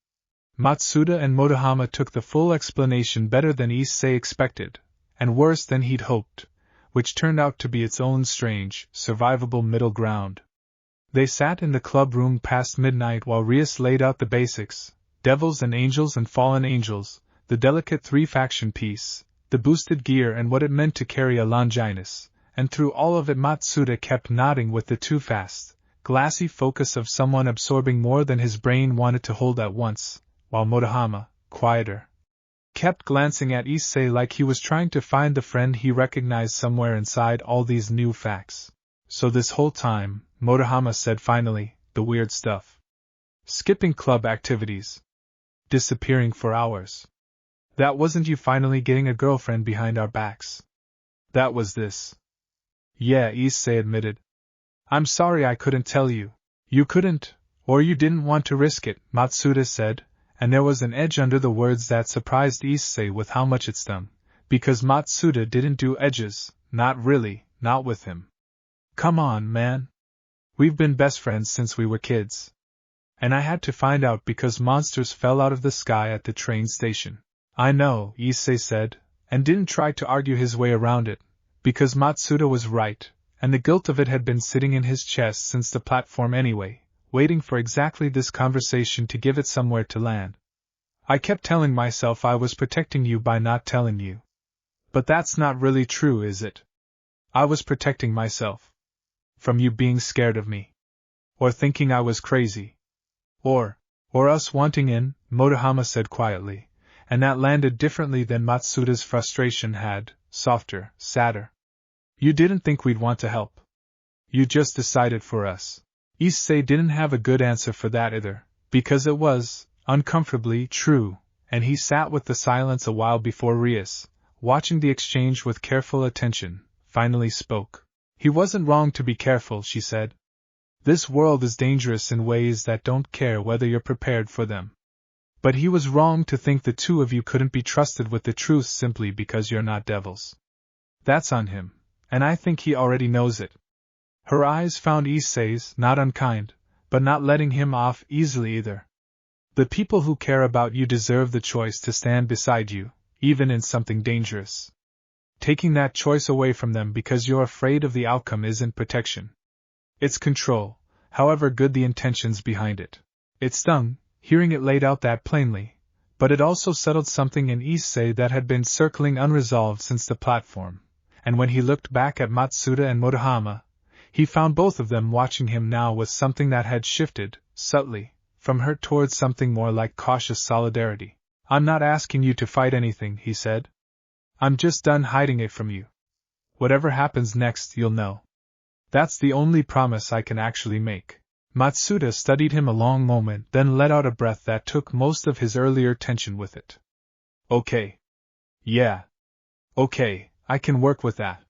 Matsuda and Motohama took the full explanation better than Issei expected, and worse than he'd hoped, which turned out to be its own strange, survivable middle ground. They sat in the club room past midnight while Rias laid out the basics, devils and angels and fallen angels, the delicate three-faction piece, the boosted gear and what it meant to carry a Longinus, and through all of it Matsuda kept nodding with the too fast, glassy focus of someone absorbing more than his brain wanted to hold at once, while Motohama, quieter, kept glancing at Issei like he was trying to find the friend he recognized somewhere inside all these new facts. So this whole time, Motohama said finally, the weird stuff. Skipping club activities. Disappearing for hours. That wasn't you finally getting a girlfriend behind our backs. That was this. Yeah, Issei admitted. I'm sorry I couldn't tell you. You couldn't, or you didn't want to risk it, Matsuda said, and there was an edge under the words that surprised Issei with how much it stung, because Matsuda didn't do edges, not really, not with him. Come on, man. We've been best friends since we were kids. And I had to find out because monsters fell out of the sky at the train station. I know, Issei said, and didn't try to argue his way around it, because Matsuda was right, and the guilt of it had been sitting in his chest since the platform anyway, waiting for exactly this conversation to give it somewhere to land. I kept telling myself I was protecting you by not telling you. But that's not really true, is it? I was protecting myself. From you being scared of me. Or thinking I was crazy. Or us wanting in, Motohama said quietly, and that landed differently than Matsuda's frustration had, softer, sadder. You didn't think we'd want to help. You just decided for us. Issei didn't have a good answer for that either, because it was, uncomfortably, true, and he sat with the silence a while before Rias, watching the exchange with careful attention, finally spoke. He wasn't wrong to be careful, she said. This world is dangerous in ways that don't care whether you're prepared for them. But he was wrong to think the two of you couldn't be trusted with the truth simply because you're not devils. That's on him, and I think he already knows it. Her eyes found Issei's, not unkind, but not letting him off easily either. The people who care about you deserve the choice to stand beside you, even in something dangerous. Taking that choice away from them because you're afraid of the outcome isn't protection. It's control, however good the intentions behind it. It stung, hearing it laid out that plainly, but it also settled something in Issei that had been circling unresolved since the platform, and when he looked back at Matsuda and Motohama, he found both of them watching him now with something that had shifted, subtly, from hurt towards something more like cautious solidarity. I'm not asking you to fight anything, he said. I'm just done hiding it from you. Whatever happens next, you'll know. That's the only promise I can actually make. Matsuda studied him a long moment, then let out a breath that took most of his earlier tension with it. Okay. Yeah. Okay, I can work with that.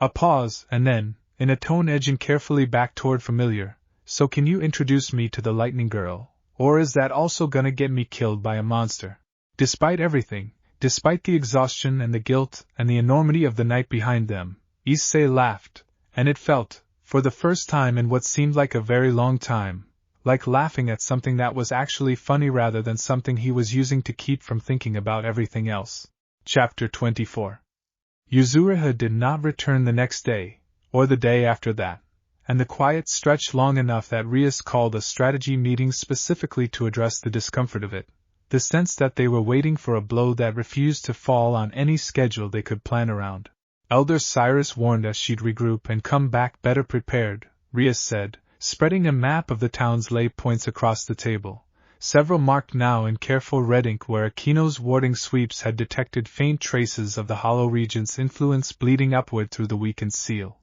A pause, and then, in a tone edging carefully back toward familiar, so can you introduce me to the lightning girl, or is that also gonna get me killed by a monster? Despite everything, despite the exhaustion and the guilt and the enormity of the night behind them, Issei laughed, and it felt, for the first time in what seemed like a very long time, like laughing at something that was actually funny rather than something he was using to keep from thinking about everything else. Chapter 24. Yuzuriha did not return the next day, or the day after that, and the quiet stretched long enough that Rias called a strategy meeting specifically to address the discomfort of it. The sense that they were waiting for a blow that refused to fall on any schedule they could plan around. Elder Cyrus warned us she'd regroup and come back better prepared, Rias said, spreading a map of the town's lay points across the table, several marked now in careful red ink where Akeno's warding sweeps had detected faint traces of the hollow regent's influence bleeding upward through the weakened seal.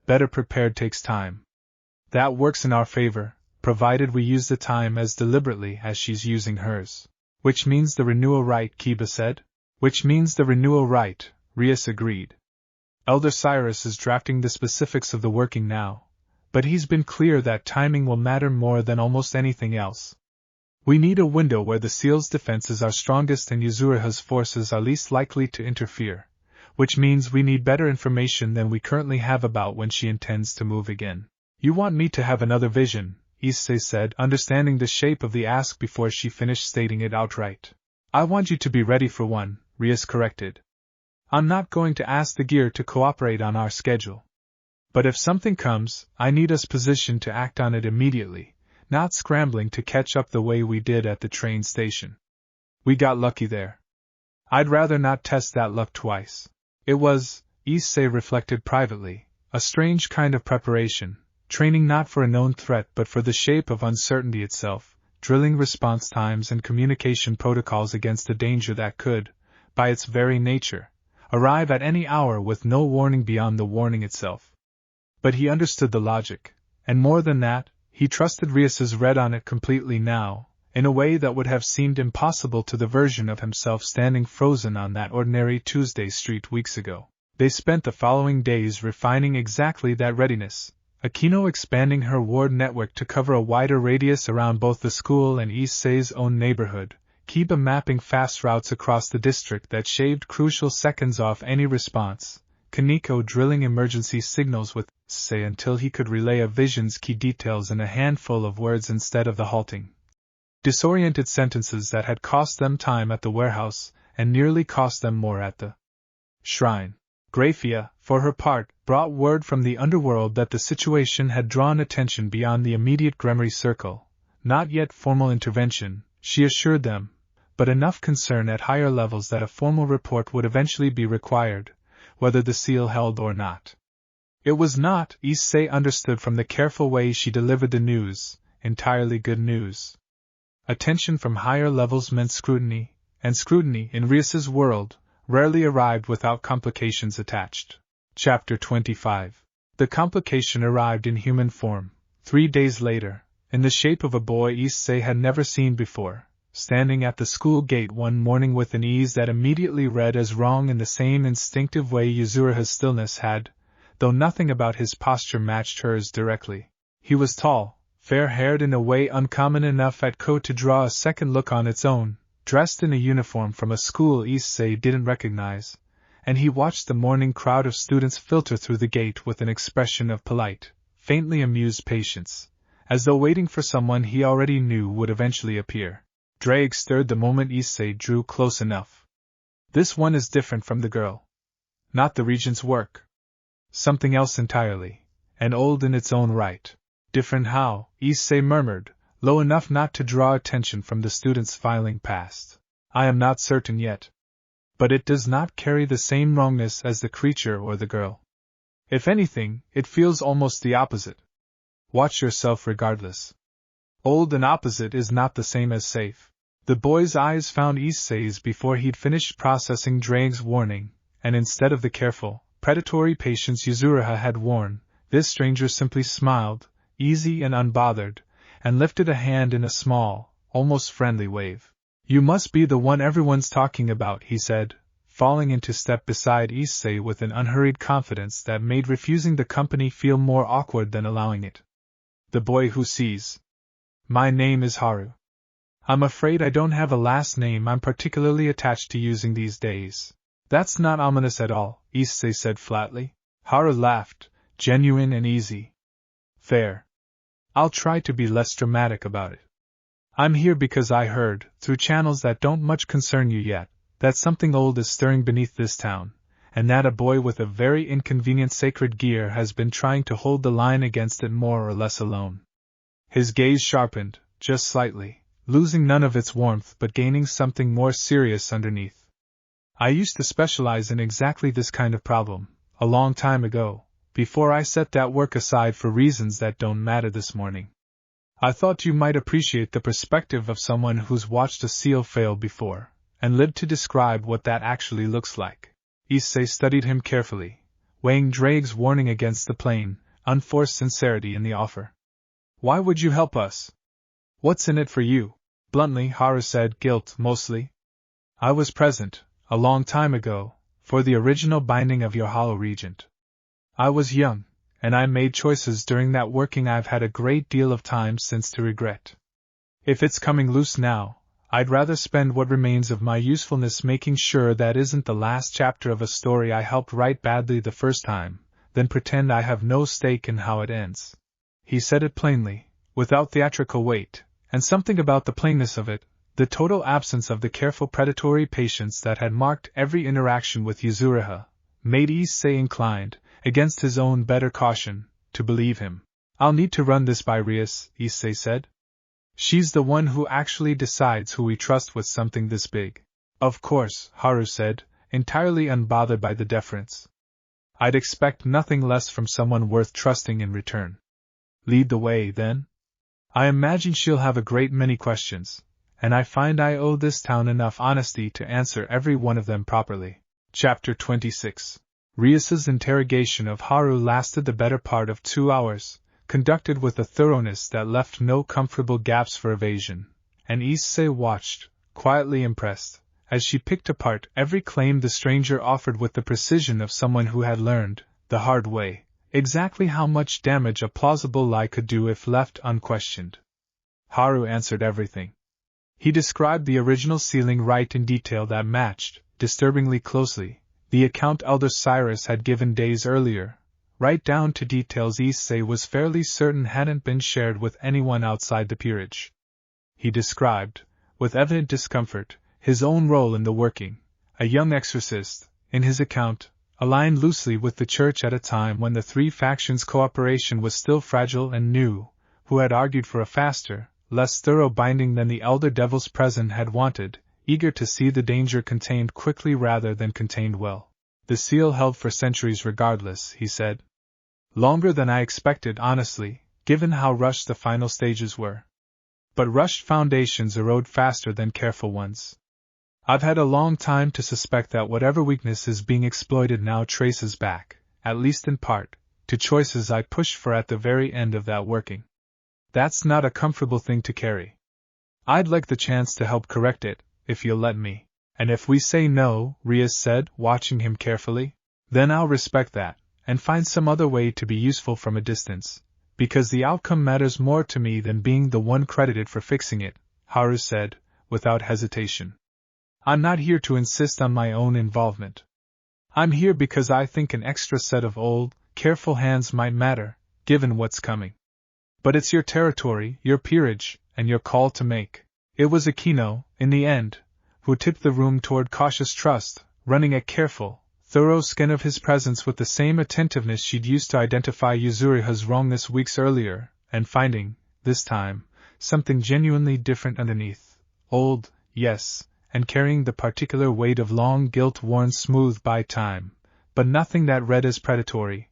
Better prepared takes time. That works in our favor, provided we use the time as deliberately as she's using hers. Which means the renewal right, Kiba said. Which means the renewal right, Rias agreed. Elder Cyrus is drafting the specifics of the working now, but he's been clear that timing will matter more than almost anything else. We need a window where the seal's defenses are strongest and Yuzuriha's forces are least likely to interfere, which means we need better information than we currently have about when she intends to move again. You want me to have another vision, Issei said, understanding the shape of the ask before she finished stating it outright. I want you to be ready for one, Rias corrected. I'm not going to ask the gear to cooperate on our schedule. But if something comes, I need us positioned to act on it immediately, not scrambling to catch up the way we did at the train station. We got lucky there. I'd rather not test that luck twice. It was, Issei reflected privately, a strange kind of preparation, training not for a known threat but for the shape of uncertainty itself, drilling response times and communication protocols against a danger that could, by its very nature, arrive at any hour with no warning beyond the warning itself. But he understood the logic, and more than that, he trusted Rias's read on it completely now, in a way that would have seemed impossible to the version of himself standing frozen on that ordinary Tuesday street weeks ago. They spent the following days refining exactly that readiness, Akeno expanding her ward network to cover a wider radius around both the school and Issei's own neighborhood, Kiba mapping fast routes across the district that shaved crucial seconds off any response, Kaneko drilling emergency signals with Issei until he could relay a vision's key details in a handful of words instead of the halting, disoriented sentences that had cost them time at the warehouse and nearly cost them more at the shrine. Graphia, for her part, brought word from the underworld that the situation had drawn attention beyond the immediate Gremory circle. Not yet formal intervention, she assured them, but enough concern at higher levels that a formal report would eventually be required, whether the seal held or not. It was not, Issei understood from the careful way she delivered the news, entirely good news. Attention from higher levels meant scrutiny, and scrutiny, in Rias's world, rarely arrived without complications attached. Chapter 25. The complication arrived in human form, 3 days later, in the shape of a boy Issei had never seen before, standing at the school gate one morning with an ease that immediately read as wrong in the same instinctive way Yuzuriha's stillness had, though nothing about his posture matched hers directly. He was tall, fair-haired in a way uncommon enough at Ko to draw a second look on its own, dressed in a uniform from a school Issei didn't recognize, and he watched the morning crowd of students filter through the gate with an expression of polite, faintly amused patience, as though waiting for someone he already knew would eventually appear. Drake stirred the moment Issei drew close enough. This one is different from the girl. Not the regent's work. Something else entirely, and old in its own right. Different how? Issei murmured, low enough not to draw attention from the students filing past. I am not certain yet. But it does not carry the same wrongness as the creature or the girl. If anything, it feels almost the opposite. Watch yourself regardless. Old and opposite is not the same as safe. The boy's eyes found Issei's before he'd finished processing Drake's warning, and instead of the careful, predatory patience Yuzuriha had worn, this stranger simply smiled, easy and unbothered, and lifted a hand in a small, almost friendly wave. You must be the one everyone's talking about, he said, falling into step beside Issei with an unhurried confidence that made refusing the company feel more awkward than allowing it. The boy who sees. My name is Haru. I'm afraid I don't have a last name I'm particularly attached to using these days. That's not ominous at all, Issei said flatly. Haru laughed, genuine and easy. Fair. I'll try to be less dramatic about it. I'm here because I heard, through channels that don't much concern you yet, that something old is stirring beneath this town, and that a boy with a very inconvenient sacred gear has been trying to hold the line against it more or less alone. His gaze sharpened, just slightly, losing none of its warmth but gaining something more serious underneath. I used to specialize in exactly this kind of problem, a long time ago, before I set that work aside for reasons that don't matter this morning. I thought you might appreciate the perspective of someone who's watched a seal fail before, and lived to describe what that actually looks like. Issei studied him carefully, weighing Drake's warning against the plain, unforced sincerity in the offer. Why would you help us? What's in it for you? Bluntly, Haru said, guilt, mostly. I was present, a long time ago, for the original binding of your Hollow Regent. I was young, and I made choices during that working I've had a great deal of time since to regret. If it's coming loose now, I'd rather spend what remains of my usefulness making sure that isn't the last chapter of a story I helped write badly the first time, than pretend I have no stake in how it ends. He said it plainly, without theatrical weight, and something about the plainness of it, the total absence of the careful predatory patience that had marked every interaction with Yuzuriha, made Issei inclined, against his own better caution, to believe him. I'll need to run this by Rias, Issei said. She's the one who actually decides who we trust with something this big. Of course, Haru said, entirely unbothered by the deference. I'd expect nothing less from someone worth trusting in return. Lead the way, then? I imagine she'll have a great many questions, and I find I owe this town enough honesty to answer every one of them properly. Chapter 26. Rias's interrogation of Haru lasted the better part of 2 hours, conducted with a thoroughness that left no comfortable gaps for evasion, and Issei watched, quietly impressed, as she picked apart every claim the stranger offered with the precision of someone who had learned, the hard way, exactly how much damage a plausible lie could do if left unquestioned. Haru answered everything. He described the original sealing right in detail that matched, disturbingly closely, the account Elder Cyrus had given days earlier, right down to details Issei was fairly certain hadn't been shared with anyone outside the peerage. He described, with evident discomfort, his own role in the working, a young exorcist, in his account, aligned loosely with the church at a time when the three factions' cooperation was still fragile and new, who had argued for a faster, less thorough binding than the elder devils present had wanted, eager to see the danger contained quickly rather than contained well. The seal held for centuries regardless, he said. Longer than I expected, honestly, given how rushed the final stages were. But rushed foundations erode faster than careful ones. I've had a long time to suspect that whatever weakness is being exploited now traces back, at least in part, to choices I pushed for at the very end of that working. That's not a comfortable thing to carry. I'd like the chance to help correct it, if you'll let me. And if we say no, Rias said, watching him carefully, then I'll respect that, and find some other way to be useful from a distance, because the outcome matters more to me than being the one credited for fixing it, Haru said, without hesitation. I'm not here to insist on my own involvement. I'm here because I think an extra set of old, careful hands might matter, given what's coming. But it's your territory, your peerage, and your call to make. It was Akeno, in the end, who tipped the room toward cautious trust, running a careful, thorough scan of his presence with the same attentiveness she'd used to identify Yuzuriha's wrongness weeks earlier, and finding, this time, something genuinely different underneath. Old, yes, and carrying the particular weight of long guilt worn smooth by time, but nothing that read as predatory.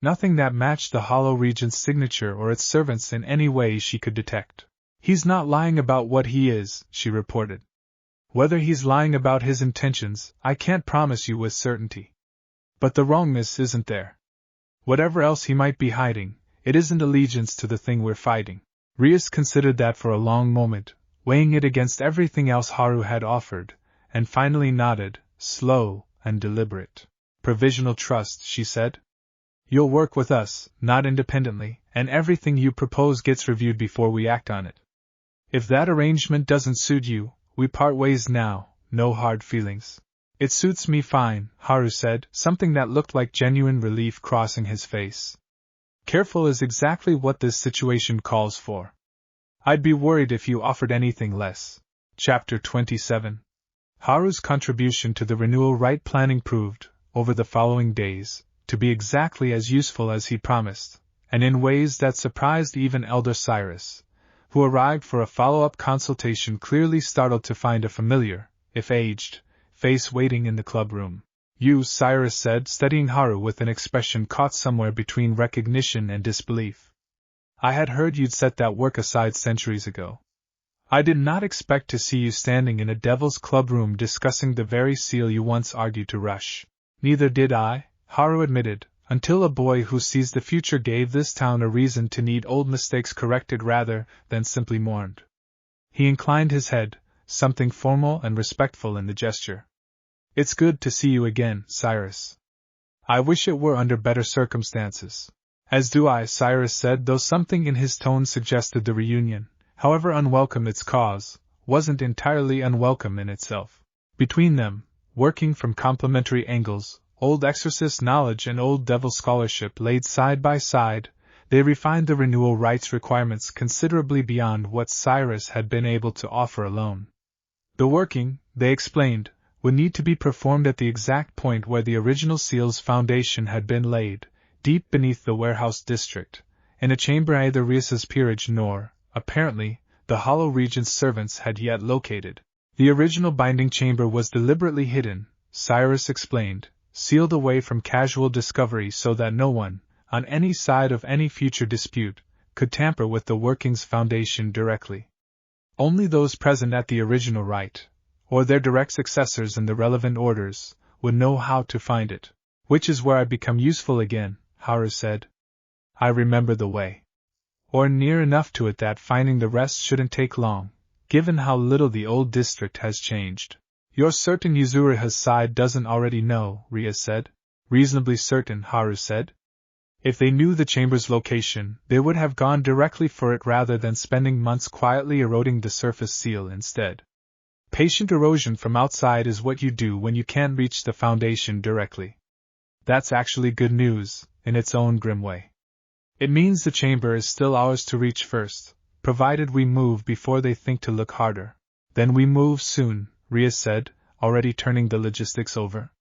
Nothing that matched the Hollow Regent's signature or its servants in any way she could detect. He's not lying about what he is, she reported. Whether he's lying about his intentions, I can't promise you with certainty. But the wrongness isn't there. Whatever else he might be hiding, it isn't allegiance to the thing we're fighting. Rias considered that for a long moment, weighing it against everything else Haru had offered, and finally nodded, slow and deliberate. Provisional trust, she said. You'll work with us, not independently, and everything you propose gets reviewed before we act on it. If that arrangement doesn't suit you, we part ways now, no hard feelings. It suits me fine, Haru said, something that looked like genuine relief crossing his face. Careful is exactly what this situation calls for. I'd be worried if you offered anything less. Chapter 27. Haru's contribution to the renewal right planning proved, over the following days, to be exactly as useful as he promised, and in ways that surprised even Elder Cyrus, who arrived for a follow-up consultation clearly startled to find a familiar, if aged, face waiting in the club-room. You, Cyrus said, studying Haru with an expression caught somewhere between recognition and disbelief. I had heard you'd set that work aside centuries ago. I did not expect to see you standing in a devil's club room discussing the very seal you once argued to rush. Neither did I, Haru admitted, until a boy who sees the future gave this town a reason to need old mistakes corrected rather than simply mourned. He inclined his head, something formal and respectful in the gesture. It's good to see you again, Cyrus. I wish it were under better circumstances. As do I, Cyrus said, though something in his tone suggested the reunion, however unwelcome its cause, wasn't entirely unwelcome in itself. Between them, working from complementary angles, old exorcist knowledge and old devil scholarship laid side by side, they refined the renewal rites requirements considerably beyond what Cyrus had been able to offer alone. The working, they explained, would need to be performed at the exact point where the original seal's foundation had been laid, deep beneath the warehouse district, in a chamber neither Rias's peerage nor, apparently, the Hollow Regent's servants had yet located. The original binding chamber was deliberately hidden, Cyrus explained, sealed away from casual discovery so that no one, on any side of any future dispute, could tamper with the working's foundation directly. Only those present at the original rite, or their direct successors in the relevant orders, would know how to find it. Which is where I become useful again, Haru said. I remember the way. Or near enough to it that finding the rest shouldn't take long, given how little the old district has changed. You're certain Yuzuriha's side doesn't already know, Rias said. Reasonably certain, Haru said. If they knew the chamber's location, they would have gone directly for it rather than spending months quietly eroding the surface seal instead. Patient erosion from outside is what you do when you can't reach the foundation directly. That's actually good news, in its own grim way. It means the chamber is still ours to reach first, provided we move before they think to look harder. Then we move soon, Rias said, already turning the logistics over.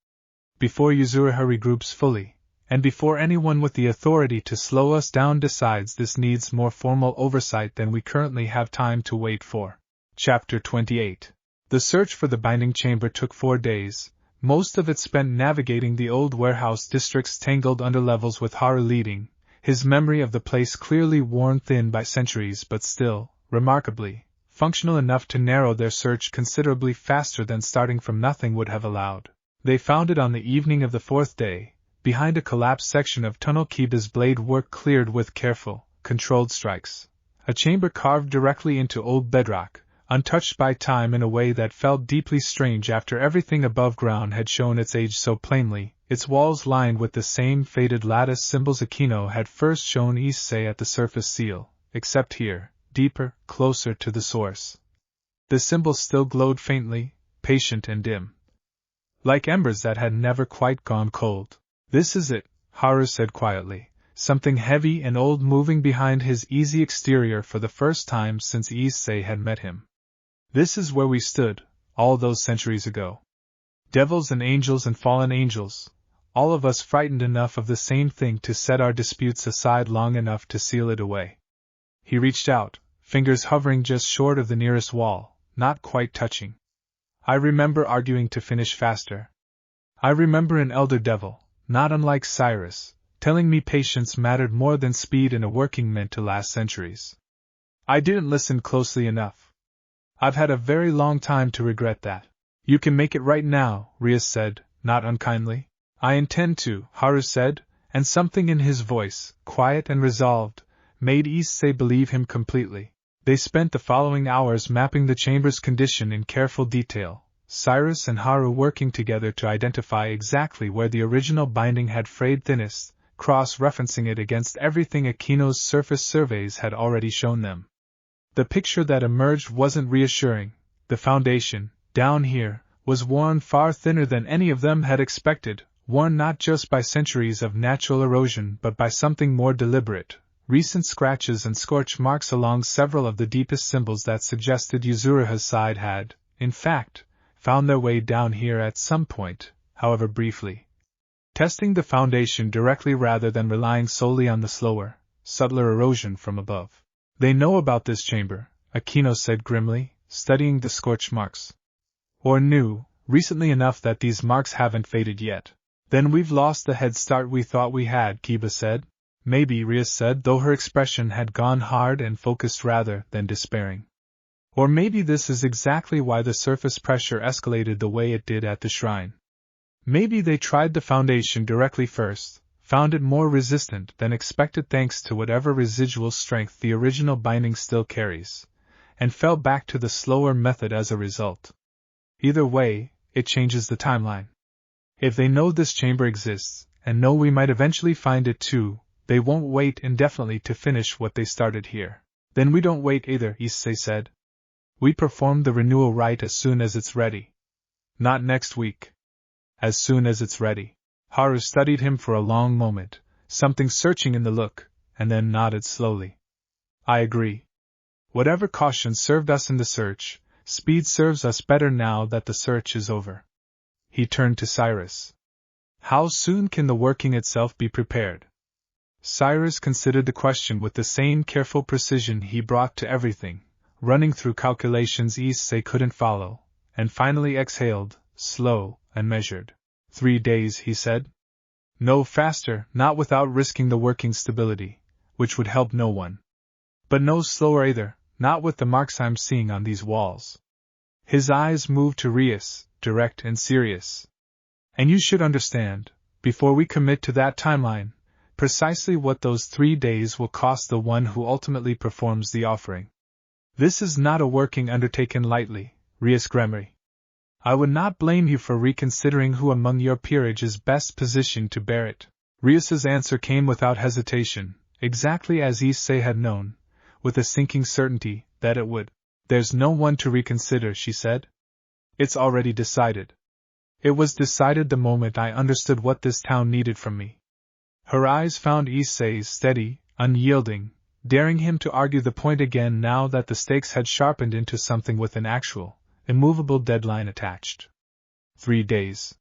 Before Yuzuriha regroups fully, and before anyone with the authority to slow us down decides this needs more formal oversight than we currently have time to wait for. Chapter 28. The search for the binding chamber took 4 days, most of it spent navigating the old warehouse district's tangled underlevels with Haru leading, his memory of the place clearly worn thin by centuries but still, remarkably, functional enough to narrow their search considerably faster than starting from nothing would have allowed. They found it on the evening of the 4th day, behind a collapsed section of tunnel Kiba's blade work cleared with careful, controlled strikes. A chamber carved directly into old bedrock, untouched by time in a way that felt deeply strange after everything above ground had shown its age so plainly, its walls lined with the same faded lattice symbols Akeno had first shown Issei at the surface seal, except here, deeper, closer to the source. The symbols still glowed faintly, patient and dim, like embers that had never quite gone cold. This is it, Haru said quietly, something heavy and old moving behind his easy exterior for the first time since Issei had met him. This is where we stood, all those centuries ago. Devils and fallen angels, all of us frightened enough of the same thing to set our disputes aside long enough to seal it away. He reached out, fingers hovering just short of the nearest wall, not quite touching. I remember arguing to finish faster. I remember an elder devil, not unlike Cyrus, telling me patience mattered more than speed in a working meant to last centuries. I didn't listen closely enough. I've had a very long time to regret that. You can make it right now, Rias said, not unkindly. I intend to, Haru said, and something in his voice, quiet and resolved, made Issei believe him completely. They spent the following hours mapping the chamber's condition in careful detail, Cyrus and Haru working together to identify exactly where the original binding had frayed thinnest, cross-referencing it against everything Akeno's surface surveys had already shown them. The picture that emerged wasn't reassuring. The foundation, down here, was worn far thinner than any of them had expected, worn not just by centuries of natural erosion but by something more deliberate, recent scratches and scorch marks along several of the deepest symbols that suggested Yuzuriha's side had, in fact, found their way down here at some point, however briefly. Testing the foundation directly rather than relying solely on the slower, subtler erosion from above. They know about this chamber, Akeno said grimly, studying the scorch marks. Or knew, recently enough that these marks haven't faded yet. Then we've lost the head start we thought we had, Kiba said. Maybe, Rias said, though her expression had gone hard and focused rather than despairing. Or maybe this is exactly why the surface pressure escalated the way it did at the shrine. Maybe they tried the foundation directly first, found it more resistant than expected thanks to whatever residual strength the original binding still carries, and fell back to the slower method as a result. Either way, it changes the timeline. If they know this chamber exists, and know we might eventually find it too, they won't wait indefinitely to finish what they started here. Then we don't wait either, Issei said. We perform the renewal rite as soon as it's ready. Not next week. As soon as it's ready. Haru studied him for a long moment, something searching in the look, and then nodded slowly. I agree. Whatever caution served us in the search, speed serves us better now that the search is over. He turned to Cyrus. How soon can the working itself be prepared? Cyrus considered the question with the same careful precision he brought to everything, running through calculations Issei couldn't follow, and finally exhaled, slow and measured. 3 days, he said. No faster, not without risking the working stability, which would help no one. But no slower either, not with the marks I'm seeing on these walls. His eyes moved to Rias, direct and serious. And you should understand, before we commit to that timeline, precisely what those 3 days will cost the one who ultimately performs the offering. This is not a working undertaken lightly, Rias Gremory. I would not blame you for reconsidering who among your peerage is best positioned to bear it. Rias's answer came without hesitation, exactly as Issei had known, with a sinking certainty that it would. There's no one to reconsider, she said. It's already decided. It was decided the moment I understood what this town needed from me. Her eyes found Issei's steady, unyielding, daring him to argue the point again now that the stakes had sharpened into something with an actual, immovable deadline attached. 3 days.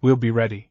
We'll be ready.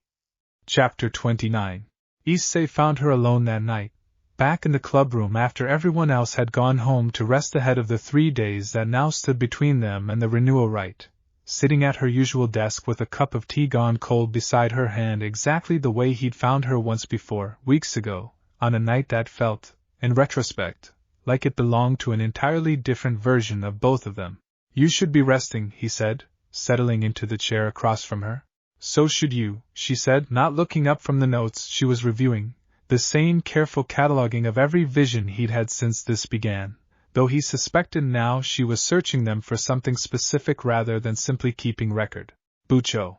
Chapter 29. Issei found her alone that night, back in the clubroom after everyone else had gone home to rest ahead of the 3 days that now stood between them and the renewal rite, sitting at her usual desk with a cup of tea gone cold beside her hand exactly the way he'd found her once before, weeks ago, on a night that felt, in retrospect, like it belonged to an entirely different version of both of them. You should be resting, he said, settling into the chair across from her. So should you, she said, not looking up from the notes she was reviewing, the same careful cataloging of every vision he'd had since this began, though he suspected now she was searching them for something specific rather than simply keeping record. Bucho.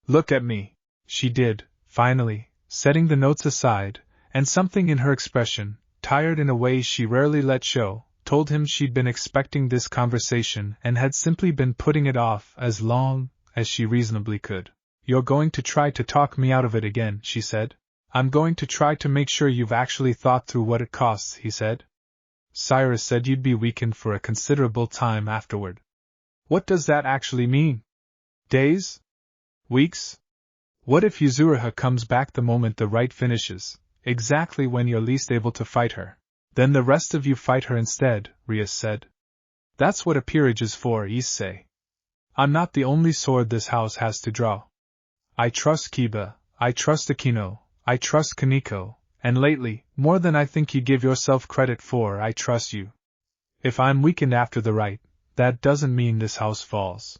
Look at me. She did, finally, setting the notes aside, and something in her expression, tired in a way she rarely let show, told him she'd been expecting this conversation and had simply been putting it off as long as she reasonably could. You're going to try to talk me out of it again, she said. I'm going to try to make sure you've actually thought through what it costs, he said. Cyrus said you'd be weakened for a considerable time afterward. What does that actually mean? Days? Weeks? What if Yuzuriha comes back the moment the rite finishes, exactly when you're least able to fight her? Then the rest of you fight her instead, Rias said. That's what a peerage is for, Issei. I'm not the only sword this house has to draw. I trust Kiba, I trust Akeno, I trust Kaneko, and lately, more than I think you give yourself credit for, I trust you. If I'm weakened after the rite, that doesn't mean this house falls.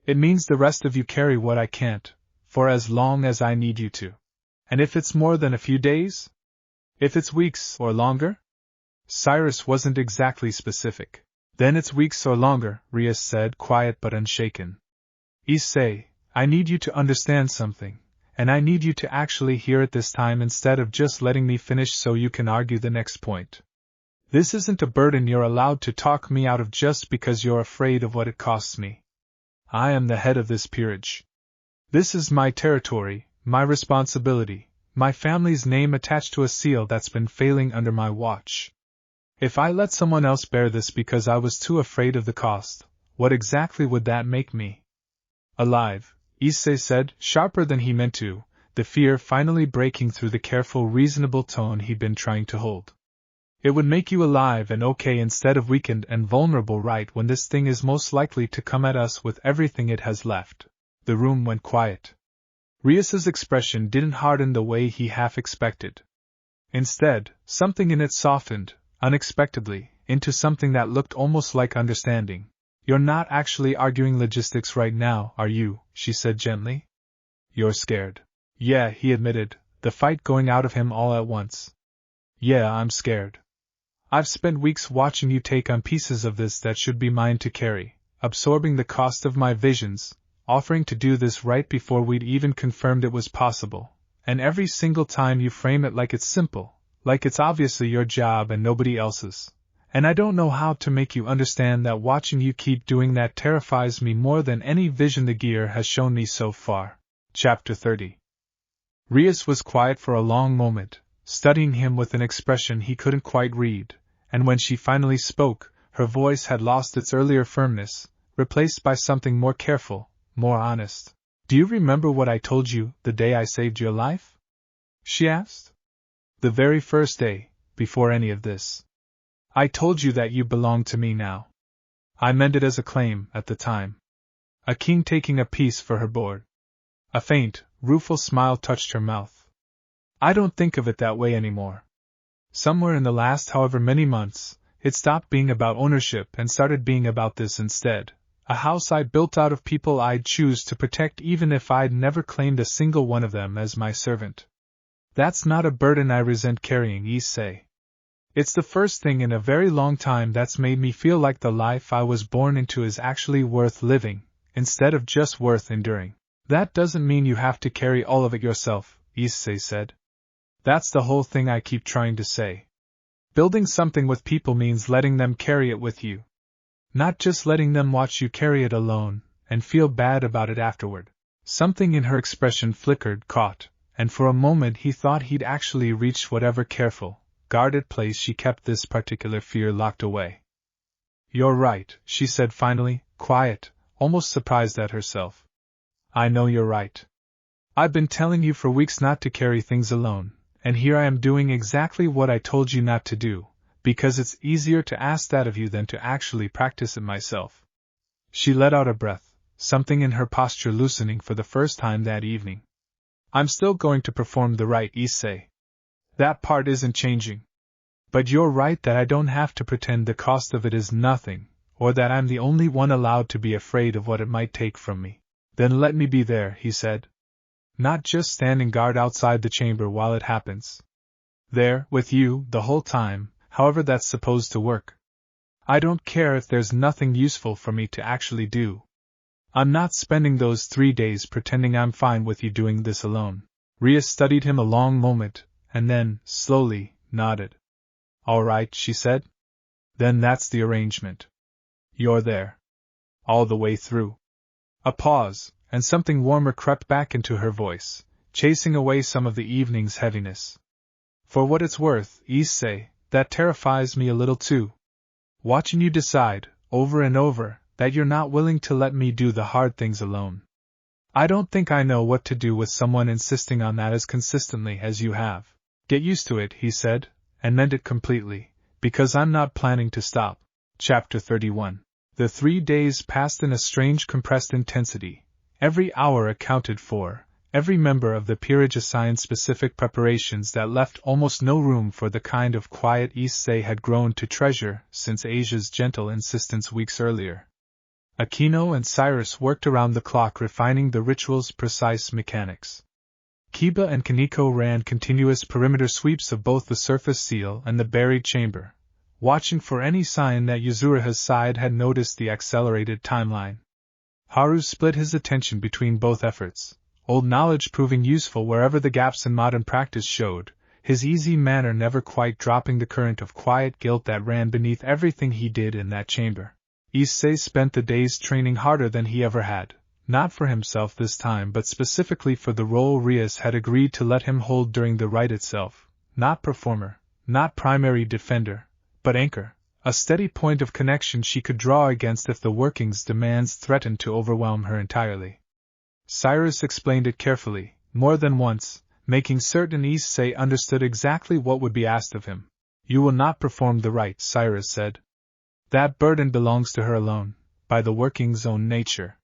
It means the rest of you carry what I can't, for as long as I need you to. And if it's more than a few days? If it's weeks or longer? Cyrus wasn't exactly specific. Then it's weeks or longer, Rias said, quiet but unshaken. Issei, I need you to understand something, and I need you to actually hear it this time instead of just letting me finish so you can argue the next point. This isn't a burden you're allowed to talk me out of just because you're afraid of what it costs me. I am the head of this peerage. This is my territory, my responsibility, my family's name attached to a seal that's been failing under my watch. If I let someone else bear this because I was too afraid of the cost, what exactly would that make me? Alive, Issei said, sharper than he meant to, the fear finally breaking through the careful, reasonable tone he'd been trying to hold. It would make you alive and okay instead of weakened and vulnerable right when this thing is most likely to come at us with everything it has left. The room went quiet. Rias's expression didn't harden the way he half expected. Instead, something in it softened, unexpectedly, into something that looked almost like understanding. "You're not actually arguing logistics right now, are you?" she said gently. "You're scared." "Yeah," he admitted, the fight going out of him all at once. "Yeah, I'm scared. I've spent weeks watching you take on pieces of this that should be mine to carry, absorbing the cost of my visions, offering to do this right before we'd even confirmed it was possible, and every single time you frame it like it's simple, like it's obviously your job and nobody else's. And I don't know how to make you understand that watching you keep doing that terrifies me more than any vision the gear has shown me so far." Chapter 30. Rias was quiet for a long moment, studying him with an expression he couldn't quite read, and when she finally spoke, her voice had lost its earlier firmness, replaced by something more careful, more honest. "Do you remember what I told you the day I saved your life?" she asked. "The very first day, before any of this. I told you that you belonged to me now. I meant it as a claim at the time. A king taking a piece for her board." A faint, rueful smile touched her mouth. "I don't think of it that way anymore. Somewhere in the last however many months, it stopped being about ownership and started being about this instead. A house I built out of people I'd choose to protect even if I'd never claimed a single one of them as my servant. That's not a burden I resent carrying, Issei. It's the first thing in a very long time that's made me feel like the life I was born into is actually worth living, instead of just worth enduring." "That doesn't mean you have to carry all of it yourself," Issei said. "That's the whole thing I keep trying to say. Building something with people means letting them carry it with you. Not just letting them watch you carry it alone, and feel bad about it afterward." Something in her expression flickered, caught, and for a moment he thought he'd actually reached whatever careful, guarded place she kept this particular fear locked away. "You're right," she said finally, quiet, almost surprised at herself. "I know you're right. I've been telling you for weeks not to carry things alone, and here I am doing exactly what I told you not to do, because it's easier to ask that of you than to actually practice it myself." She let out a breath, something in her posture loosening for the first time that evening. "I'm still going to perform the rite, Issei. That part isn't changing. But you're right that I don't have to pretend the cost of it is nothing, or that I'm the only one allowed to be afraid of what it might take from me." "Then let me be there," he said. "Not just standing guard outside the chamber while it happens. There, with you, the whole time, however that's supposed to work. I don't care if there's nothing useful for me to actually do. I'm not spending those 3 days pretending I'm fine with you doing this alone." Rias studied him a long moment, and then, slowly, nodded. "All right," she said. "Then that's the arrangement. You're there. All the way through." A pause, and something warmer crept back into her voice, chasing away some of the evening's heaviness. "For what it's worth, Issei, that terrifies me a little too. Watching you decide, over and over, that you're not willing to let me do the hard things alone. I don't think I know what to do with someone insisting on that as consistently as you have." "Get used to it," he said, and meant it completely, "because I'm not planning to stop." Chapter 31. The 3 days passed in a strange compressed intensity, every hour accounted for, every member of the peerage assigned specific preparations that left almost no room for the kind of quiet Issei had grown to treasure since Asia's gentle insistence weeks earlier. Akeno and Cyrus worked around the clock refining the ritual's precise mechanics. Kiba and Kaneko ran continuous perimeter sweeps of both the surface seal and the buried chamber, watching for any sign that Yuzuriha's side had noticed the accelerated timeline. Haru split his attention between both efforts, old knowledge proving useful wherever the gaps in modern practice showed, his easy manner never quite dropping the current of quiet guilt that ran beneath everything he did in that chamber. Issei spent the days training harder than he ever had, not for himself this time but specifically for the role Rias had agreed to let him hold during the rite itself, not performer, not primary defender, but anchor, a steady point of connection she could draw against if the working's demands threatened to overwhelm her entirely. Cyrus explained it carefully, more than once, making certain Issei understood exactly what would be asked of him. "You will not perform the rite," Cyrus said. "That burden belongs to her alone, by the working's own nature.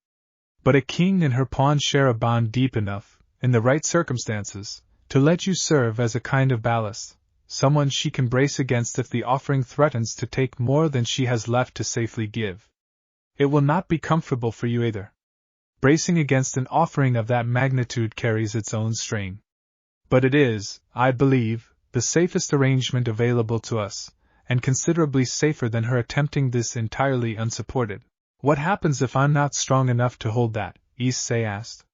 But a king and her pawn share a bond deep enough, in the right circumstances, to let you serve as a kind of ballast, someone she can brace against if the offering threatens to take more than she has left to safely give. It will not be comfortable for you either. Bracing against an offering of that magnitude carries its own strain. But it is, I believe, the safest arrangement available to us, and considerably safer than her attempting this entirely unsupported. What happens if I'm not strong enough to hold that? Issei asked.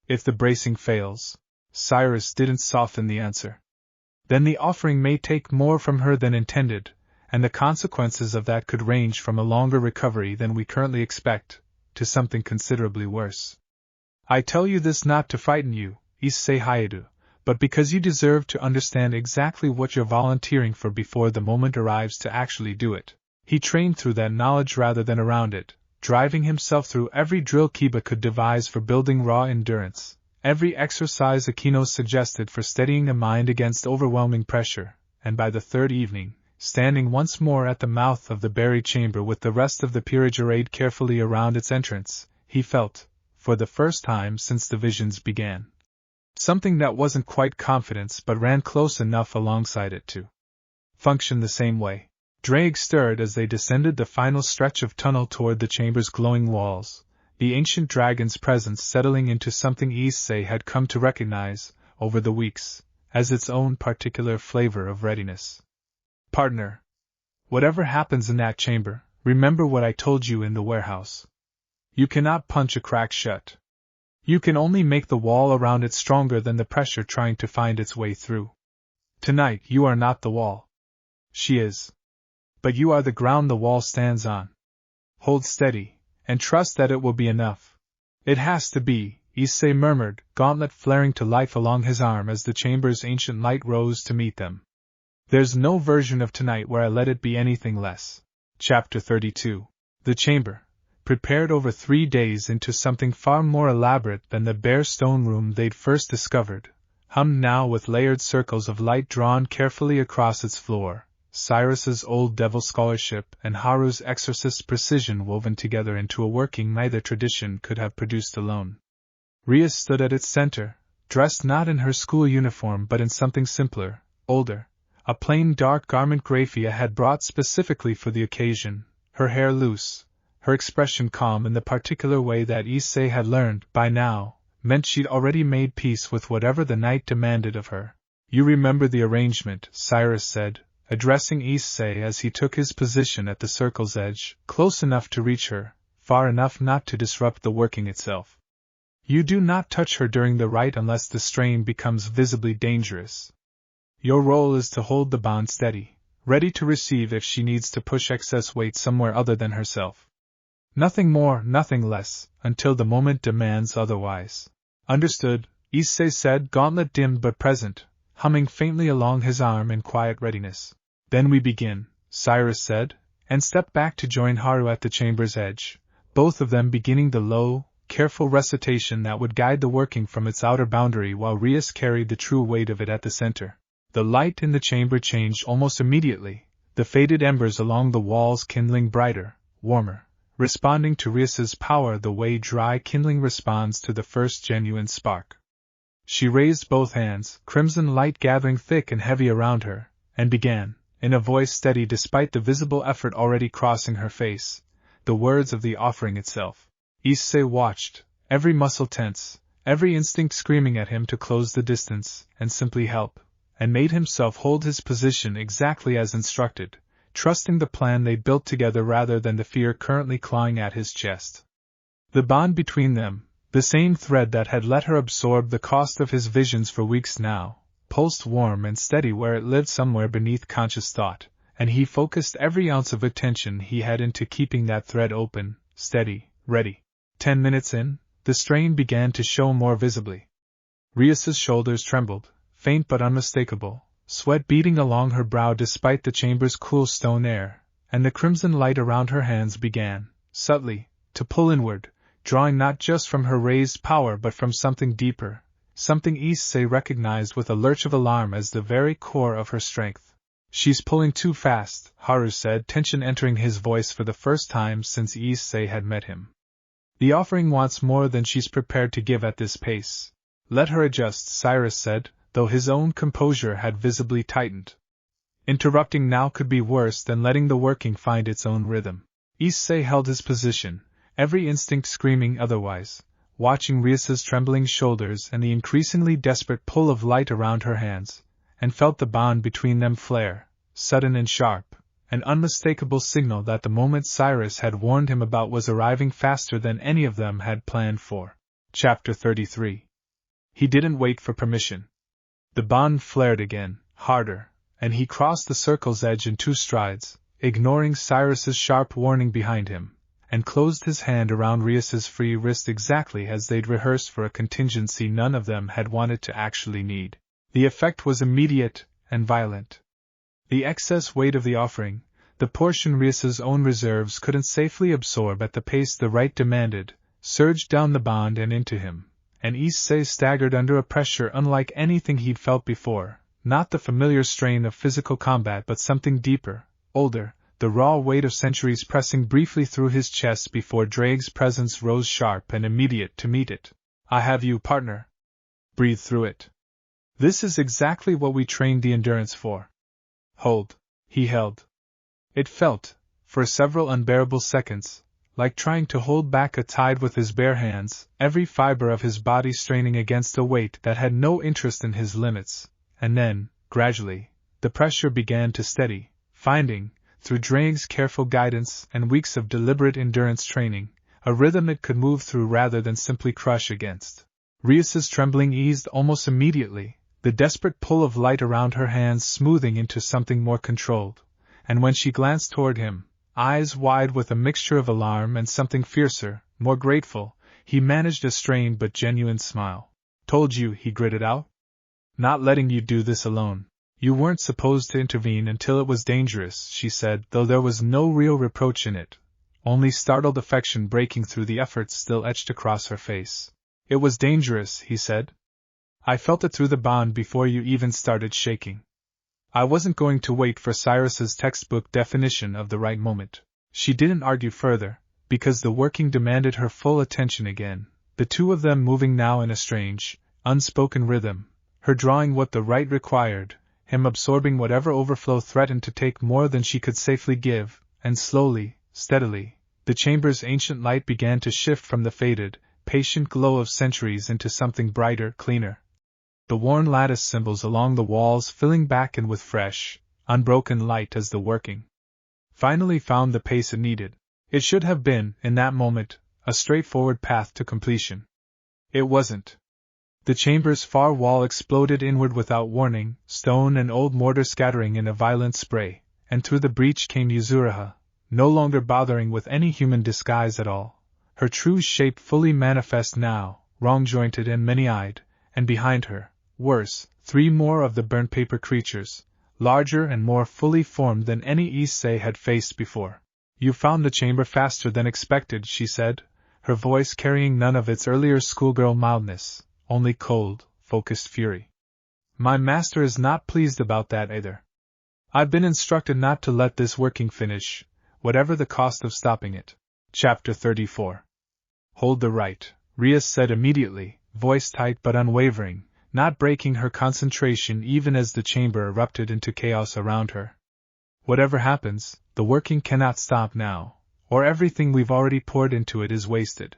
If the bracing fails, Cyrus didn't soften the answer. Then the offering may take more from her than intended, and the consequences of that could range from a longer recovery than we currently expect, to something considerably worse. I tell you this not to frighten you, Issei Hyoudou, but because you deserve to understand exactly what you're volunteering for before the moment arrives to actually do it. He trained through that knowledge rather than around it, driving himself through every drill Kiba could devise for building raw endurance, every exercise Akeno suggested for steadying a mind against overwhelming pressure, and by the third evening, standing once more at the mouth of the buried chamber with the rest of the peerage arrayed carefully around its entrance, he felt, for the first time since the visions began, something that wasn't quite confidence but ran close enough alongside it to function the same way. Drake stirred as they descended the final stretch of tunnel toward the chamber's glowing walls, the ancient dragon's presence settling into something Issei had come to recognize, over the weeks, as its own particular flavor of readiness. Partner, whatever happens in that chamber, remember what I told you in the warehouse. You cannot punch a crack shut. You can only make the wall around it stronger than the pressure trying to find its way through. Tonight you are not the wall. She is. But you are the ground the wall stands on. Hold steady, and trust that it will be enough. It has to be, Issei murmured, gauntlet flaring to life along his arm as the chamber's ancient light rose to meet them. There's no version of tonight where I let it be anything less. Chapter 32. The chamber, prepared over 3 days into something far more elaborate than the bare stone room they'd first discovered, hummed now with layered circles of light drawn carefully across its floor, Cyrus's old devil scholarship and Haru's exorcist precision woven together into a working neither tradition could have produced alone. Rias stood at its center, dressed not in her school uniform but in something simpler, older, a plain dark garment Graphia had brought specifically for the occasion, her hair loose, her expression calm in the particular way that Issei had learned, by now, meant she'd already made peace with whatever the night demanded of her. You remember the arrangement, Cyrus said, addressing Issei as he took his position at the circle's edge, close enough to reach her, far enough not to disrupt the working itself. You do not touch her during the rite unless the strain becomes visibly dangerous. Your role is to hold the bond steady, ready to receive if she needs to push excess weight somewhere other than herself. Nothing more, nothing less, until the moment demands otherwise. Understood, Issei said, gauntlet dimmed but present, humming faintly along his arm in quiet readiness. Then we begin, Cyrus said, and stepped back to join Haru at the chamber's edge, both of them beginning the low, careful recitation that would guide the working from its outer boundary while Rias carried the true weight of it at the center. The light in the chamber changed almost immediately, the faded embers along the walls kindling brighter, warmer, responding to Rias's power the way dry kindling responds to the first genuine spark. She raised both hands, crimson light gathering thick and heavy around her, and began, in a voice steady despite the visible effort already crossing her face, the words of the offering itself. Issei watched, every muscle tense, every instinct screaming at him to close the distance and simply help, and made himself hold his position exactly as instructed, trusting the plan they built together rather than the fear currently clawing at his chest. The bond between them, the same thread that had let her absorb the cost of his visions for weeks now, pulsed warm and steady where it lived somewhere beneath conscious thought, and he focused every ounce of attention he had into keeping that thread open, steady, ready. 10 minutes in, the strain began to show more visibly. Rias's shoulders trembled, faint but unmistakable, sweat beading along her brow despite the chamber's cool stone air, and the crimson light around her hands began, subtly, to pull inward, drawing not just from her raised power but from something deeper, something Issei recognized with a lurch of alarm as the very core of her strength. She's pulling too fast, Haru said, tension entering his voice for the first time since Issei had met him. The offering wants more than she's prepared to give at this pace. Let her adjust, Cyrus said, though his own composure had visibly tightened. Interrupting now could be worse than letting the working find its own rhythm. Issei held his position, every instinct screaming otherwise, watching Rias's trembling shoulders and the increasingly desperate pull of light around her hands, and felt the bond between them flare, sudden and sharp, an unmistakable signal that the moment Cyrus had warned him about was arriving faster than any of them had planned for. Chapter 33. He didn't wait for permission. The bond flared again, harder, and he crossed the circle's edge in 2 strides, ignoring Cyrus's sharp warning behind him, and closed his hand around Rias's free wrist exactly as they'd rehearsed for a contingency none of them had wanted to actually need. The effect was immediate and violent. The excess weight of the offering, the portion Rias's own reserves couldn't safely absorb at the pace the rite demanded, surged down the bond and into him, and Issei staggered under a pressure unlike anything he'd felt before, not the familiar strain of physical combat but something deeper, older, the raw weight of centuries pressing briefly through his chest before Drake's presence rose sharp and immediate to meet it. "I have you, partner. Breathe through it. This is exactly what we trained the endurance for." Hold. He held. It felt, for several unbearable seconds, like trying to hold back a tide with his bare hands, every fiber of his body straining against a weight that had no interest in his limits, and then, gradually, the pressure began to steady, finding, through Drake's careful guidance and weeks of deliberate endurance training, a rhythm it could move through rather than simply crush against. Rias's trembling eased almost immediately, the desperate pull of light around her hands smoothing into something more controlled, and when she glanced toward him, eyes wide with a mixture of alarm and something fiercer, more grateful, he managed a strained but genuine smile. "Told you," he gritted out. "Not letting you do this alone. You weren't supposed to intervene until it was dangerous," she said, though there was no real reproach in it, only startled affection breaking through the effort still etched across her face. "It was dangerous," he said. "I felt it through the bond before you even started shaking. I wasn't going to wait for Cyrus's textbook definition of the right moment." She didn't argue further, because the working demanded her full attention again, the 2 of them moving now in a strange, unspoken rhythm, her drawing what the rite required, him absorbing whatever overflow threatened to take more than she could safely give, and slowly, steadily, the chamber's ancient light began to shift from the faded, patient glow of centuries into something brighter, cleaner. The worn lattice symbols along the walls filling back in with fresh, unbroken light as the working finally found the pace it needed. It should have been, in that moment, a straightforward path to completion. It wasn't. The chamber's far wall exploded inward without warning, stone and old mortar scattering in a violent spray, and through the breach came Yuzuriha, no longer bothering with any human disguise at all, her true shape fully manifest now, wrong-jointed and many-eyed, and behind her, worse, 3 more of the burnt paper creatures, larger and more fully formed than any Issei had faced before. "You found the chamber faster than expected," she said, her voice carrying none of its earlier schoolgirl mildness, only cold, focused fury. "My master is not pleased about that either. I've been instructed not to let this working finish, whatever the cost of stopping it." Chapter 34. "Hold the right," Rias said immediately, voice tight but unwavering, not breaking her concentration even as the chamber erupted into chaos around her. "Whatever happens, the working cannot stop now, or everything we've already poured into it is wasted.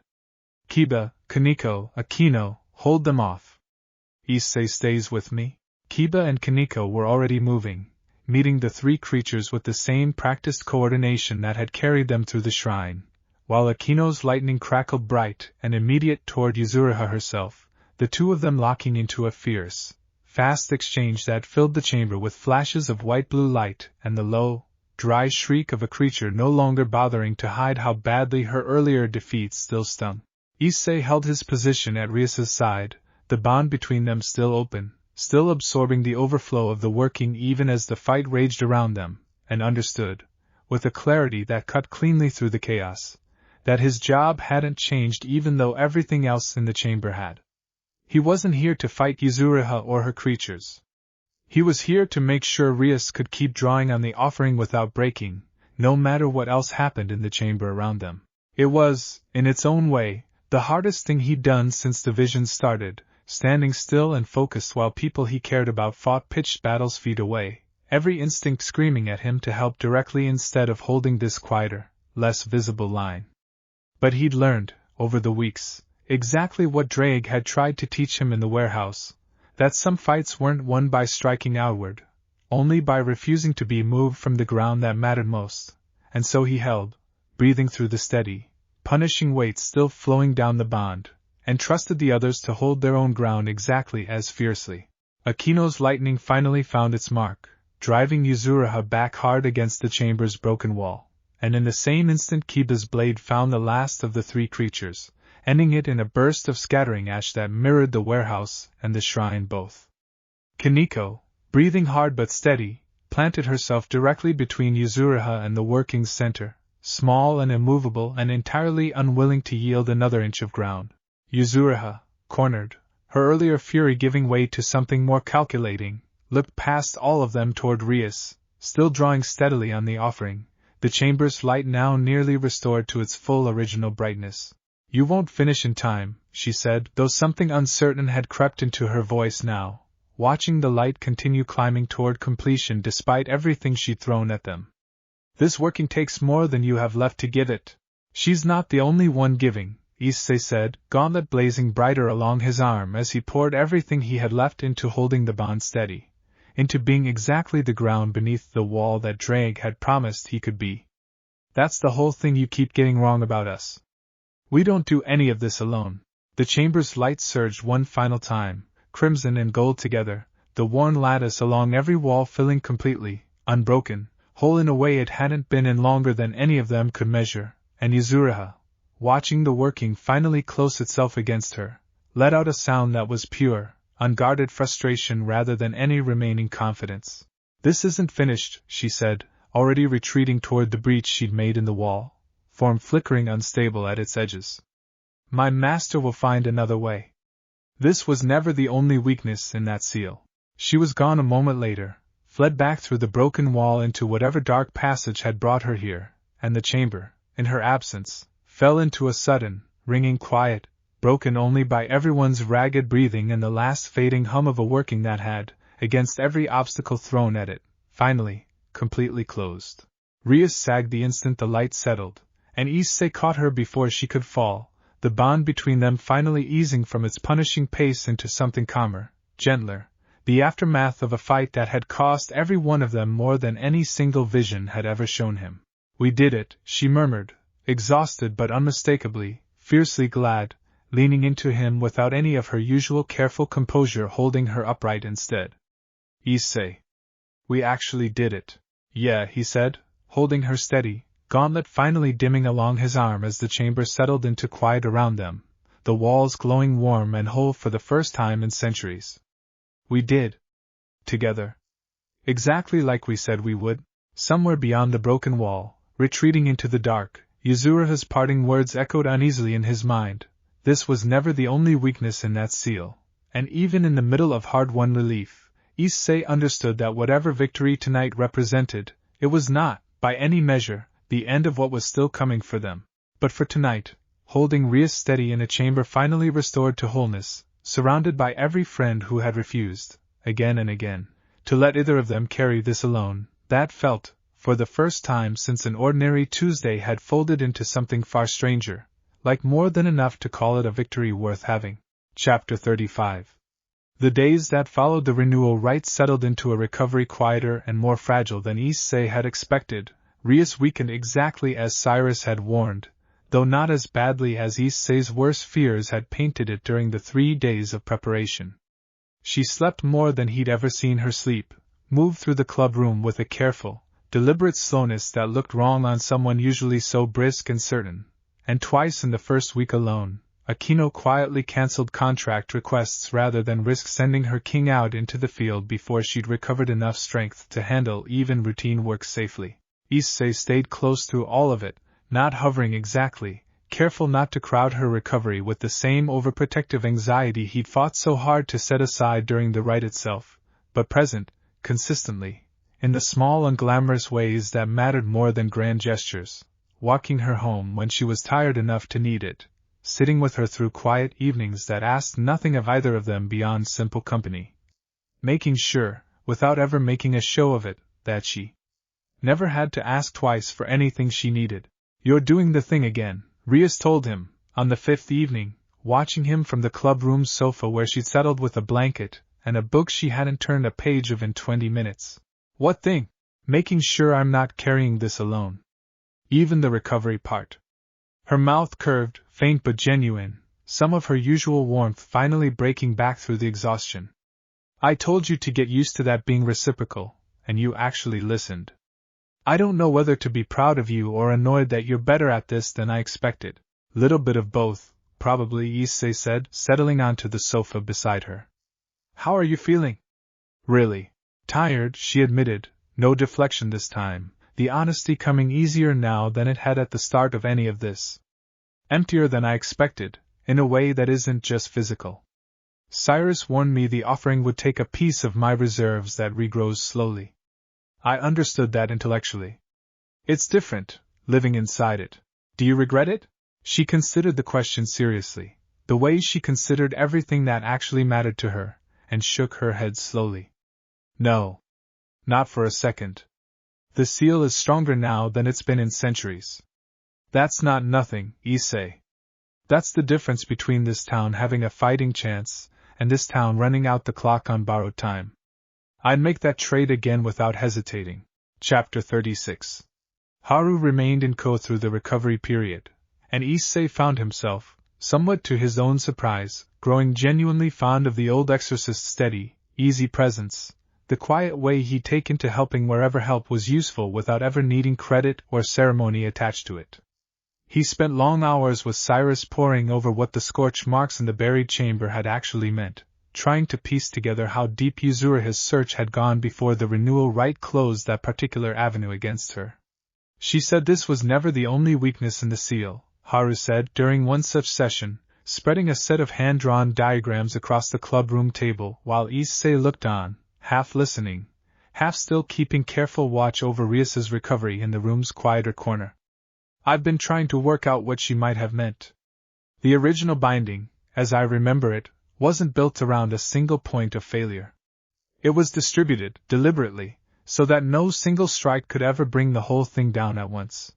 Kiba, Kaneko, Akeno, hold them off. Issei stays with me." Kiba and Kaneko were already moving, meeting the 3 creatures with the same practiced coordination that had carried them through the shrine, while Akeno's lightning crackled bright and immediate toward Yuzuriha herself, the 2 of them locking into a fierce, fast exchange that filled the chamber with flashes of white-blue light and the low, dry shriek of a creature no longer bothering to hide how badly her earlier defeat still stung. Issei held his position at Rias's side, the bond between them still open, still absorbing the overflow of the working even as the fight raged around them, and understood, with a clarity that cut cleanly through the chaos, that his job hadn't changed even though everything else in the chamber had. He wasn't here to fight Yuzuriha or her creatures. He was here to make sure Rias could keep drawing on the offering without breaking, no matter what else happened in the chamber around them. It was, in its own way, the hardest thing he'd done since the vision started, standing still and focused while people he cared about fought pitched battles feet away, every instinct screaming at him to help directly instead of holding this quieter, less visible line. But he'd learned, over the weeks, exactly what Drake had tried to teach him in the warehouse, that some fights weren't won by striking outward, only by refusing to be moved from the ground that mattered most, and so he held, breathing through the steady, punishing weight still flowing down the bond, and trusted the others to hold their own ground exactly as fiercely. Akeno's lightning finally found its mark, driving Yuzuriha back hard against the chamber's broken wall, and in the same instant Kiba's blade found the last of the three creatures, ending it in a burst of scattering ash that mirrored the warehouse and the shrine both. Kaneko, breathing hard but steady, planted herself directly between Yuzuriha and the working's center, small and immovable and entirely unwilling to yield another inch of ground. Yuzuriha, cornered, her earlier fury giving way to something more calculating, looked past all of them toward Rias, still drawing steadily on the offering, the chamber's light now nearly restored to its full original brightness. "You won't finish in time," she said, though something uncertain had crept into her voice now, watching the light continue climbing toward completion despite everything she'd thrown at them. "This working takes more than you have left to give it." "She's not the only one giving," Issei said, gauntlet blazing brighter along his arm as he poured everything he had left into holding the bond steady, into being exactly the ground beneath the wall that Drake had promised he could be. "That's the whole thing you keep getting wrong about us. We don't do any of this alone." The chamber's light surged one final time, crimson and gold together, the worn lattice along every wall filling completely, unbroken, whole in a way it hadn't been in longer than any of them could measure, and Yuzuriha, watching the working finally close itself against her, let out a sound that was pure, unguarded frustration rather than any remaining confidence. "This isn't finished," she said, already retreating toward the breach she'd made in the wall, form flickering unstable at its edges. "My master will find another way." This was never the only weakness in that seal. She was gone a moment later, fled back through the broken wall into whatever dark passage had brought her here, and the chamber, in her absence, fell into a sudden, ringing quiet, broken only by everyone's ragged breathing and the last fading hum of a working that had, against every obstacle thrown at it, finally, completely closed. Rias sagged the instant the light settled, and Issei caught her before she could fall, the bond between them finally easing from its punishing pace into something calmer, gentler, the aftermath of a fight that had cost every one of them more than any single vision had ever shown him. "We did it," she murmured, exhausted but unmistakably, fiercely glad, leaning into him without any of her usual careful composure holding her upright instead. "Issei. We actually did it." "Yeah," he said, holding her steady, gauntlet finally dimming along his arm as the chamber settled into quiet around them, the walls glowing warm and whole for the first time in centuries. "We did. Together. Exactly like we said we would." Somewhere beyond the broken wall, retreating into the dark, Yuzuriha's parting words echoed uneasily in his mind. This was never the only weakness in that seal, and even in the middle of hard-won relief, Issei understood that whatever victory tonight represented, it was not, by any measure, the end of what was still coming for them. But for tonight, holding Rias steady in a chamber finally restored to wholeness, surrounded by every friend who had refused, again and again, to let either of them carry this alone, that felt, for the first time since an ordinary Tuesday had folded into something far stranger, like more than enough to call it a victory worth having. Chapter 35. The days that followed the renewal rites settled into a recovery quieter and more fragile than Issei had expected. Rias weakened exactly as Cyrus had warned, though not as badly as Issei's worst fears had painted it during the 3 days of preparation. She slept more than he'd ever seen her sleep, moved through the club room with a careful, deliberate slowness that looked wrong on someone usually so brisk and certain, and twice in the first week alone, Akeno quietly cancelled contract requests rather than risk sending her king out into the field before she'd recovered enough strength to handle even routine work safely. Issei stayed close through all of it, not hovering exactly, careful not to crowd her recovery with the same overprotective anxiety he'd fought so hard to set aside during the rite itself, but present, consistently, in the small unglamorous ways that mattered more than grand gestures, walking her home when she was tired enough to need it, sitting with her through quiet evenings that asked nothing of either of them beyond simple company, making sure, without ever making a show of it, that she never had to ask twice for anything she needed. "You're doing the thing again," Rias told him, on the fifth evening, watching him from the club-room sofa where she'd settled with a blanket and a book she hadn't turned a page of in 20 minutes. "What thing?" "Making sure I'm not carrying this alone. Even the recovery part." Her mouth curved, faint but genuine, some of her usual warmth finally breaking back through the exhaustion. "I told you to get used to that being reciprocal, and you actually listened. I don't know whether to be proud of you or annoyed that you're better at this than I expected." "Little bit of both, probably," Issei said, settling onto the sofa beside her. "How are you feeling?" "Really tired," she admitted, no deflection this time, the honesty coming easier now than it had at the start of any of this. "Emptier than I expected, in a way that isn't just physical. Cyrus warned me the offering would take a piece of my reserves that regrows slowly. I understood that intellectually. It's different, living inside it. Do you regret it?" She considered the question seriously, the way she considered everything that actually mattered to her, and shook her head slowly. "No. Not for a second. The seal is stronger now than it's been in centuries." "That's not nothing, Issei. That's the difference between this town having a fighting chance, and this town running out the clock on borrowed time. I'd make that trade again without hesitating." Chapter 36. Haru remained in Ko through the recovery period, and Issei found himself, somewhat to his own surprise, growing genuinely fond of the old exorcist's steady, easy presence, the quiet way he'd taken to helping wherever help was useful without ever needing credit or ceremony attached to it. He spent long hours with Cyrus poring over what the scorch marks in the buried chamber had actually meant, trying to piece together how deep Yuzuriha's search had gone before the renewal rite closed that particular avenue against her. She said this was never the only weakness in the seal, Haru said during one such session, spreading a set of hand-drawn diagrams across the club-room table while Issei looked on, half listening, half still keeping careful watch over Rias's recovery in the room's quieter corner. "I've been trying to work out what she might have meant. The original binding, as I remember it, wasn't built around a single point of failure. It was distributed, deliberately, so that no single strike could ever bring the whole thing down at once.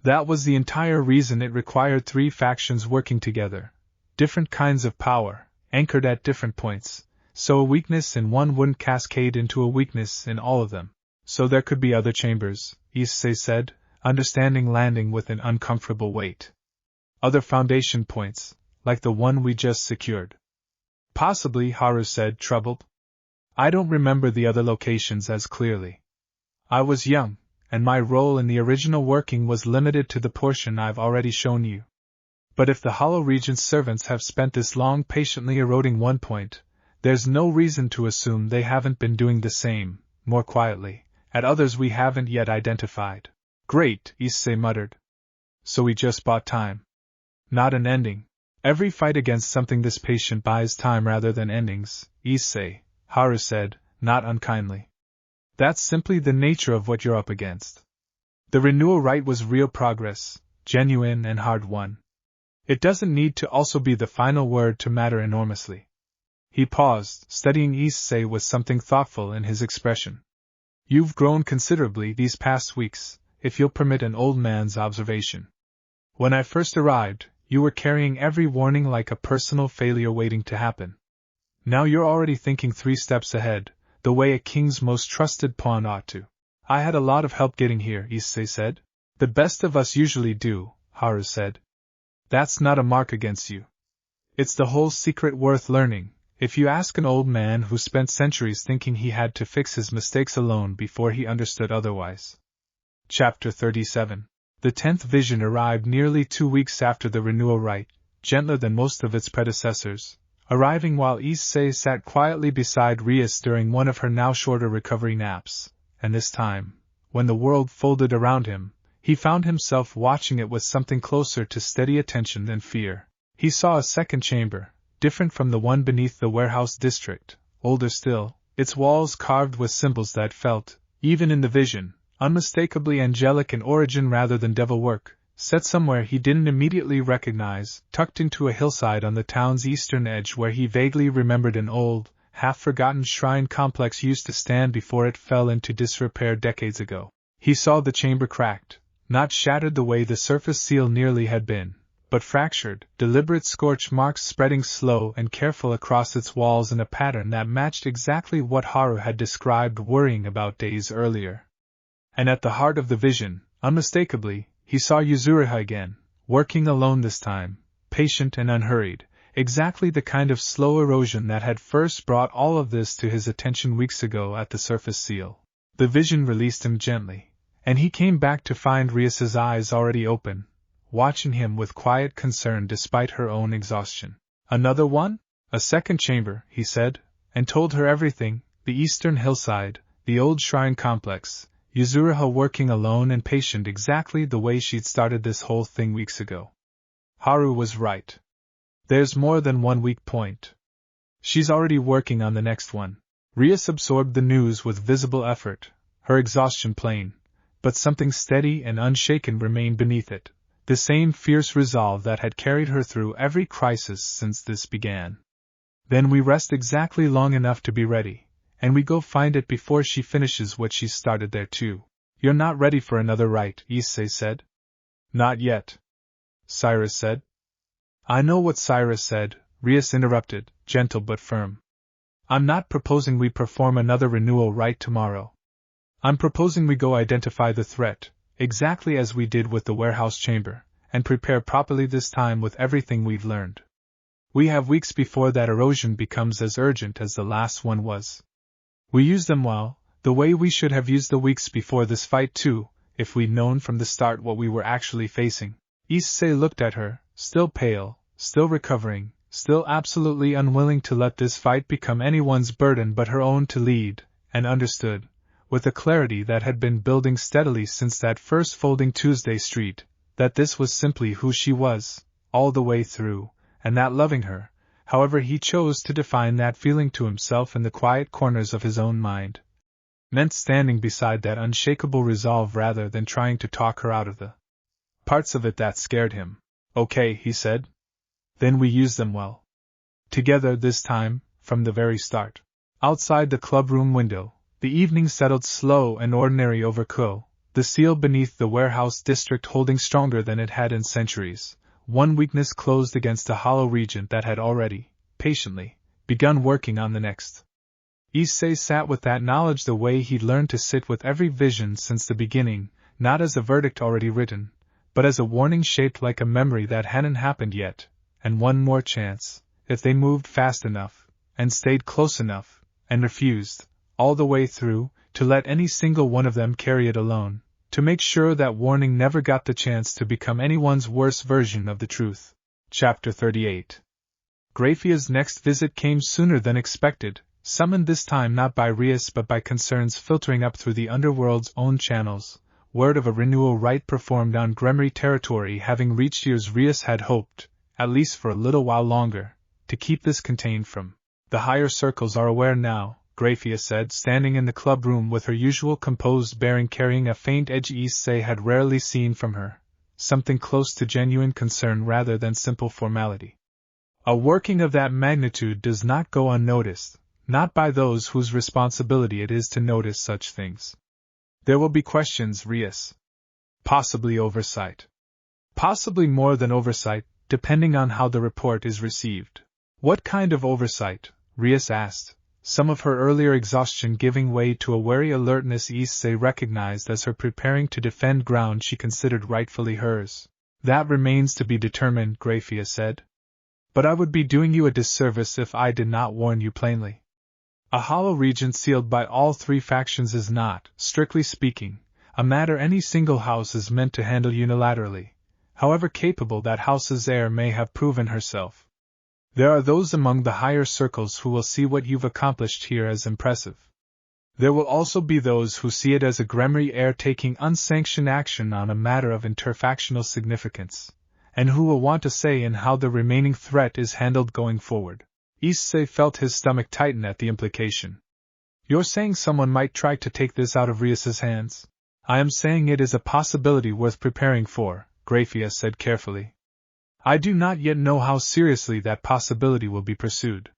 That was the entire reason it required 3 factions working together, different kinds of power, anchored at different points, so a weakness in one wouldn't cascade into a weakness in all of them. So there could be other chambers," Issei said, understanding landing with an uncomfortable weight. "Other foundation points, like the one we just secured." "Possibly," Haru said, troubled. "I don't remember the other locations as clearly. I was young, and my role in the original working was limited to the portion I've already shown you. But if the Hollow Regent's servants have spent this long patiently eroding one point, there's no reason to assume they haven't been doing the same, more quietly, at others we haven't yet identified." "Great," Issei muttered. "So we just bought time. Not an ending. Every fight against something this patient buys time rather than endings, Issei," Haru said, not unkindly. "That's simply the nature of what you're up against. The renewal rite was real progress, genuine and hard-won. It doesn't need to also be the final word to matter enormously." He paused, studying Issei with something thoughtful in his expression. "You've grown considerably these past weeks, if you'll permit an old man's observation. When I first arrived, you were carrying every warning like a personal failure waiting to happen. Now you're already thinking 3 steps ahead, the way a king's most trusted pawn ought to." "I had a lot of help getting here," Issei said. "The best of us usually do," Haru said. "That's not a mark against you. It's the whole secret worth learning, if you ask an old man who spent centuries thinking he had to fix his mistakes alone before he understood otherwise." Chapter 37. The 10th vision arrived nearly 2 weeks after the renewal rite, gentler than most of its predecessors, arriving while Issei sat quietly beside Rias during one of her now shorter recovery naps, and this time, when the world folded around him, he found himself watching it with something closer to steady attention than fear. He saw a second chamber, different from the one beneath the warehouse district, older still, its walls carved with symbols that felt, even in the vision, unmistakably angelic in origin rather than devil work, set somewhere he didn't immediately recognize, tucked into a hillside on the town's eastern edge where he vaguely remembered an old, half-forgotten shrine complex used to stand before it fell into disrepair decades ago. He saw the chamber cracked, not shattered the way the surface seal nearly had been, but fractured, deliberate scorch marks spreading slow and careful across its walls in a pattern that matched exactly what Haru had described worrying about days earlier. And at the heart of the vision, unmistakably, he saw Yuzuriha again, working alone this time, patient and unhurried, exactly the kind of slow erosion that had first brought all of this to his attention weeks ago at the surface seal. The vision released him gently, and he came back to find Rias's eyes already open, watching him with quiet concern despite her own exhaustion. Another one? A second chamber, he said, and told her everything, the eastern hillside, the old shrine complex, Yuzuriha working alone and patient exactly the way she'd started this whole thing weeks ago. Haru was right. There's more than one weak point. She's already working on the next one. Rias absorbed the news with visible effort, her exhaustion plain, but something steady and unshaken remained beneath it, the same fierce resolve that had carried her through every crisis since this began. Then we rest exactly long enough to be ready, and we go find it before she finishes what she started there too. You're not ready for another rite, Issei said. Not yet, Cyrus said. I know what Cyrus said, Rias interrupted, gentle but firm. I'm not proposing we perform another renewal rite tomorrow. I'm proposing we go identify the threat, exactly as we did with the warehouse chamber, and prepare properly this time with everything we've learned. We have weeks before that erosion becomes as urgent as the last one was. We use them well, the way we should have used the weeks before this fight too, if we'd known from the start what we were actually facing. Issei looked at her, still pale, still recovering, still absolutely unwilling to let this fight become anyone's burden but her own to lead, and understood, with a clarity that had been building steadily since that first folding Tuesday street, that this was simply who she was, all the way through, and that loving her, however he chose to define that feeling to himself in the quiet corners of his own mind, meant standing beside that unshakable resolve rather than trying to talk her out of the parts of it that scared him. Okay, he said. Then we use them well. Together this time, from the very start. Outside the clubroom window, the evening settled slow and ordinary over Ko, the seal beneath the warehouse district holding stronger than it had in centuries, one weakness closed against a hollow regent that had already, patiently, begun working on the next. Issei sat with that knowledge the way he'd learned to sit with every vision since the beginning, not as a verdict already written, but as a warning shaped like a memory that hadn't happened yet, and one more chance, if they moved fast enough, and stayed close enough, and refused, all the way through, to let any single one of them carry it alone, to make sure that warning never got the chance to become anyone's worst version of the truth. Chapter 38. Graphia's next visit came sooner than expected, summoned this time not by Rias but by concerns filtering up through the underworld's own channels, word of a renewal rite performed on Gremory territory having reached ears Rias had hoped, at least for a little while longer, to keep this contained from. The higher circles are aware now, Graphia said, standing in the club room with her usual composed bearing, carrying a faint edge Issei had rarely seen from her, something close to genuine concern rather than simple formality. A working of that magnitude does not go unnoticed, not by those whose responsibility it is to notice such things. There will be questions, Rias. Possibly oversight. Possibly more than oversight, depending on how the report is received. What kind of oversight? Rias asked, some of her earlier exhaustion giving way to a wary alertness Issei recognized as her preparing to defend ground she considered rightfully hers. That remains to be determined, Graphia said. But I would be doing you a disservice if I did not warn you plainly. A hollow region sealed by all three factions is not, strictly speaking, a matter any single house is meant to handle unilaterally, however capable that house's heir may have proven herself. There are those among the higher circles who will see what you've accomplished here as impressive. There will also be those who see it as a Gremory heir taking unsanctioned action on a matter of interfactional significance, and who will want a say in how the remaining threat is handled going forward. Issei felt his stomach tighten at the implication. You're saying someone might try to take this out of Rias's hands? I am saying it is a possibility worth preparing for, Graphia said carefully. I do not yet know how seriously that possibility will be pursued.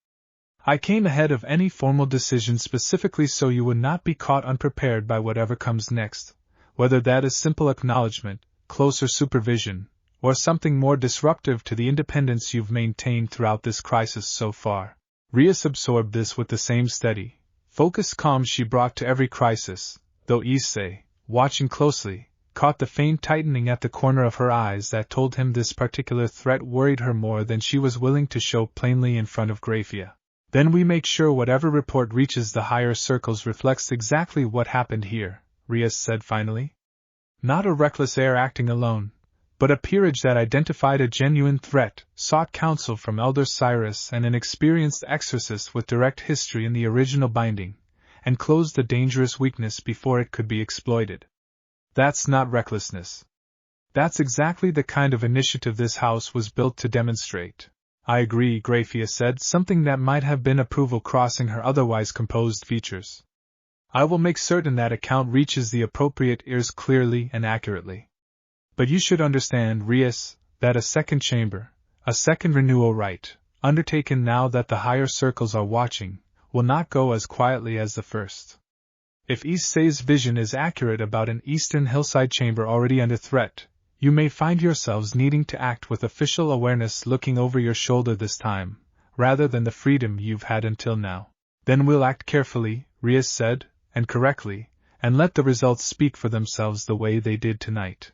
I came ahead of any formal decision specifically so you would not be caught unprepared by whatever comes next, whether that is simple acknowledgement, closer supervision, or something more disruptive to the independence you've maintained throughout this crisis so far. Rias absorbed this with the same steady, focused calm she brought to every crisis, though Issei, watching closely, caught the faint tightening at the corner of her eyes that told him this particular threat worried her more than she was willing to show plainly in front of Grafia. Then we make sure whatever report reaches the higher circles reflects exactly what happened here, Rias said finally. Not a reckless heir acting alone, but a peerage that identified a genuine threat, sought counsel from Elder Cyrus and an experienced exorcist with direct history in the original binding, and closed the dangerous weakness before it could be exploited. That's not recklessness. That's exactly the kind of initiative this house was built to demonstrate. I agree, Grafia said, something that might have been approval crossing her otherwise composed features. I will make certain that account reaches the appropriate ears clearly and accurately. But you should understand, Rias, that a second chamber, a second renewal rite, undertaken now that the higher circles are watching, will not go as quietly as the first. If Issei's vision is accurate about an eastern hillside chamber already under threat, you may find yourselves needing to act with official awareness looking over your shoulder this time, rather than the freedom you've had until now. Then we'll act carefully, Rias said, and correctly, and let the results speak for themselves the way they did tonight.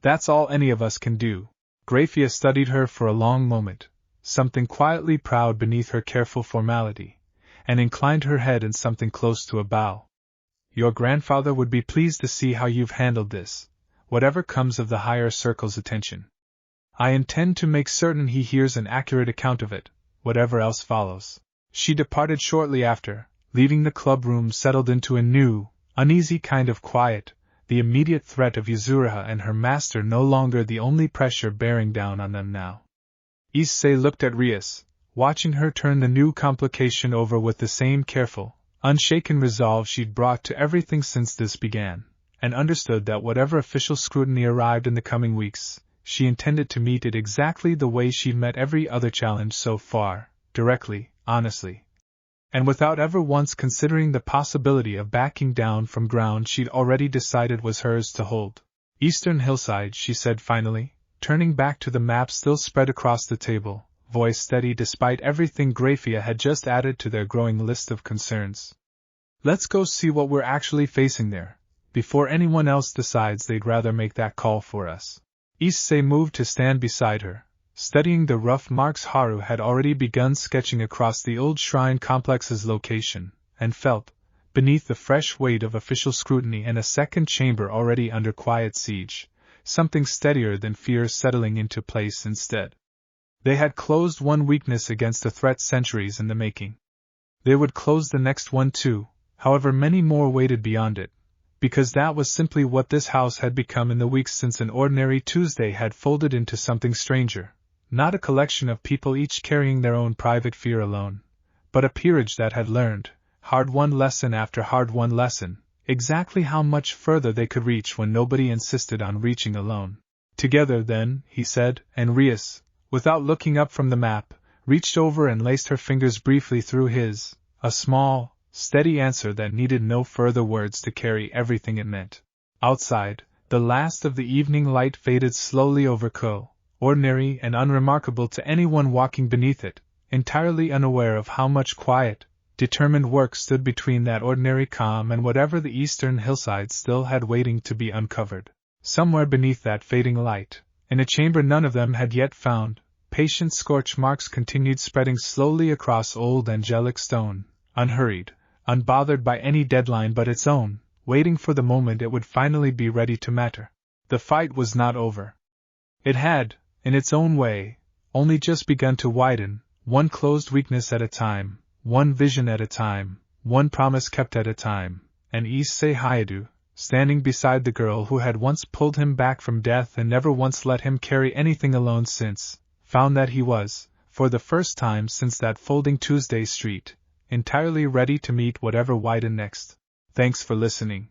That's all any of us can do. Grafia studied her for a long moment, something quietly proud beneath her careful formality, and inclined her head in something close to a bow. Your grandfather would be pleased to see how you've handled this, whatever comes of the higher circle's attention. I intend to make certain he hears an accurate account of it, whatever else follows. She departed shortly after, leaving the club room settled into a new, uneasy kind of quiet, the immediate threat of Yuzuriha and her master no longer the only pressure bearing down on them now. Issei looked at Rias, watching her turn the new complication over with the same careful, unshaken resolve she'd brought to everything since this began, and understood that whatever official scrutiny arrived in the coming weeks, she intended to meet it exactly the way she'd met every other challenge so far, directly, honestly, and without ever once considering the possibility of backing down from ground she'd already decided was hers to hold. Eastern hillside, she said finally, turning back to the map still spread across the table, voice steady despite everything Grafia had just added to their growing list of concerns. Let's go see what we're actually facing there, before anyone else decides they'd rather make that call for us. Issei moved to stand beside her, studying the rough marks Haru had already begun sketching across the old shrine complex's location, and felt, beneath the fresh weight of official scrutiny and a second chamber already under quiet siege, something steadier than fear settling into place instead. They had closed one weakness against a threat centuries in the making. They would close the next one too, however many more waited beyond it, because that was simply what this house had become in the weeks since an ordinary Tuesday had folded into something stranger. Not a collection of people each carrying their own private fear alone, but a peerage that had learned, hard-won lesson after hard-won lesson, exactly how much further they could reach when nobody insisted on reaching alone. Together then, he said, and Rias, without looking up from the map, reached over and laced her fingers briefly through his, a small, steady answer that needed no further words to carry everything it meant. Outside, the last of the evening light faded slowly over Ko, ordinary and unremarkable to anyone walking beneath it, entirely unaware of how much quiet, determined work stood between that ordinary calm and whatever the eastern hillside still had waiting to be uncovered. Somewhere beneath that fading light, in a chamber none of them had yet found, patient scorch marks continued spreading slowly across old angelic stone, unhurried, unbothered by any deadline but its own, waiting for the moment it would finally be ready to matter. The fight was not over. It had, in its own way, only just begun to widen, one closed weakness at a time, one vision at a time, one promise kept at a time, and Issei Hyoudou, standing beside the girl who had once pulled him back from death and never once let him carry anything alone since, found that he was, for the first time since that folding Tuesday street, entirely ready to meet whatever widened next. Thanks for listening.